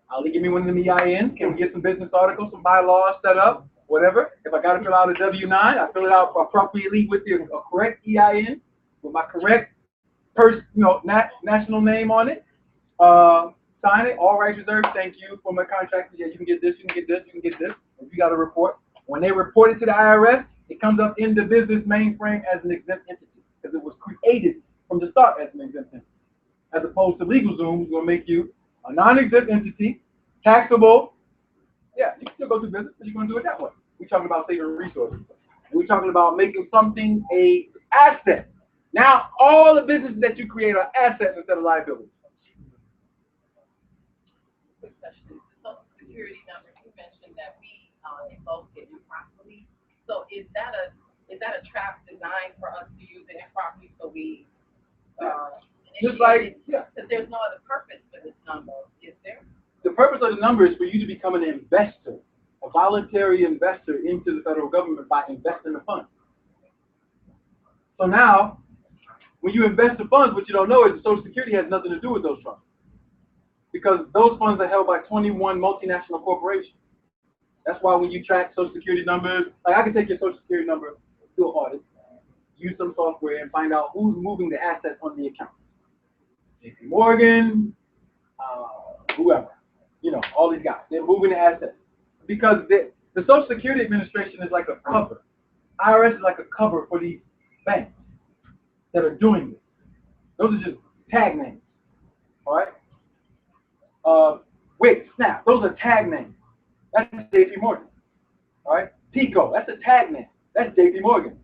Ali, give me one of them EINs. Can we get some business articles, some bylaws set up, whatever? If I got to fill out a W-9, I fill it out appropriately with the correct EIN, with my correct national name on it. Sign it, all rights reserved, thank you for my contract. Yeah, you can get this, you can get this, you can get this. If you got a report, when they report it to the IRS, it comes up in the business mainframe as an exempt entity because it was created from the start as an exempt entity. As opposed to LegalZoom, who's going to make you a non-exempt entity, taxable. Yeah, you can still go through business, but you're going to do it that way. We're talking about saving resources. We're talking about making something an asset. Now, all the businesses that you create are assets instead of liabilities. Especially the Social Security number, you mentioned that we invoked it improperly. So is that a trap designed for us to use it improperly? So we just like, yeah. Because there's no other purpose for this number, is there? The purpose of the number is for you to become an investor, a voluntary investor into the federal government by investing the funds. So now, when you invest the funds, what you don't know is the Social Security has nothing to do with those funds. Because those funds are held by 21 multinational corporations. That's why when you track Social Security numbers, like I can take your Social Security number, do an audit, use some software, and find out who's moving the assets on the account. JP Morgan, whoever, all these guys, they're moving the assets. because the Social Security Administration is like a cover. IRS is like a cover for these banks that are doing this. Those are just tag names. All right? Wix, Snap, those are tag names. That's JP Morgan. All right? Pico, that's a tag name. That's JP Morgan.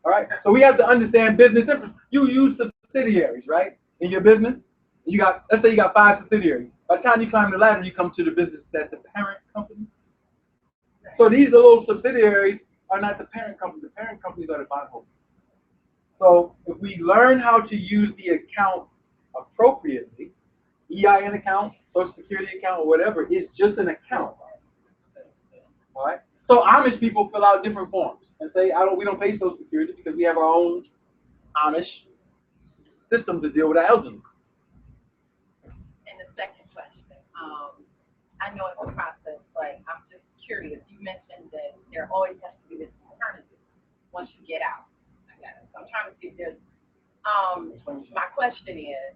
All right? So we have to understand business infrastructure. You use subsidiaries, right? In your business. You got, let's say you got 5 subsidiaries. By the time you climb the ladder, you come to the business that's the parent company. So these little subsidiaries are not the parent company. The parent companies are the bondholders. So if we learn how to use the account appropriately, EIN account, Social Security account, or whatever, it's just an account. All right. So Amish people fill out different forms and say, we don't pay Social Security because we have our own Amish system to deal with our elderly. And the second question, I know it's a process, but I'm just curious. You mentioned that there always has to be this alternative once you get out. So I'm trying to see if there's. My question is,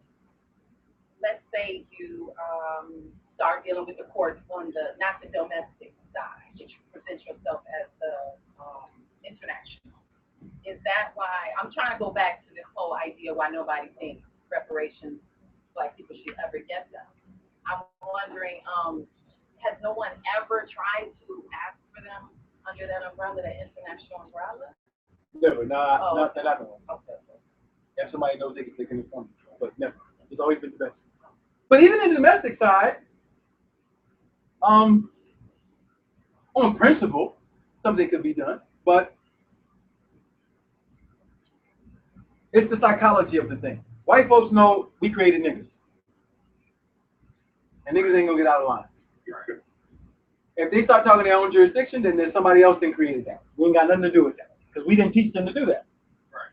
let's say you start dealing with the courts on the not the domestic side, that you present yourself as the international. Is that why I'm trying to go back to this whole idea why nobody thinks reparations Black people should ever get them? I'm wondering, has no one ever tried to ask for them under that umbrella, that international umbrella? Never, not that I know of. Okay. If somebody knows they can inform you, but never. It's always been the best. But even in the domestic side, on principle, something could be done, but it's the psychology of the thing. White folks know we created niggas. And niggas ain't gonna get out of line. If they start talking their own jurisdiction, then there's somebody else that created that. We ain't got nothing to do with that. Because we didn't teach them to do that. Right.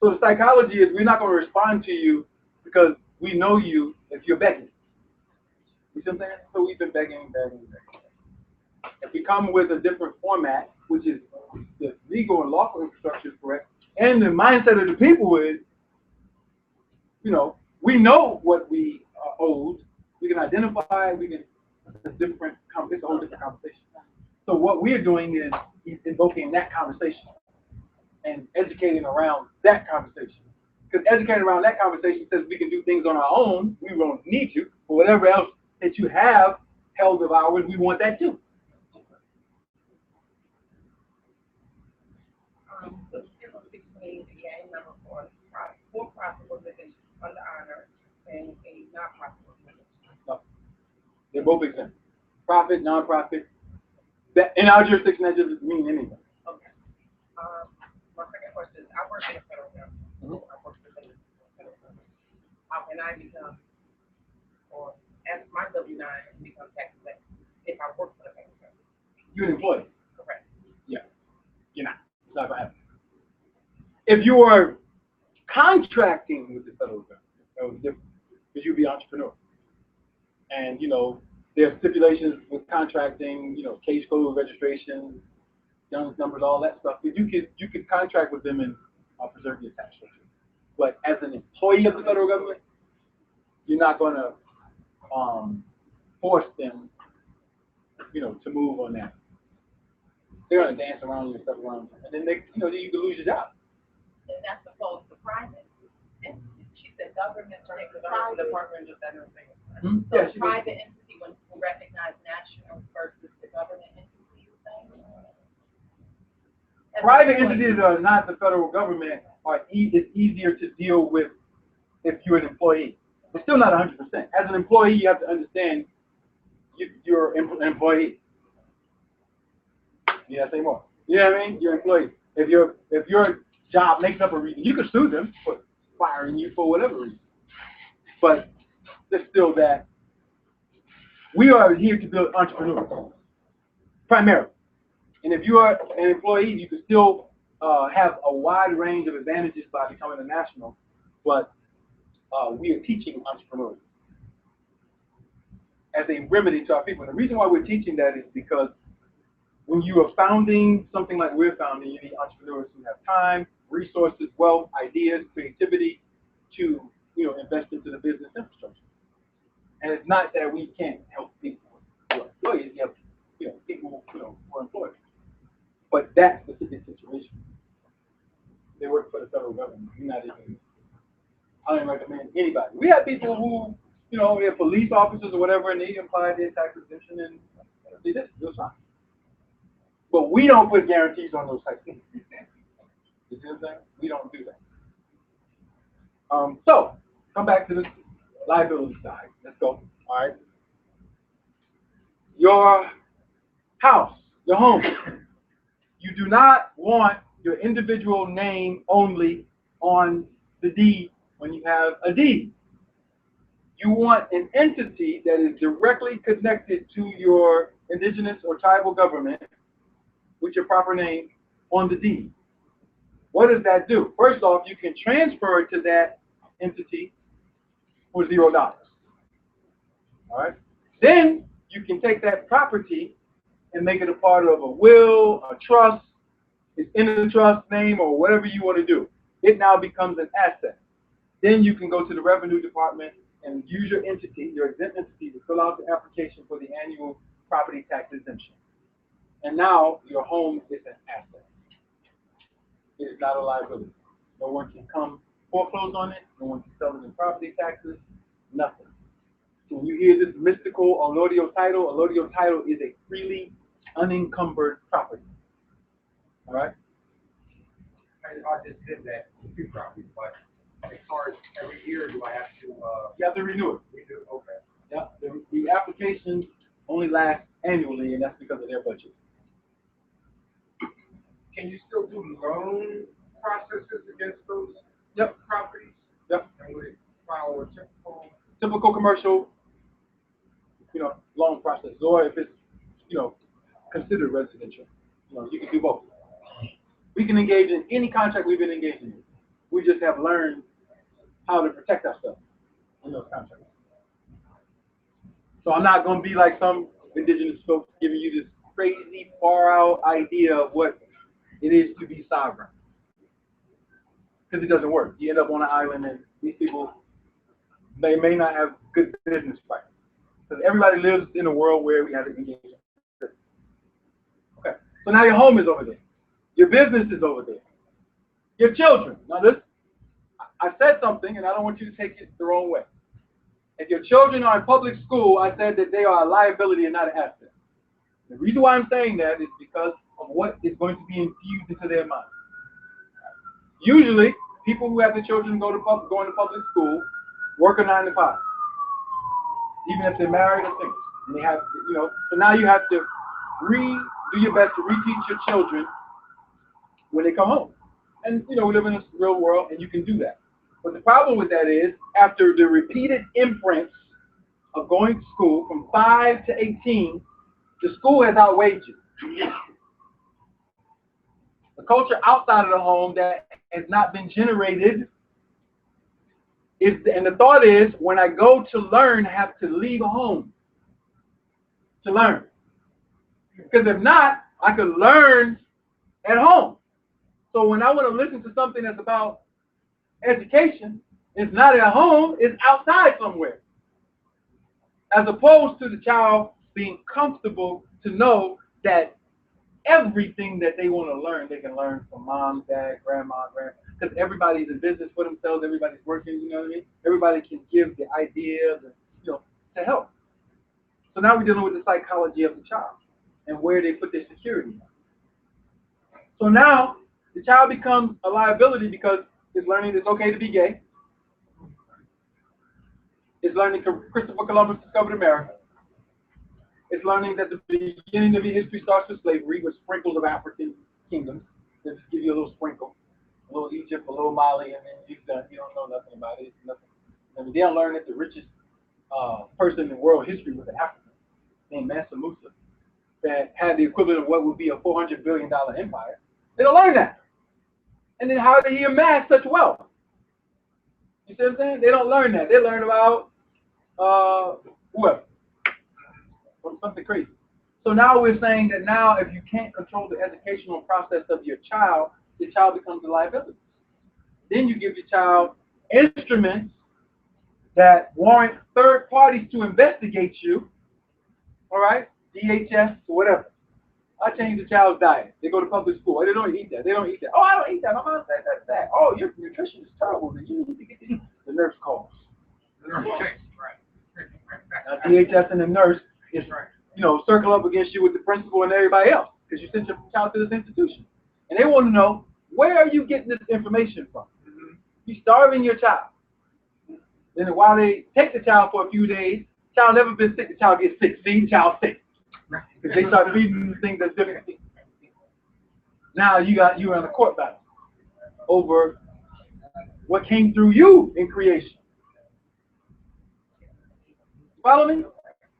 So the psychology is we're not going to respond to you because we know you if you're begging. You see what I'm saying? So we've been begging. If we come with a different format, which is the legal and lawful infrastructure is correct, and the mindset of the people is, we know what we are owed. We can identify, it's a whole different conversation. So what we're doing is invoking that conversation and educating around that conversation. Because educating around that conversation says we can do things on our own. We won't need you. But whatever else that you have held of ours, we want that too. The difference between the EIN number for for-profit organization under honor and a non-profit organization. No. They're both exempt. Profit, non-profit. In our jurisdiction, that doesn't mean anything. Okay. My second question is, I work in the federal government. Mm-hmm. I work for the federal government. How can I become, or as my W-9 become tax exempt if I work for the federal government? You're an employee. Correct. Yeah. You're not. It's not going to happen. If you are contracting with the federal government, that would be different. Because you'd be an entrepreneur. And, there's stipulations with contracting, case code, registration, Young's numbers, all that stuff. You could contract with them and preserve your tax structure. But as an employee of the federal government, you're not going to force them, to move on that. They're going to dance around you and stuff around you, and then you can lose your job. And that's opposed to private. She said government or private department of Veterans Affairs. Mm-hmm. So yeah, private entity when recognize national versus the government entity. Private entities that are not the federal government it's easier to deal with if you're an employee. It's still not 100%. As an employee, you have to understand you're an employee. Yeah, say more. You know what I mean? You're an employee. If your job makes up a reason, you can sue them for firing you for whatever reason. But there's still that. We are here to build entrepreneurs, primarily. And if you are an employee, you can still have a wide range of advantages by becoming a national, but we are teaching entrepreneurs as a remedy to our people. And the reason why we're teaching that is because when you are founding something like we're founding, you need entrepreneurs who have time, resources, wealth, ideas, creativity to invest into the business infrastructure. And it's not that we can't help people who are employees. people, who are employed. But that's the situation. They work for the federal government. I don't recommend anybody. We have people who, they're police officers or whatever, and they apply their tax exemption and they did. It was fine. But we don't put guarantees on those types of things. You see what I'm saying? We don't do that. So, come back to the liability side. Let's go. All right. Your house, your home. You do not want your individual name only on the deed when you have a deed. You want an entity that is directly connected to your indigenous or tribal government with your proper name on the deed. What does that do? First off, you can transfer it to that entity for $0. All right. Then you can take that property and make it a part of a will, a trust, it's in the trust name, or whatever you want to do. It now becomes an asset. Then you can go to the revenue department and use your entity, your exempt entity, to fill out the application for the annual property tax exemption. And now your home is an asset. It is not a liability. No one can come foreclose on it. No one can sell it in property taxes. Nothing. So when you hear this mystical allodial title is a freely unencumbered property. All right? I just did that with two properties, but as far as every year, do I have to? You have to renew it. Redo? Okay. Yeah. The applications only last annually, and that's because of their budget. Can you still do loan processes against those properties? Yep. And would it follow a typical commercial, loan process, or if it's, considered residential, you can do both. We can engage in any contract we've been engaged in. We just have learned how to protect ourselves in those contracts. So I'm not going to be like some indigenous folks giving you this crazy, far out idea of what it is to be sovereign. Because it doesn't work. You end up on an island and these people, they may not have good business practice. Because everybody lives in a world where we have to engage. Okay, so now your home is over there. Your business is over there. Your children. Now this, I said something and I don't want you to take it the wrong way. If your children are in public school, I said that they are a liability and not an asset. The reason why I'm saying that is because of what is going to be infused into their mind. Usually, people who have their children going to public school work a 9 to 5, even if they're married or single. And they have, so now you have to do your best to reteach your children when they come home. And, we live in this real world, and you can do that. But the problem with that is, after the repeated imprints of going to school from 5 to 18, the school has outweighed you. The culture outside of the home that has not been generated and the thought is, when I go to learn, I have to leave home to learn. Because if not, I could learn at home. So when I want to listen to something that's about education, it's not at home, it's outside somewhere. As opposed to the child being comfortable to know that everything that they want to learn, they can learn from mom, dad, grandma, because everybody's in business for themselves, everybody's working, you know what I mean? Everybody can give the ideas, to help. So now we're dealing with the psychology of the child and where they put their security. So now the child becomes a liability because it's learning it's okay to be gay. It's learning Christopher Columbus discovered America. It's learning that the beginning of your history starts with slavery, with sprinkles of African kingdoms. They just give you a little sprinkle, a little Egypt, a little Mali, and then you've done. You don't know nothing about it. It's nothing. I mean, they don't learn that the richest person in world history was an African named Mansa Musa that had the equivalent of what would be a $400 billion empire. They don't learn that. And then how did he amass such wealth? You see what I'm saying? They don't learn that. They learn about whoever. Or something crazy. So now we're saying that now if you can't control the educational process of your child becomes a liability. Then you give your child instruments that warrant third parties to investigate you, all right? DHS, or whatever. I change the child's diet. They go to public school. Oh, they don't eat that. They don't eat that. Oh, I don't eat that. My mom said that. Oh, your nutrition is terrible. You need to get the nurse calls. Now, DHS and the nurse is, circle up against you with the principal and everybody else because you sent your child to this institution. And they want to know, where are you getting this information from? You're starving your child. Then while they take the child for a few days, child never been sick, the child gets sick. See, child sick. Because they start feeding them things that's different. Now you're in a court battle over what came through you in creation. Follow me?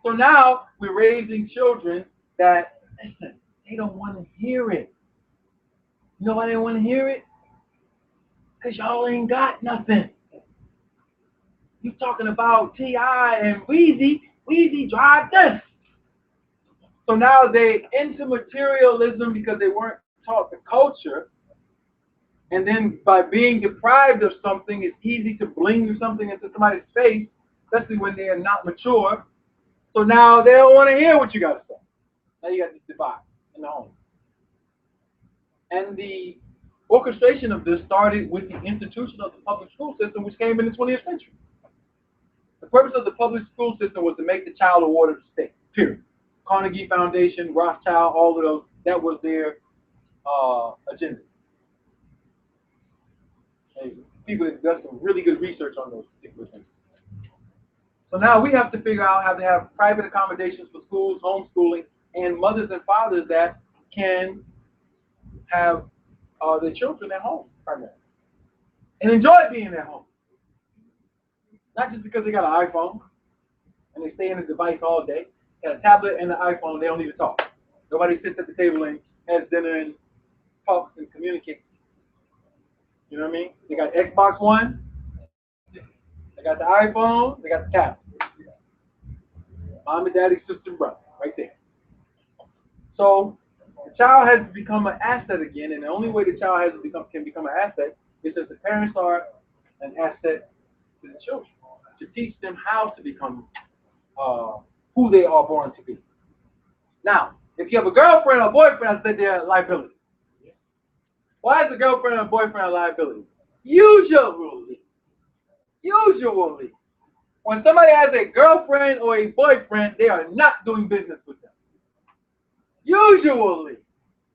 So now we're raising children that, listen, they don't want to hear it. You know why they don't want to hear it? Because y'all ain't got nothing. You talking about T.I. and Weezy. Weezy drive this. So now they into materialism because they weren't taught the culture. And then by being deprived of something, it's easy to bling something into somebody's face, especially when they are not mature. So now they don't want to hear what you got to say. Now you got this divide in the home. And the orchestration of this started with the institution of the public school system, which came in the 20th century. The purpose of the public school system was to make the child a ward of the state, period. Carnegie Foundation, Rothschild, all of those, that was their agenda. And people have done some really good research on those particular things. So now we have to figure out how to have private accommodations for schools, homeschooling, and mothers and fathers that can have their children at home primarily and enjoy being at home. Not just because they got an iPhone and they stay in a device all day. They got a tablet and an iPhone, they don't need to talk. Nobody sits at the table and has dinner and talks and communicates. You know what I mean? They got Xbox One, they got the iPhone, they got the tablet. Mom and daddy, sister and brother, right there. So the child has to become an asset again, and the only way the child can become an asset is if the parents are an asset to the children, to teach them how to become who they are born to be. Now, if you have a girlfriend or boyfriend, I said they're a liability. Why is a girlfriend or boyfriend a liability? Usually, when somebody has a girlfriend or a boyfriend, they are not doing business with them. Usually.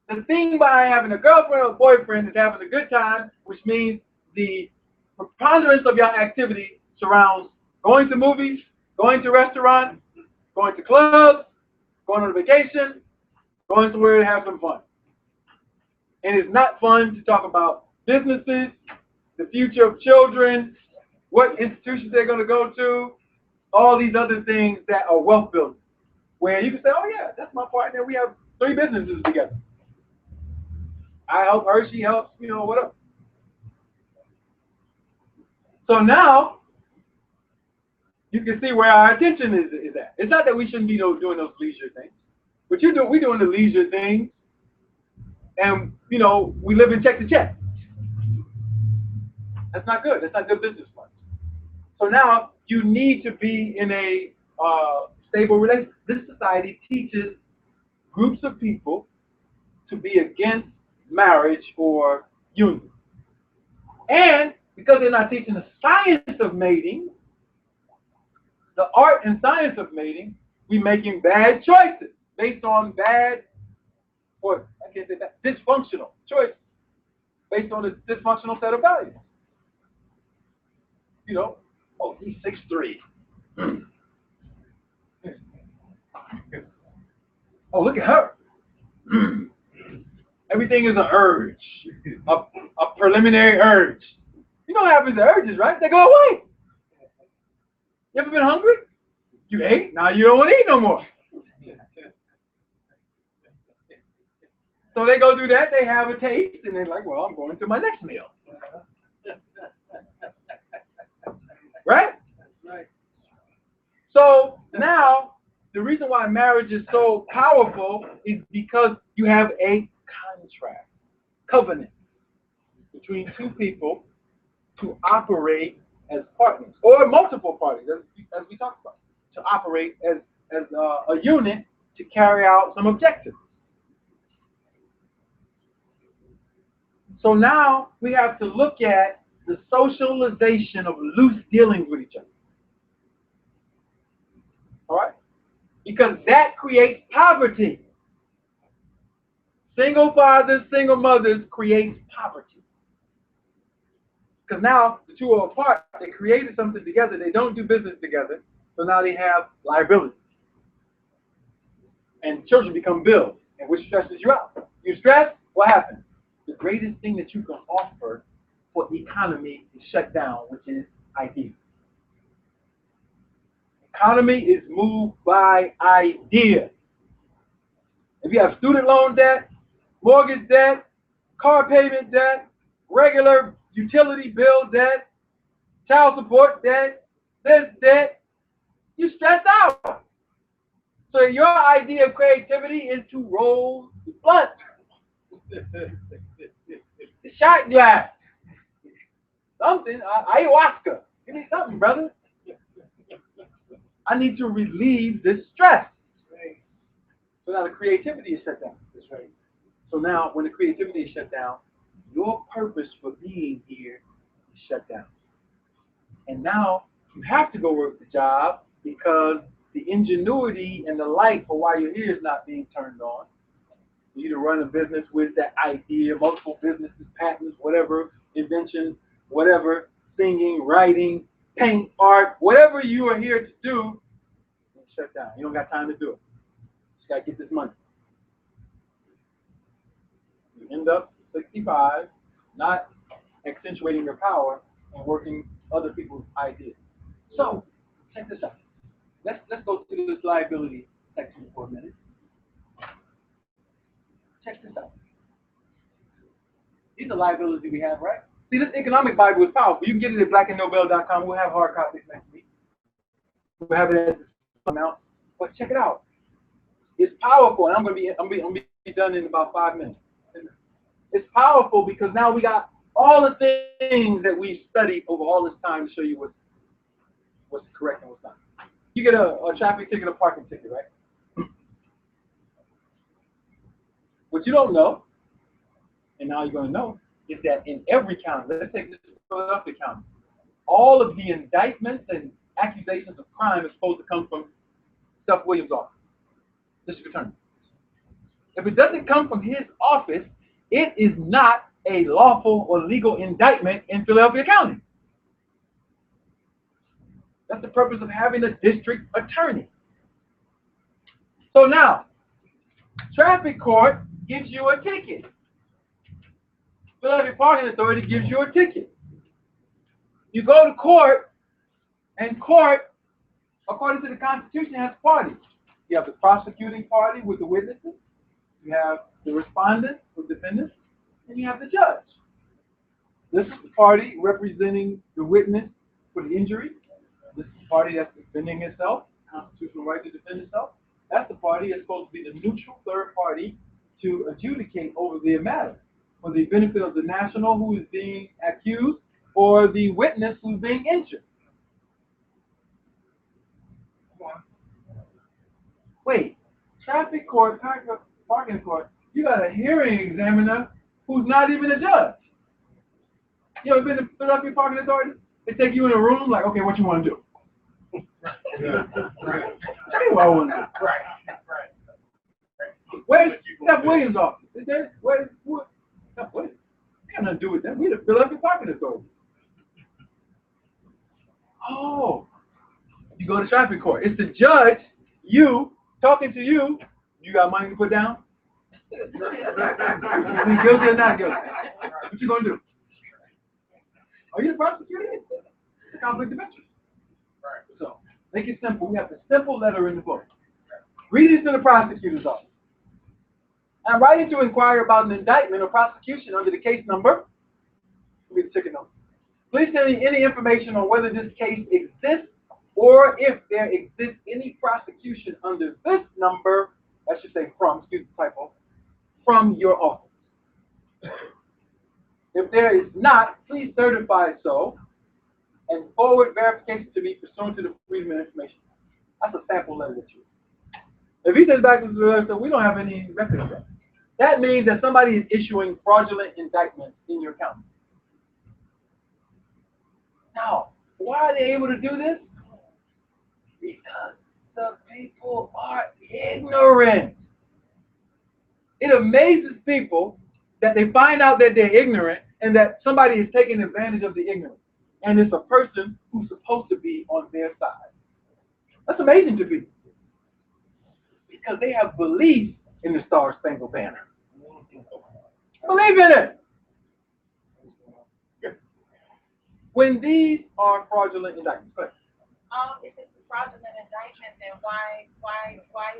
The thing by having a girlfriend or boyfriend is having a good time, which means the preponderance of your activity surrounds going to movies, going to restaurants, going to clubs, going on a vacation, going somewhere to have some fun. And it's not fun to talk about businesses, the future of children, what institutions they're going to go to, all these other things that are wealth building. Where you can say, oh yeah, that's my partner, we have 3 businesses together. I help her, she helps, whatever. So now, you can see where our attention is at. It's not that we shouldn't be doing those leisure things. But we're doing the leisure things, and, we live in check to check. That's not good. That's not good business plan. So now, you need to be in a stable relationship. This society teaches groups of people to be against marriage or union. And because they're not teaching the science of mating, the art and science of mating, we're making bad choices based on dysfunctional choices based on a dysfunctional set of values. He's 6'3". Oh, look at her. Everything is an urge, a preliminary urge. You know what happens to urges, right? They go away. You ever been hungry? You ate, now you don't want to eat no more. So they go do that, they have a taste, and they're like, well, I'm going to my next meal. Right? Right. So now, the reason why marriage is so powerful is because you have a contract, covenant between 2 people to operate as partners, or multiple parties, as we talked about, to operate as a unit to carry out some objectives. So now we have to look at the socialization of loose dealings with each other. All right? Because that creates poverty. Single fathers, single mothers creates poverty. Because now the two are apart. They created something together. They don't do business together. So now they have liabilities. And children become bills, and which stresses you out. You stress, what happens? The greatest thing that you can offer for the economy is shut down, which is ideas. Economy is moved by ideas. If you have student loan debt, mortgage debt, car payment debt, regular utility bill debt, child support debt, this debt, you stress out. So your idea of creativity is to roll the blunt. The shot glass. Something, ayahuasca. Give me something, brother. I need to relieve this stress. So now the creativity is shut down. That's right. So now when the creativity is shut down, your purpose for being here is shut down. And now you have to go work the job because the ingenuity and the light for why you're here is not being turned on. For you to run a business with that idea, multiple businesses, patents, whatever, inventions, whatever, singing, writing, paint, art, whatever you are here to do, it's shut down. You don't got time to do it. You just got to get this money. You end up 65, not accentuating your power and working other people's ideas. So, check this out. Let's go to this liability section for a minute. Check this out. These are liabilities we have, right? See, this economic Bible is powerful. You can get it at blackandnobel.com. We'll have hard copies next week. We'll have it at the amount. But check it out. It's powerful, and I'm gonna be done in about 5 minutes. It's powerful because now we got all the things that we studied over all this time to show you what's correct and what's not. You get a traffic ticket, a parking ticket, right? What you don't know, and now you're going to know, is that in every county, let's take this Philadelphia County, all of the indictments and accusations of crime is supposed to come from Seth Williams' office, district attorney. If it doesn't come from his office, it is not a lawful or legal indictment in Philadelphia County. That's the purpose of having a district attorney. So now, traffic court gives you a ticket. Philadelphia Parking Authority gives you a ticket. You go to court, and court, according to the Constitution, has parties. You have the prosecuting party with the witnesses. You have the respondent with defendants, and you have the judge. This is the party representing the witness for the injury. This is the party that's defending itself, constitutional right to defend itself. That's the party that's supposed to be the neutral third party to adjudicate over the matter for the benefit of the national who is being accused or the witness who's being injured. Wait, traffic court, parking court, you got a hearing examiner who's not even a judge. You ever been to Philadelphia Parking Authority? They take you in a room like, okay, what you want to do? Tell me what I want to do. Where's Seth Williams' office? Is there? Where's what? Seth Williams. They have nothing to do with that. We're the Philadelphia Parking Authority. Oh, you go to traffic court. It's the judge, you, talking to you. You got money to put down? You guilty or not guilty? What you gonna do? Are you the prosecutor? It's a conflict of interest. So, make it simple. We have the simple letter in the book. Read it to the prosecutor's office. I'm writing to inquire about an indictment or prosecution under the case number. Give me the ticket number. Please send me any information on whether this case exists or if there exists any prosecution under this number, I should say from, excuse the typo, from your office. If there is not, please certify so and forward verification to me pursuant to the Freedom of Information. That's a sample letter that you. If he sends back to the so we don't have any record of that. That means that somebody is issuing fraudulent indictments in your county. Now, why are they able to do this? Because the people are ignorant. It amazes people that they find out that they're ignorant and that somebody is taking advantage of the ignorance. And it's a person who's supposed to be on their side. That's amazing to people. Because they have belief in the Star Spangled Banner. Believe in it. When these are fraudulent indictments, If it's a fraudulent indictment, then why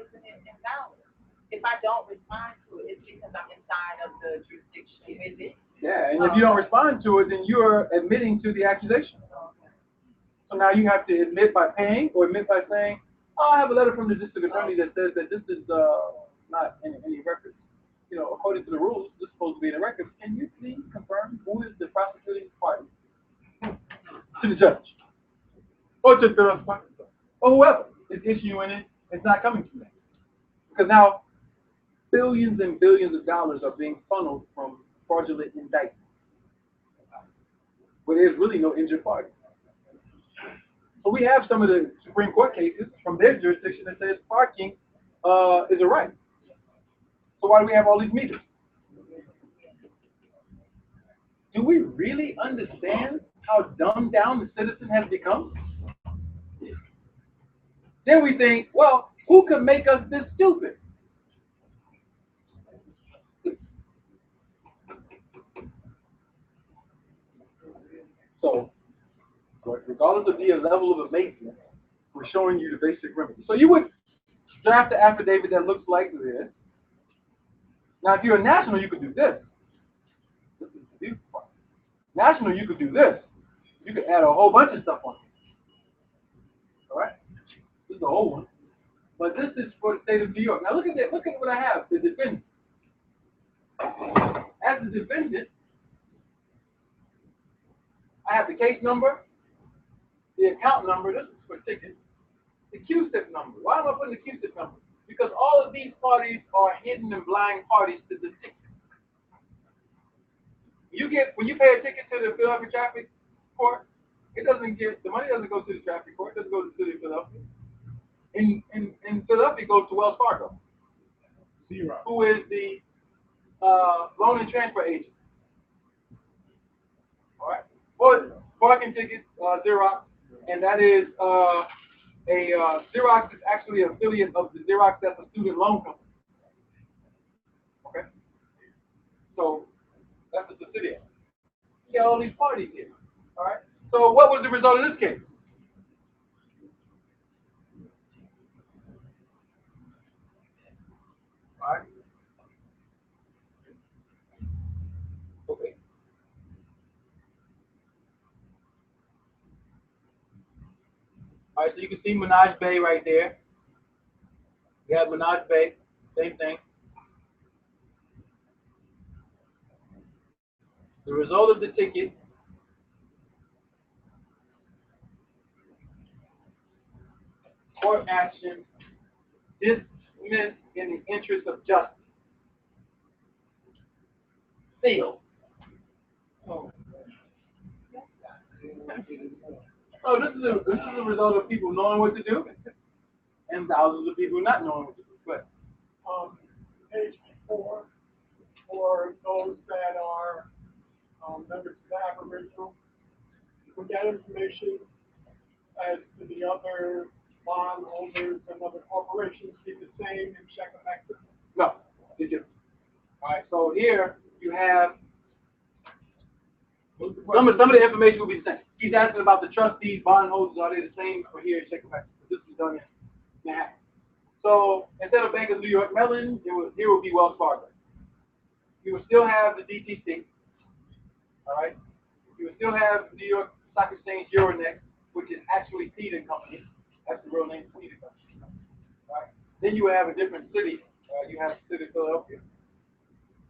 isn't it invalid? If I don't respond to it, it's because I'm inside of the jurisdiction, is it? yeah, and if you don't respond to it, then you're admitting to the accusation. So now you have to admit by paying or admit by saying, oh, I have a letter from the district attorney that says that this is not in any record. You know, according to the rules, this is supposed to be in the record. Can you please confirm who is the prosecuting party? To the judge. Or to the or whoever is issuing it, it's not coming to me. Because now billions and billions of dollars are being funneled from fraudulent indictments. Where there's really no injured party. So we have some of the Supreme Court cases from their jurisdiction that says parking is a right. So why do we have all these meters? Do we really understand how dumbed down the citizen has become? Then we think, well, who could make us this stupid? So, regardless of the level of amazement, we're showing you the basic remedy. So you would draft an affidavit that looks like this. Now, if you're a national, you could do this. This is the beautiful part. National, you could do this. You could add a whole bunch of stuff on it. All right? This is the whole one. But this is for the state of New York. Now, look at that. Look at what I have, the defendant. As the defendant, I have the case number, the account number, this is for tickets, the QSIP number. Why am I putting the QSIP number? Because all of these parties are hidden and blind parties to the ticket. When you pay a ticket to the Philadelphia Traffic Court, the money doesn't go to the traffic court, it doesn't go to the city of Philadelphia. In Philadelphia, it goes to Wells Fargo, who is the loan and transfer agent. All right. Well, parking tickets, Xerox, and that is Xerox is actually an affiliate of the Xerox, that's a student loan company. Okay. So that's a subsidiary. You got all these parties here. All right. So what was the result of this case? All right. Okay. All right, so you can see Menage Bay right there. You have Menage Bay, same thing. The result of the ticket court action dismissed in the interest of justice. Sealed. So this is a result of people knowing what to do and thousands of people not knowing what to do. But Page 4, for those that are members of the Aboriginal, would that information as to the other bondholders and other corporations be the same in check effective? no, they do. All right, so here you have some of the information will be the same. He's asking about the trustees, bondholders, are they the same for here in check effective? This is done in Manhattan. So instead of Bank of New York Mellon, here will be Wells Fargo. You will still have the DTC. All right. You will still have New York Stock Exchange Euronext, which is actually Seed and Company. That's the real name, Seed and Company. All right. Then you have a different city. You have the city of Philadelphia.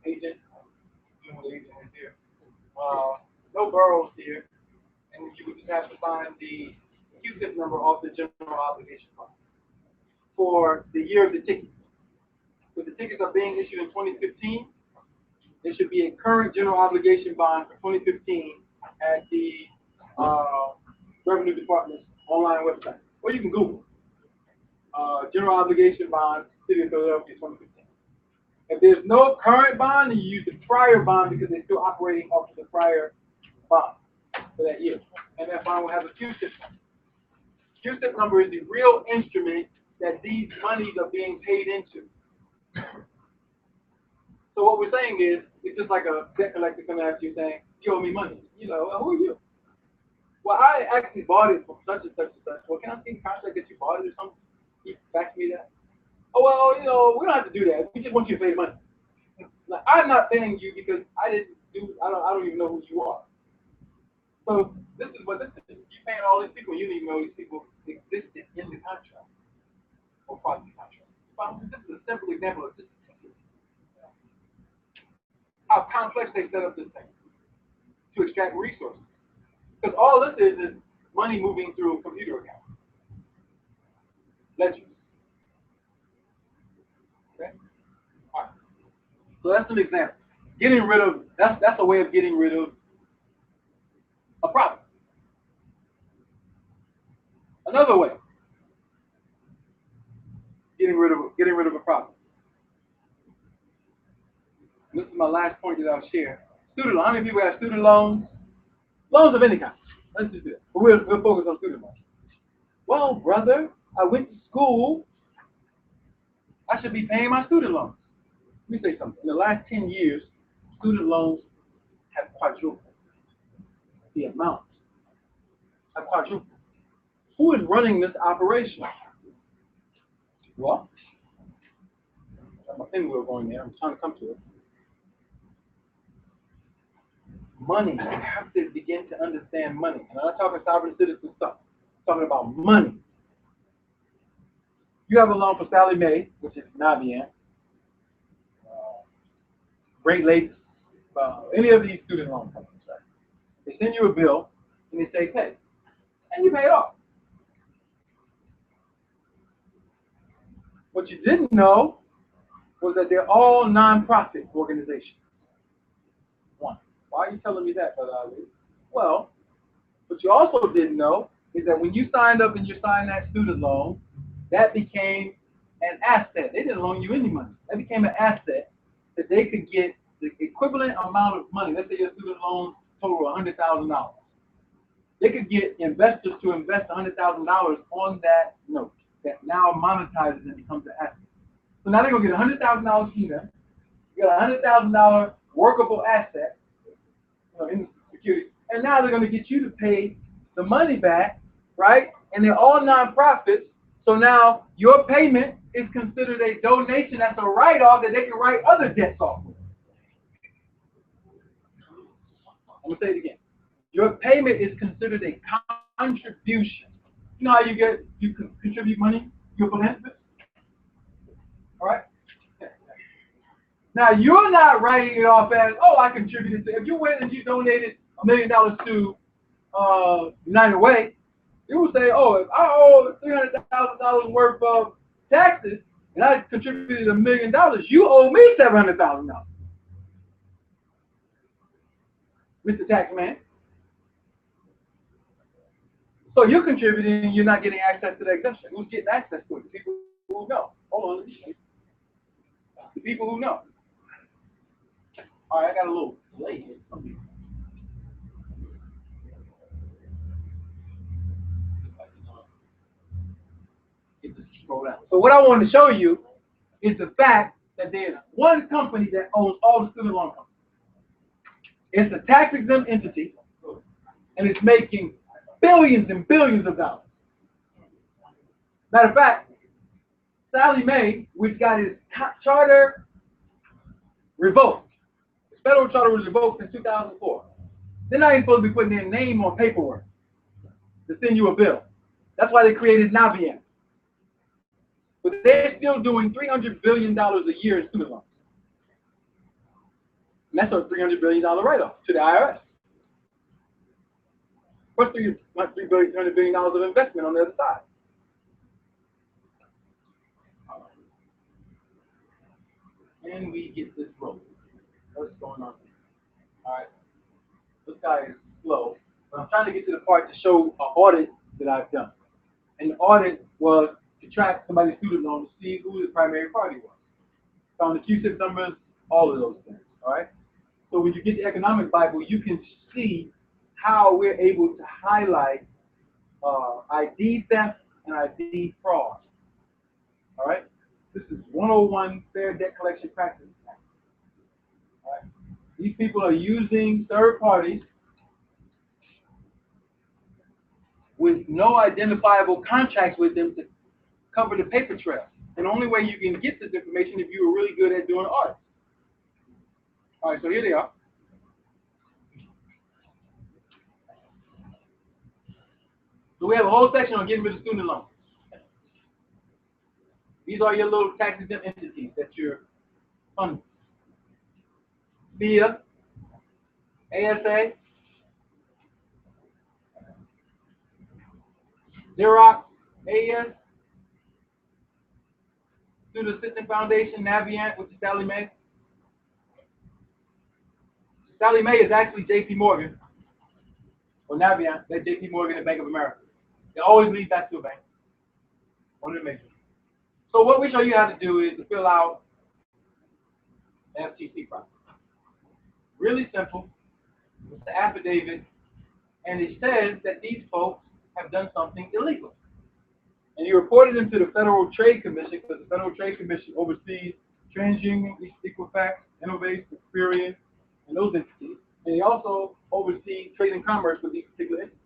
Agent. Agent is here. No boroughs here, and you would just have to find the QSIP number off the general obligation fund. for the year of the ticket. If the tickets are being issued in 2015, there should be a current general obligation bond for 2015 at the Revenue Department's online website. Or you can Google general obligation bond, City of Philadelphia 2015. If there's no current bond, then you use the prior bond because they're still operating off of the prior bond for that year. And that bond will have a QSIP number. QSIP number is the real instrument that these monies are being paid into. So what we're saying is, it's just like a debt collector coming after you saying, you owe me money. You know, who are you? Well, I actually bought it from such and such and such. Well, can I see the contract that you bought it or something? Can you fax me that? Oh, well, you know, we don't have to do that. We just want you to pay the money. Like, I'm not paying you because I don't even know who you are. So this is what this is. You're paying all these people, you don't even know these people existed in the contract or part of the contract. This is a simple example of this. How complex they set up this thing to extract resources. Because all this is money moving through a computer account. Ledgers. Okay? All right. So that's an example. Getting rid of, that's a way of getting rid of a problem. Another way, getting rid of a problem. And this is my last point that I'll share. Student loan. How many people have student loans? Loans of any kind. Let's just do it. But we'll focus on student loans. Well, brother, I went to school. I should be paying my student loans. Let me say something. In the last 10 years, student loans have quadrupled. The amount have quadrupled. Who is running this operation? Well, my finger going there. I'm trying to come to it. Money. You have to begin to understand money. And I'm not talking sovereign citizen stuff. I'm talking about money. You have a loan for Sallie Mae, which is Navient, Great Lakes, any of these student loan companies, right? They send you a bill and they say pay, and you pay it off. What you didn't know was that they're all nonprofit organizations. One. Why are you telling me that, Brother Ali? Well, what you also didn't know is that when you signed up and you signed that student loan, that became an asset. They didn't loan you any money. That became an asset that they could get the equivalent amount of money. Let's say your student loan total $100,000. They could get investors to invest $100,000 on that note that now monetizes and becomes an asset. So now they're going to get $100,000 from them. You got a $100,000 workable asset, in the security, and now they're going to get you to pay the money back, right? And they're all nonprofits. So now your payment is considered a donation. That's a write-off that they can write other debts off of. I'm going to say it again. Your payment is considered a contribution. You know how you can contribute money? You're a philanthropist. All right? Now, you're not writing it off as, oh, I contributed to, if you went and you donated $1 million to United Way, you would say, oh, if I owe $300,000 worth of taxes and I contributed $1 million, you owe me $700,000. Mr. Taxman. So you're contributing, you're not getting access to that exemption. Who's getting access to it? The people who know. Hold on. The people who know. All right, I got a little delay here. So what I want to show you is the fact that there's one company that owns all the student loan companies. It's a tax-exempt entity, and it's making billions and billions of dollars. Matter of fact, Sallie Mae, which got his charter revoked, his federal charter was revoked in 2004. They're not even supposed to be putting their name on paperwork to send you a bill. That's why they created Navient. But they're still doing $300 billion a year in student loans. And that's a $300 billion write-off to the IRS. Plus $300 billion of investment on the other side. Can we get this rolling? What's going on here? All right. This guy is slow, but I'm trying to get to the part to show an audit that I've done. And the audit was to track somebody's student loan to see who the primary party was. Found the QSIP numbers, all of those things. All right. So when you get the economic Bible, you can see how we're able to highlight ID theft and ID fraud. All right. This is 101 Fair Debt Collection Practices Act. All right. These people are using third parties with no identifiable contracts with them to cover the paper trail. And the only way you can get this information if you were really good at doing audits. All right, so here they are. So we have a whole section on getting rid of student loans. These are your little tax exempt entities that you're funding. FIA, ASA, Xerox, AS, Student Assistance Foundation, Navient, which is Sallie Mae. Sallie Mae is actually J.P. Morgan, or Navient, that's J.P. Morgan and Bank of America. It always leads back to a bank. One of the majors. So what we show you how to do is to fill out the FTC process. Really simple. It's the affidavit, and it says that these folks have done something illegal. And you report it into the Federal Trade Commission, because the Federal Trade Commission oversees TransUnion, Equifax, Innovate, Experian, and those entities. And they also oversee trade and commerce with these particular entities.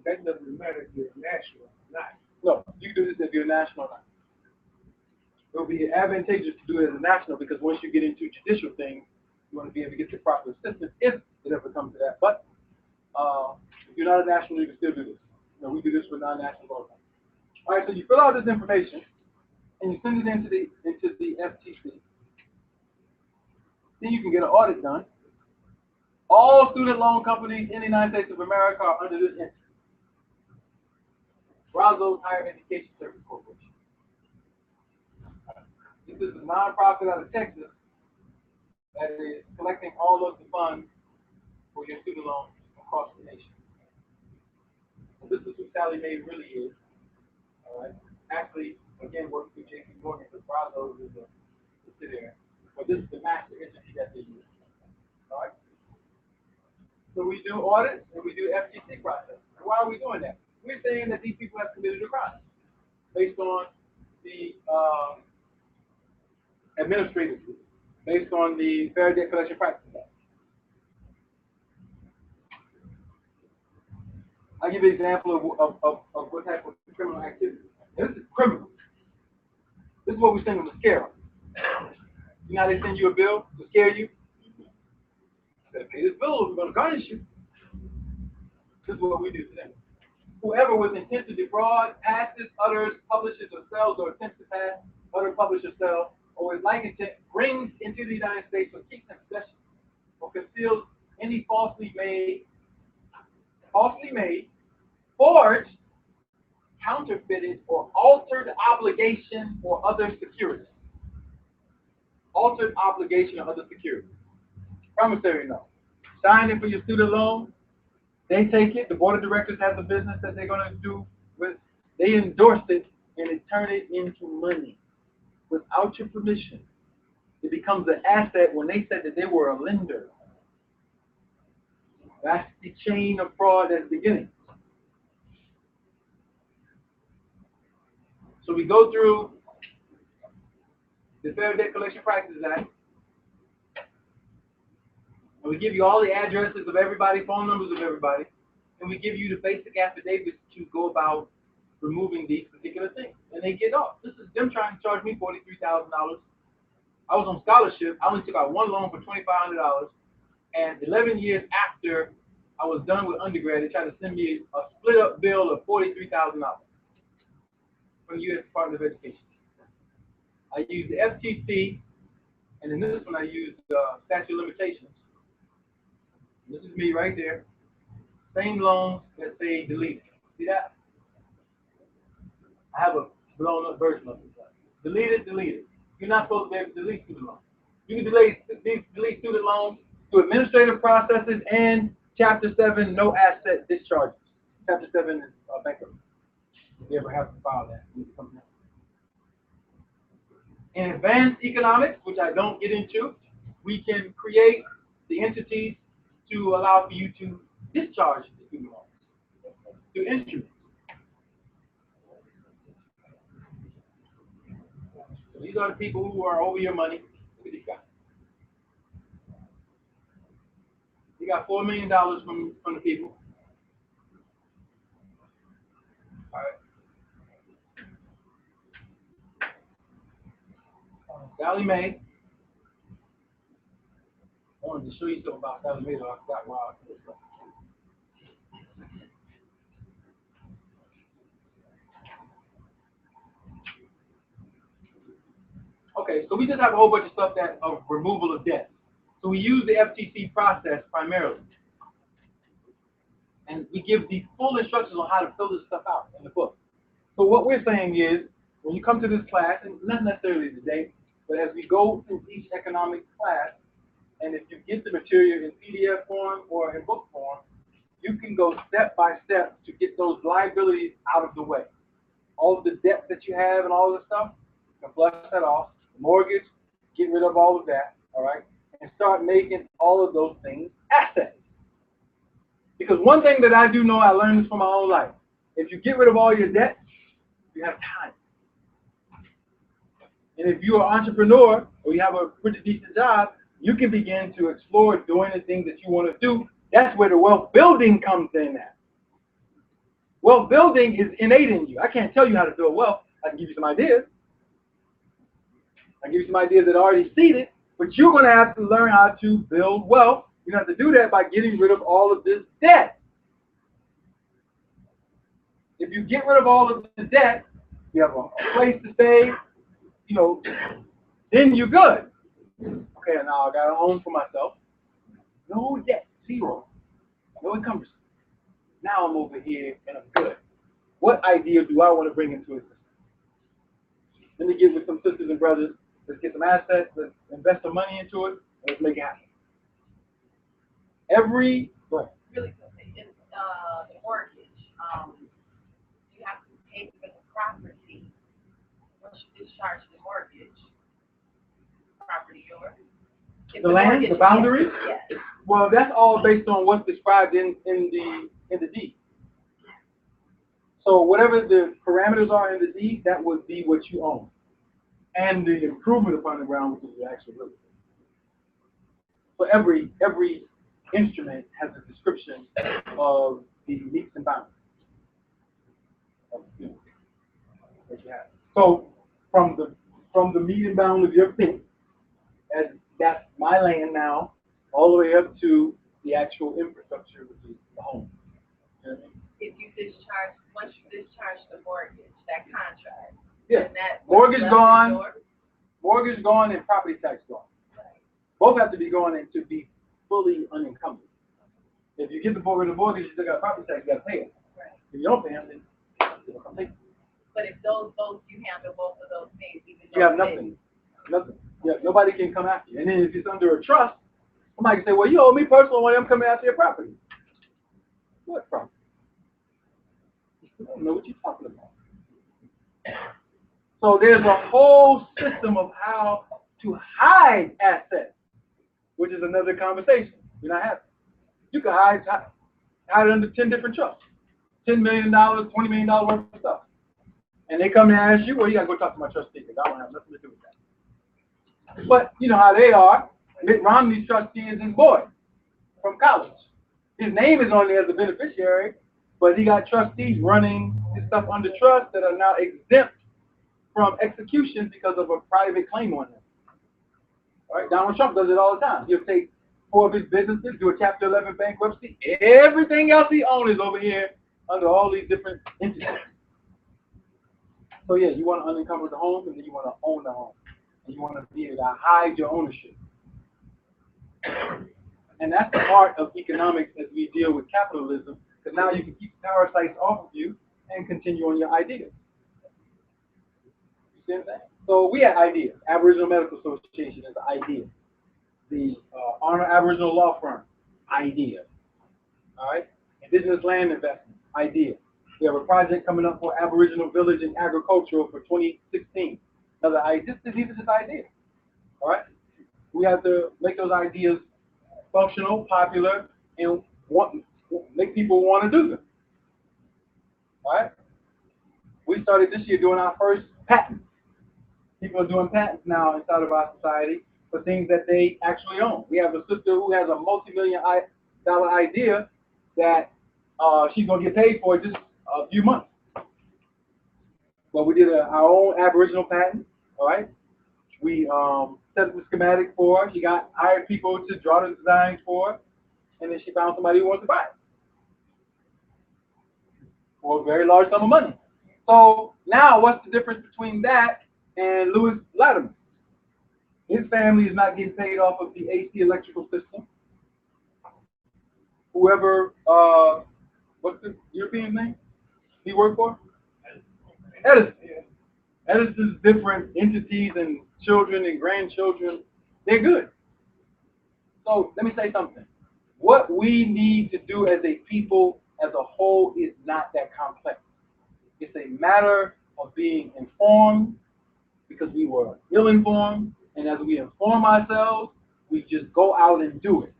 That doesn't matter if you're national or not. No, you can do this if you're national or not. It will be advantageous to do it as a national because once you get into judicial things, you want to be able to get the proper assistance if it ever comes to that. But if you're not a national, you can still do this. You know, we do this for non-national law. All right, so you fill out this information and you send it into the FTC. Then you can get an audit done. All student loan companies in the United States of America are under this entity. Brazos Higher Education Service Corporation. This is a nonprofit out of Texas that is collecting all of the funds for your student loans across the nation. So this is who Sallie Mae really is. All right. Actually, again, working with J.P. Morgan, because Brazos is a subsidiary. But this is the master entity that they use. All right. So we do audits and we do FTC process. And why are we doing that? We're saying that these people have committed a crime based on the administrative rule, based on the Fair Debt Collection Practices Act. I'll give you an example of what type of criminal activity. This is criminal. This is what we send them to scare them. You know how they send you a bill to scare you? You better pay this bill or we're going to garnish you. This is what we do to them. Whoever with intent to defraud, passes, utters, publishes, or sells, or attempts to pass, utter, publish, or sell, or with like intent, brings into the United States or keeps in possession, or conceals any falsely made, forged, counterfeited, or altered obligation or other security. Altered obligation or other security. Promissory note. Sign it for your student loan. They take it. The board of directors has a business that they're going to do with. They endorse it and they turn it into money without your permission. It becomes an asset when they said that they were a lender. That's the chain of fraud at the beginning. So we go through the Fair Debt Collection Practices Act. And we give you all the addresses of everybody, phone numbers of everybody, and we give you the basic affidavits to go about removing these particular things. And they get off. This is them trying to charge me $43,000. I was on scholarship. I only took out one loan for $2,500. And 11 years after I was done with undergrad, they tried to send me a split up bill of $43,000 from the U.S. Department of Education. I used the FTC, and in this one I used statute of limitations. This is me right there. Same loans that say deleted. See that? I have a blown up version of it. Deleted. you're not supposed to be able to delete student loans. You can delete student loans through administrative processes and Chapter 7, no asset discharges. Chapter 7 is bankruptcy. If you ever have to file that, you come down. In advanced economics, which I don't get into, we can create the entities to allow for you to discharge the student loans through instruments. So these are the people who are over your money. Look at these guys. You got $4 million from the people. All right. Sallie Mae. I wanted to show you something about Sallie Mae, though I forgot why I was doing that. Okay, so we just have a whole bunch of stuff that of removal of debt. So we use the FTC process primarily. And we give the full instructions on how to fill this stuff out in the book. So what we're saying is, when you come to this class, and not necessarily today, but as we go through each economic class, and if you get the material in PDF form or in book form, you can go step by step to get those liabilities out of the way. All of the debt that you have and all of the stuff, you can flush that off. The mortgage, get rid of all of that, all right? And start making all of those things assets. Because one thing that I do know, I learned this from my own life. If you get rid of all your debt, you have time. And if you're an entrepreneur or you have a pretty decent job, you can begin to explore doing the things that you want to do. That's where the wealth building comes in at. Wealth building is innate in you. I can't tell you how to build wealth. I can give you some ideas. I can give you some ideas that are already seeded, but you're going to have to learn how to build wealth. You have to do that by getting rid of all of this debt. If you get rid of all of the debt, you have a place to stay, then you're good. Okay, now I got a home for myself. No debt, zero. No encumbrances. Now I'm over here and I'm good. What idea do I want to bring into it? Let me get with some sisters and brothers. Let's get some assets. Let's invest some money into it. And let's make it happen. Really quickly, it's the mortgage. You have to pay for the property once you discharge the mortgage. Property yours. The land, the boundaries? Yes. Well, that's all based on what's described in the deed. So whatever the parameters are in the deed, that would be what you own. And the improvement upon the ground, which is the actual real estate. So every instrument has a description of the meets and bounds. That you have. So from the meet and bound of your thing, as that's my land now, all the way up to the actual infrastructure, which is the home. You know what I mean? If you once you discharge the mortgage, that contract. Yeah. That Mortgage gone and property tax gone. Right. Both have to be gone and to be fully unencumbered. If you get the mortgage, you still got property tax, you got to pay it. Right. If you don't pay them, then you don't come take it. But if those you handle both of those things, even You have nothing. Nothing. Yeah, nobody can come after you. And then if it's under a trust, somebody can say, well, you owe me personal money, I'm coming after your property. What property? I don't know what you're talking about. So there's a whole system of how to hide assets, which is another conversation. You're not having. You can hide it under 10 different trusts. $10 million, $20 million worth of stuff. And they come and ask you, well, you got to go talk to my trustee because I don't have nothing to do with that. But you know how they are. Mitt Romney's trustee is his boy from college. His name is on there as a beneficiary, but he got trustees running his stuff under trust that are now exempt from execution because of a private claim on him. All right, Donald Trump does it all the time. He'll take 4 of his businesses, do a Chapter 11 bankruptcy. Everything else he owns is over here under all these different entities. So yeah, you want to unencumber the home, and then you want to own the home. And you want to be able to hide your ownership. And that's the part of economics as we deal with capitalism, because now you can keep parasites off of you and continue on your ideas. You see what I'm saying? So we had ideas. Aboriginal Medical Association is an idea. The Honor Aboriginal Law Firm, idea. All right? Indigenous Land Investment, idea. We have a project coming up for Aboriginal Village and Agricultural for 2016. Another idea. These are just ideas. All right? We have to make those ideas functional, popular, and make people want to do them. All right? We started this year doing our first patent. People are doing patents now inside of our society for things that they actually own. We have a sister who has a multi-million-dollar idea that she's going to get paid for just a few months. But we did our own Aboriginal patent, all right? We set up the schematic for her. She hired people to draw the designs for her, and then she found somebody who wants to buy it for a very large sum of money. So now what's the difference between that and Lewis Latimer? His family is not getting paid off of the AC electrical system. Whoever, what's the European name he worked for? Edison. Edison's different entities and children and grandchildren, they're good. So let me say something. What we need to do as a people, as a whole, is not that complex. It's a matter of being informed because we were ill-informed, and as we inform ourselves, we just go out and do it.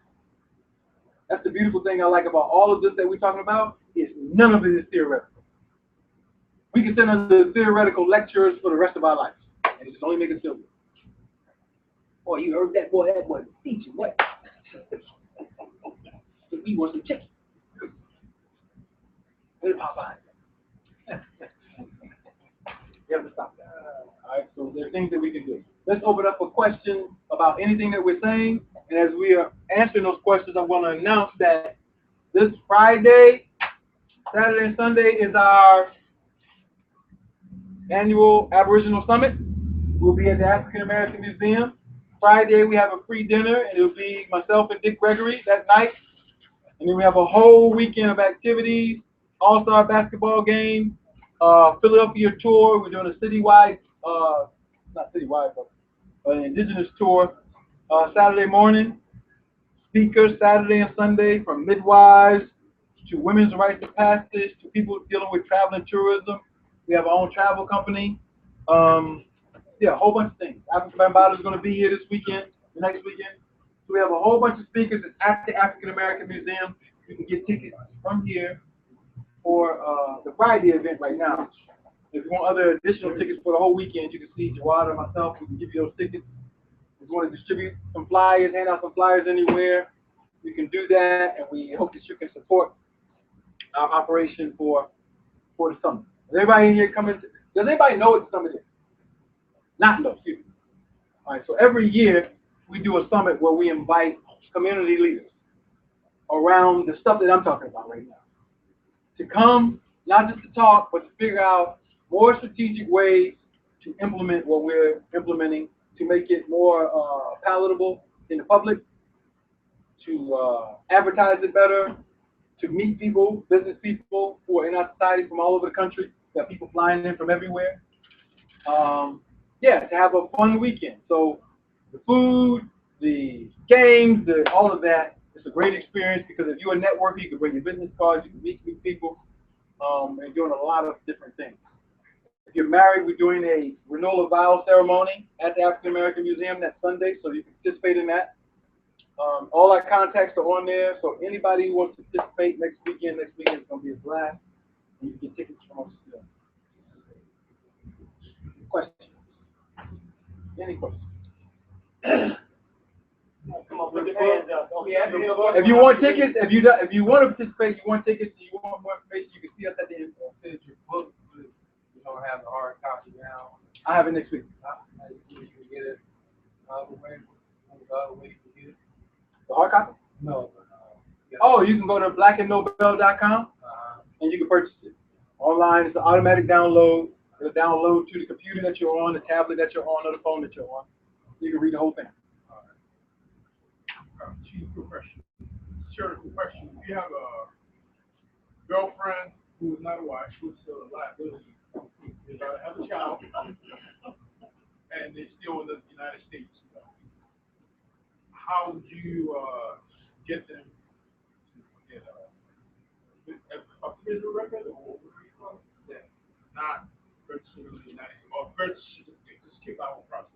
That's the beautiful thing I like about all of this that we're talking about, is none of it is theoretical. We can sit under theoretical lectures for the rest of our lives, and just only make it silly. Boy, you heard that boy was teaching what? We want some chicken. Where's Popeye? You have to stop that. All right, so there are things that we can do. Let's open up for questions about anything that we're saying. And as we are answering those questions, I'm going to announce that this Friday, Saturday, and Sunday is our annual Aboriginal Summit. We'll be at the African American Museum. Friday, we have a free dinner, and it'll be myself and Dick Gregory that night. And then we have a whole weekend of activities, all-star basketball game, Philadelphia tour. We're doing a citywide, not citywide, but an indigenous tour Saturday morning. Speakers Saturday and Sunday, from midwives to women's rights to pastors to people dealing with travel and tourism. We have our own travel company. Yeah, a whole bunch of things. African Bambaataa is going to be here this weekend, the next weekend. So we have a whole bunch of speakers at the African American Museum. You can get tickets from here for the Friday event right now. If you want other additional tickets for the whole weekend, you can see Jawad or myself. We can give you those tickets. If you want to distribute some flyers, hand out some flyers anywhere, you can do that. And we hope that you can support our operation for the summit. Is everybody in here coming? Does anybody know what the summit is? Not know, excuse me. All right, so every year we do a summit where we invite community leaders around the stuff that I'm talking about right now to come, not just to talk, but to figure out more strategic ways to implement what we're implementing, to make it more palatable in the public, to advertise it better, to meet people, business people who are in our society from all over the country. We have people flying in from everywhere. Yeah, to have a fun weekend. So the food, the games, all of that, it's a great experience because if you're a networker, you can bring your business cards, you can meet new people, and doing a lot of different things. If you're married, we're doing a renewal of vow ceremony at the African American Museum that Sunday, so you can participate in that. All our contacts are on there, so anybody who wants to participate next weekend is going to be a blast, and you can get tickets from us. Questions? Any questions? Come on, put your hands up. If you want tickets, if you want to participate, you want tickets, you want more information, you can see us at the end. Your book, you don't have the hard copy now. I have it next week. You can get it the way you can get it. The hard copy? No. Oh, you can go to blackandnobel.com and you can purchase it. Online, it's an automatic download. It'll download to the computer that you're on, the tablet that you're on, or the phone that you're on. You can read the whole thing. Chief, quick question. Sure, quick question. If you have a girlfriend who is not a wife, who's still a liability, you have a child, and they're still in the United States. How would you get them to get a prison record or that not registered in the United States or birth certificate? Just keep our process.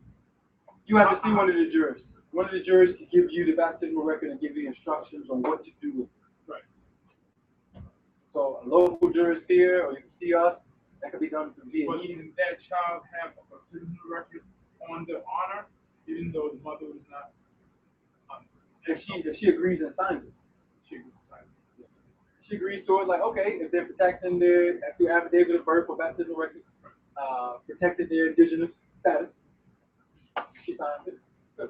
You have to see one of the jurors. One of the jurors can give you the baptismal record and give you instructions on what to do with it. Right. So a local jurist here, or you can see us, that could be done through via But meeting. can that child have a prison record on the honor, even though the mother was not? If she agrees and signs it. She agrees to it, like, okay, if they're protecting their, through affidavit of birth or baptismal record, protected their indigenous status, she signs it. So,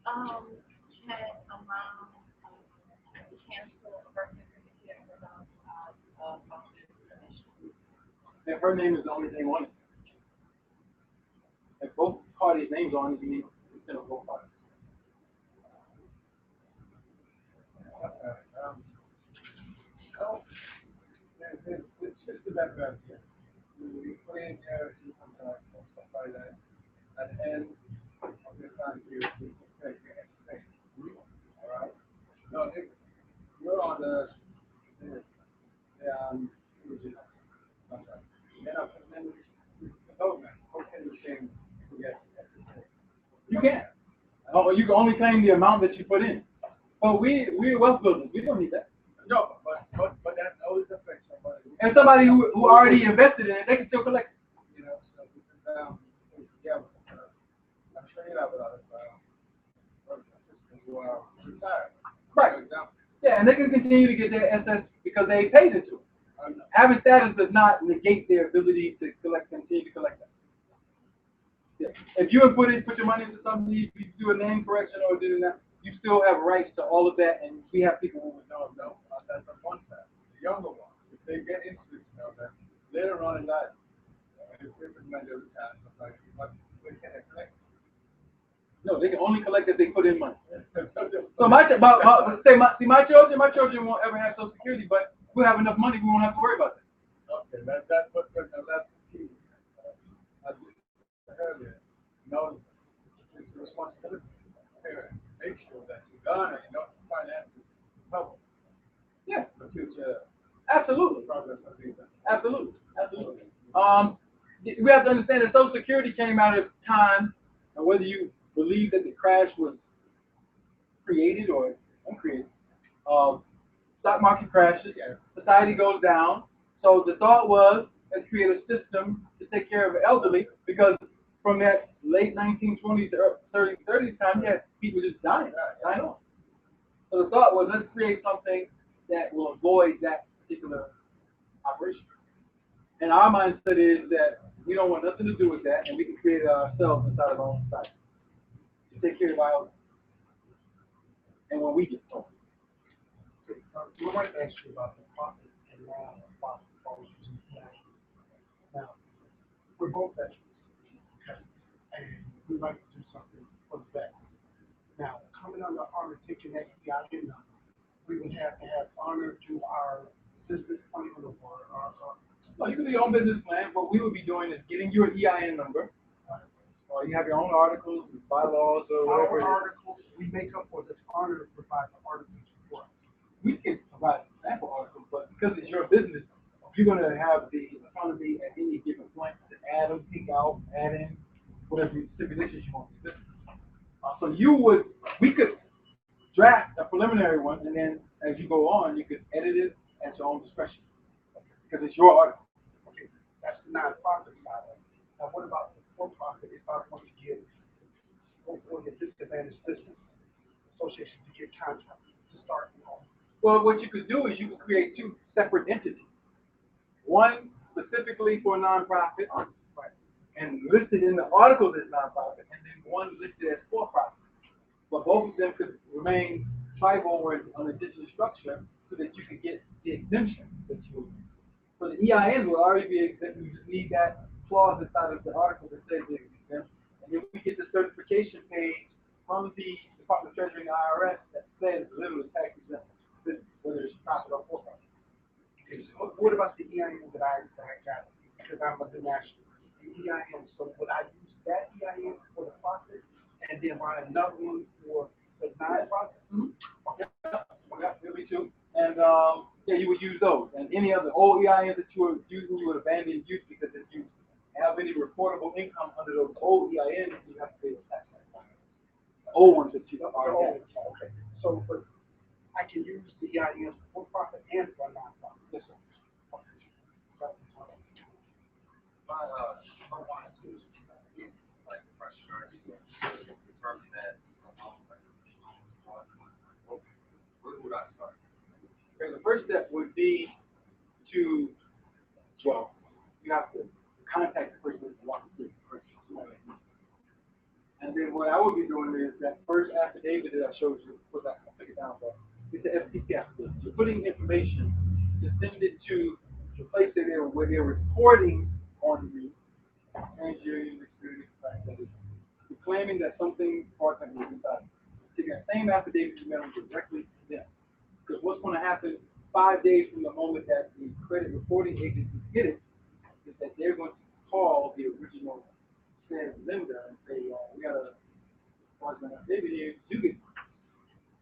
Can a mom cancel a birth certificate without mother's permission? if her name is the only thing on it. If both parties' names on it, you need consent of both parties. It's just the background here. We put in there, stuff like that. At the end of your time here, we take your explanation. All right? No, you're on the, original. Okay. Then development, how can you change to get You can't. Oh, you can only claim the amount that you put in. But we're wealth builders. We don't need that. No, but that always affects somebody. And somebody who already invested in it, they can still collect it. You know, so we sit down, yeah, I'm sure you have a lot of, who are retired. Right. For example. Yeah, and they can continue to get their SS because they paid into it. Having status does not negate their ability to continue to collect that. Yeah. If you put your money into something, you do a name correction or do that, you still have rights to all of that, and we have people who would know. No, that's the one side. The younger ones, if they get into this, that later on in life, if they recommend every time, like, they can't collect. No, they can only collect if they put in money. So my my children won't ever have Social Security, but we'll have enough money, we won't have to worry about that. Okay, that's what that's the key. As we said earlier, know it's the responsibility of the parent. Make sure that you garner enough finances to cover Yeah, the future absolutely. progress of these. Absolutely. We have to understand that Social Security came out of time, and whether you believe that the crash was created or uncreated, stock market crashes, society goes down. So the thought was, let's create a system to take care of the elderly, because from that late 1920s to 30s time, you had people just dying on. So the thought was, let's create something that will avoid that particular operation. And our mindset is that we don't want nothing to do with that, and we can create it ourselves inside of our own society to take care of our elders. And when we get home. We wanted to ask you about the profit and loss of profit policies internationally. Now, we're both veterans, okay, and we like to do something for the veterans. Now, coming under honor, taking that EIN number, we would have to have honor to our business plan or our No, you can do your own business plan. What we would be doing is getting you an EIN number, or you have your own articles, bylaws, or whatever. our articles, we make up for this honor to provide the articles for us. We can provide sample articles, but because it's your business, you're going to have the autonomy at any given point to add them, take out, add in, whatever stipulations you want to do. So we could draft a preliminary one, and then as you go on, you could edit it at your own discretion, because it's your article. Okay, that's the nonprofit side of it. Now, what about the for-profit? If I want to give or the disadvantaged business association to get contracts to start, Well, what you could do is you could create two separate entities. One specifically for nonprofit, and listed in the articles as nonprofit, and then one listed as for-profit. But both of them could remain tribal or an indigenous structure so that you could get the exemption that you would. So the EIN will already be exempt. You just need that clause inside of the article that says it's exempt. And then we get the certification page from the Department of Treasury and the IRS that says literally tax exempt, whether it's profit or for-profit. okay, so what about the EIN that I got? because I'm a national EIN. So would I use that EIN for the profit and then buy another one for the non-profit? Yeah, there'll be two. And, yeah, you would use those. And any other old EINs that you were using, you would abandon use because if you have any reportable income under those old EINs, you have to pay the tax. Old ones that you are. Okay. So, but I can use the EIN for profit and for non-profit. Yes, sir. I wanted to, like, pressure, determine that, where would I start? Okay, the first step would be to, well, you have to contact the person that wants to do it. And then what I would be doing is that first affidavit that I showed you, put that, I'll take it down, but it's the FTP affidavit. You're putting information to send it to the place that where they're reporting on the Nigerian experience practice. You're claiming that something fraudulent was inside. Take that same affidavit you mail directly to them. Because what's going to happen 5 days from the moment that the credit reporting agency get it is that they're going to call the original said lender and say, we got a fraudulent affidavit here, you get one.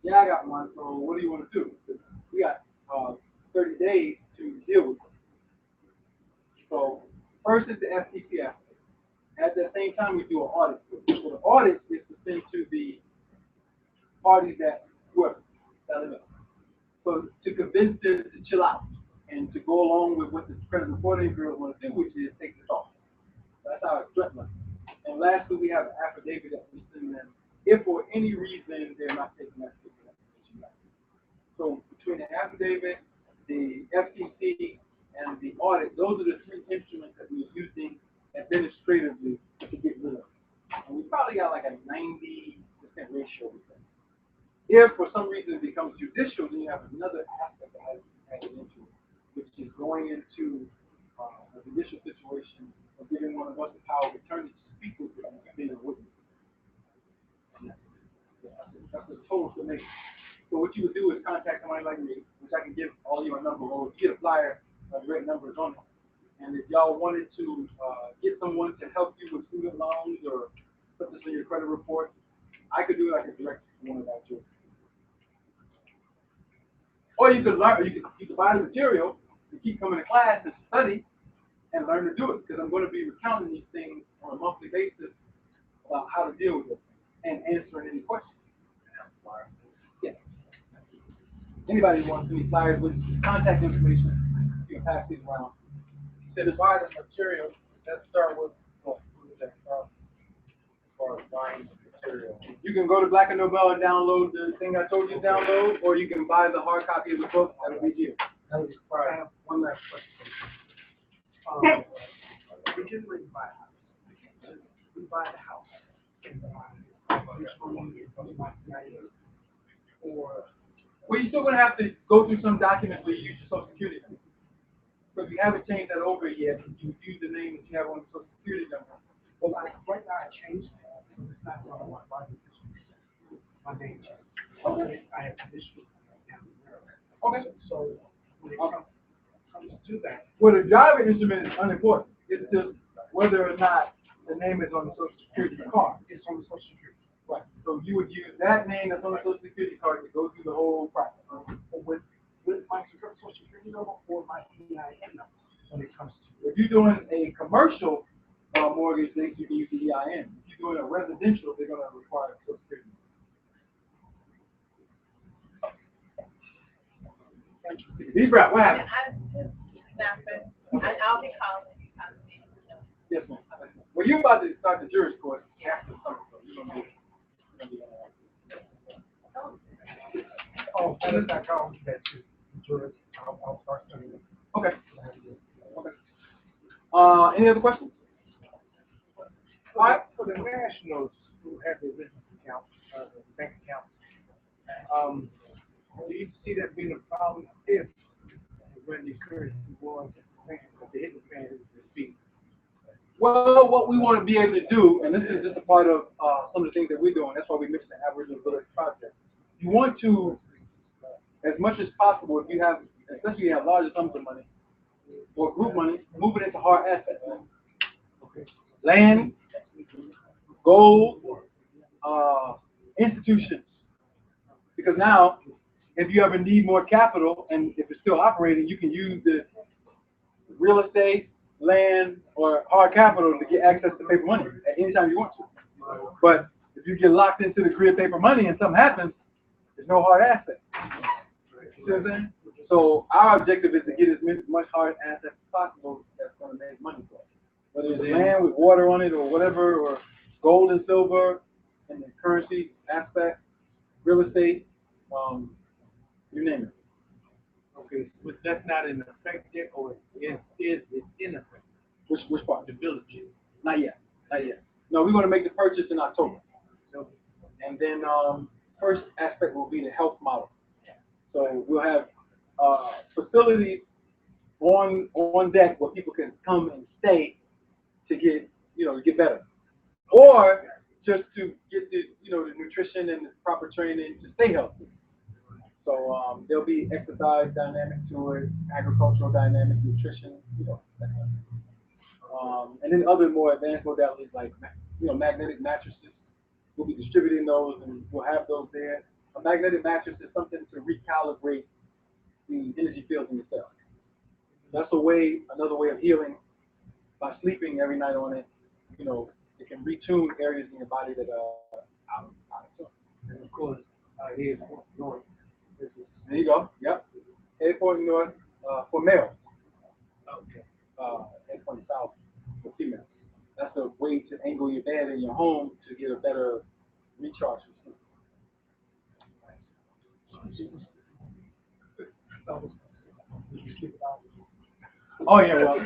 Yeah, I got one, so what do you want to do? We got 30 days to deal with it. So first is the FTP affidavit. At the same time, we do an audit. So the audit is to send to the parties that whoever, so to convince them to chill out and to go along with what the credit reporting bureau want to do, which is take the off. That's how it's threatened. And lastly, we have an affidavit that we send them if for any reason they're not taking that information back. So between the affidavit, the FTC, and the audit, those are the three instruments that we're using administratively to get rid of. And we probably got like a 90% ratio with them. If for some reason it becomes judicial, then you have another aspect that has added into it, which is going into a judicial situation of giving one of us the power of attorney to speak with them and being a witness. That's the total summation. So what you would do is contact somebody like me, which I can give all you a number, or get a flyer, direct numbers on it. And if y'all wanted to get someone to help you with student loans or put this in your credit report, I could do it like a direct one of that too. Or you could learn, you could buy the material and keep coming to class and study and learn to do it. Because I'm going to be recounting these things on a monthly basis about how to deal with it and answering any questions. Yeah. Anybody who wants to be flyers with contact information, you can pass these around. To buy the material, let's start with, as far as buying the material. You can go to Black and Nobel and download the thing I told you to download, or you can buy the hard copy of the book. That'll be here. I have one last question. We generally buy a house. We buy the house. Well, you're still going to have to go through some documents where you use your Social Security number. So if you haven't changed that over yet, you use the name that you have on the Social Security number. Well, right now I changed that. It's not what I want to buy. My name changed. Okay. I have conditions down there. Okay. So when it comes to that. Well, the driving instrument is unimportant. It's just whether or not the name is on the Social Security card. It's on the Social Security. Right. So you would use that name that's on the Social Security card to go through the whole process. With my Social Security number or my EIN number when it comes to. If you're doing a commercial mortgage, then you can use the EIN. If you're doing a residential, they're going to require a Social Security number. Deep breath. What happened? I'll be calling you. Yes, ma'am. Well, you're about to start the juris course after the summer, so you're going to be Oh, that is not how we get to juris. I'll start studying it. Okay. Any other questions? All right, for the nationals who have their business accounts, bank accounts, do you see that being a problem if when the currency was the hidden fan is the speed? Well, what we want to be able to do, and this is just a part of some of the things that we're doing, that's why we mix the Aboriginal Village Project. You want to, as much as possible, if you have, especially if you have larger sums of money, or group money, move it into hard assets. Land, gold, institutions. Because now, if you ever need more capital and if it's still operating, you can use the real estate, land, or hard capital to get access to paper money at any time you want to. But if you get locked into the grid paper money and something happens, there's no hard asset. You see what I'm saying? So our objective is to get as much hard assets as possible that's going to make money for us. Whether it's land with water on it or whatever, or gold and silver and the currency aspect, real estate, you name it. Okay, but that's not in effect yet, or it's in effect? Which part? The village. Not yet. Not yet. No, we're going to make the purchase in October. And then first aspect will be the health model. So we'll have facilities on deck where people can come and stay to get, to get better. Or just to get the, the nutrition and the proper training to stay healthy. So there'll be exercise dynamic to it, agricultural dynamic, nutrition, that kind of thing. And then other more advanced modalities like, magnetic mattresses. We'll be distributing those and we'll have those there. A magnetic mattress is something to recalibrate the energy fields in the cell. That's another way of healing by sleeping every night on it. It can retune areas in your body that are out of tune. And of course, here's north. There you go. Yep. Head pointing north for males. Okay. Head pointing south for females. That's a way to angle your bed in your home to get a better recharge. Oh yeah, well,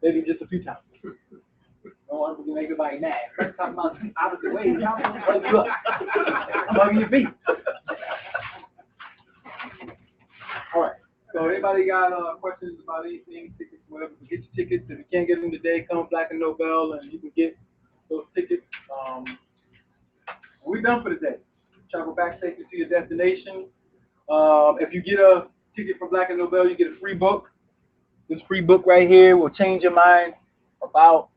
maybe just a few times. Don't want to make everybody mad. First talking about out of the way, y'all gonna hug you up. I'm hugging your feet. All right. So anybody got questions about anything, tickets, whatever? Get your tickets. If you can't get them today, come Black and Nobel, and you can get those tickets. We're done for the day. Travel back safely to your destination. If you get a ticket from Black and Nobel, you get a free book. This free book right here will change your mind about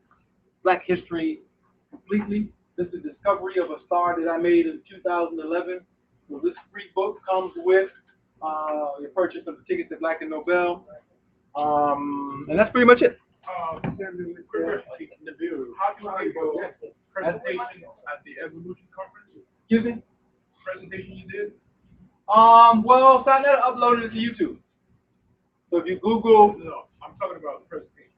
Black history completely. This is the discovery of a star that I made in 2011. So this free book comes with your purchase of the tickets to Black and Nobel. And that's pretty much it. How do I go? Presentation at the Evolution Conference? Excuse me? Presentation you did? Well, so I never uploaded it to YouTube. So if you Google, No, I'm talking about the presentation.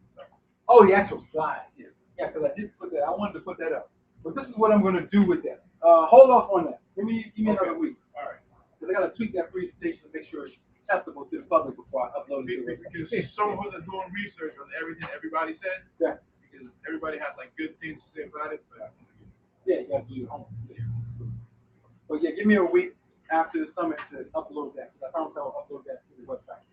oh, the actual slide. Yeah, because I did put that. I wanted to put that up. But this is what I'm going to do with that. Hold off on that. Give me another week. All right. Because I got to tweak that presentation to make sure it's acceptable to the public before I upload it. Because some of us are doing research on everything everybody said. Yeah. Because everybody has like good things to say about it. But Yeah, you got to do your homework. But yeah, give me a week after the summit to upload that. Because I promise I'll upload that to the website.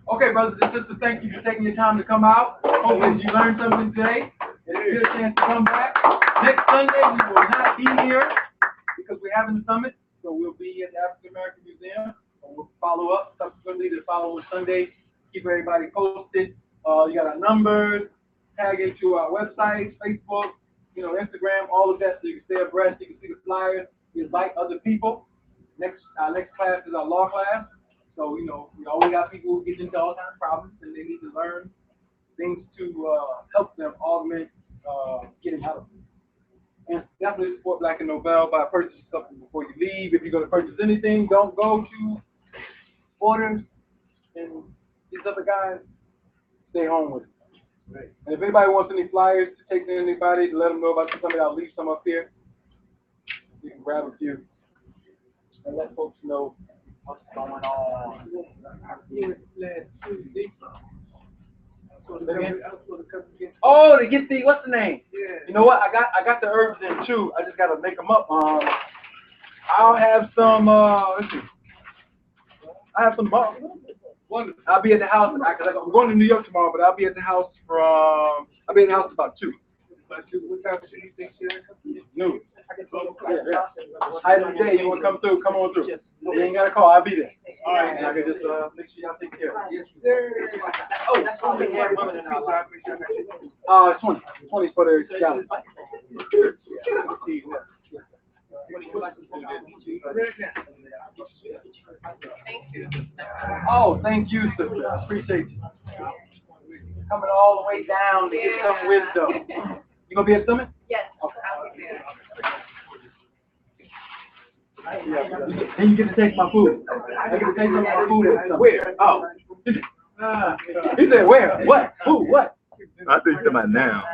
Okay, brothers and sisters, thank you for taking your time to come out. Hopefully you learned something today. And if you get a chance to come back, next Sunday we will not be here because we're having the summit. So we'll be at the African American Museum. And we'll follow up subsequently the following Sunday. Keep everybody posted. You got our numbers, tag into our website, Facebook, Instagram, all of that, so you can stay abreast. You can see the flyers. You invite other people. Our next class is our law class. So, we always got people who get into all kinds of problems and they need to learn things to help them augment getting out of it. And definitely support Black and Nobel by purchasing something before you leave. If you're going to purchase anything, don't go to Orders and these other guys, stay home with it. Right. And if anybody wants any flyers to take to anybody to let them know about something, I'll leave some up here. You can grab a few and let folks know what's going on. Oh, to get the what's the name? Yeah. You know what? I got the herbs in too. I just gotta make them up. I'll have some. Let's see. I have some. I'll be at the house because I'm going to New York tomorrow, but I'll be at the house about 2. What time do you think you're coming? Noon. Yeah. Height of the day, you want to come through? Come on through. You ain't got to call. I'll be there. All right, and I can just, make sure y'all take care. Yes, sir. Oh, that's all we have. 20. 20 for the challenge. Thank you. Oh, thank you, sister. I appreciate you. Coming all the way down to get some wisdom. You gonna be at Summit? Yes, I'll be there. And you get to take my food. I get to take some of my food at Summit. Where? Oh. He said, where? What? Who? What? I think about now.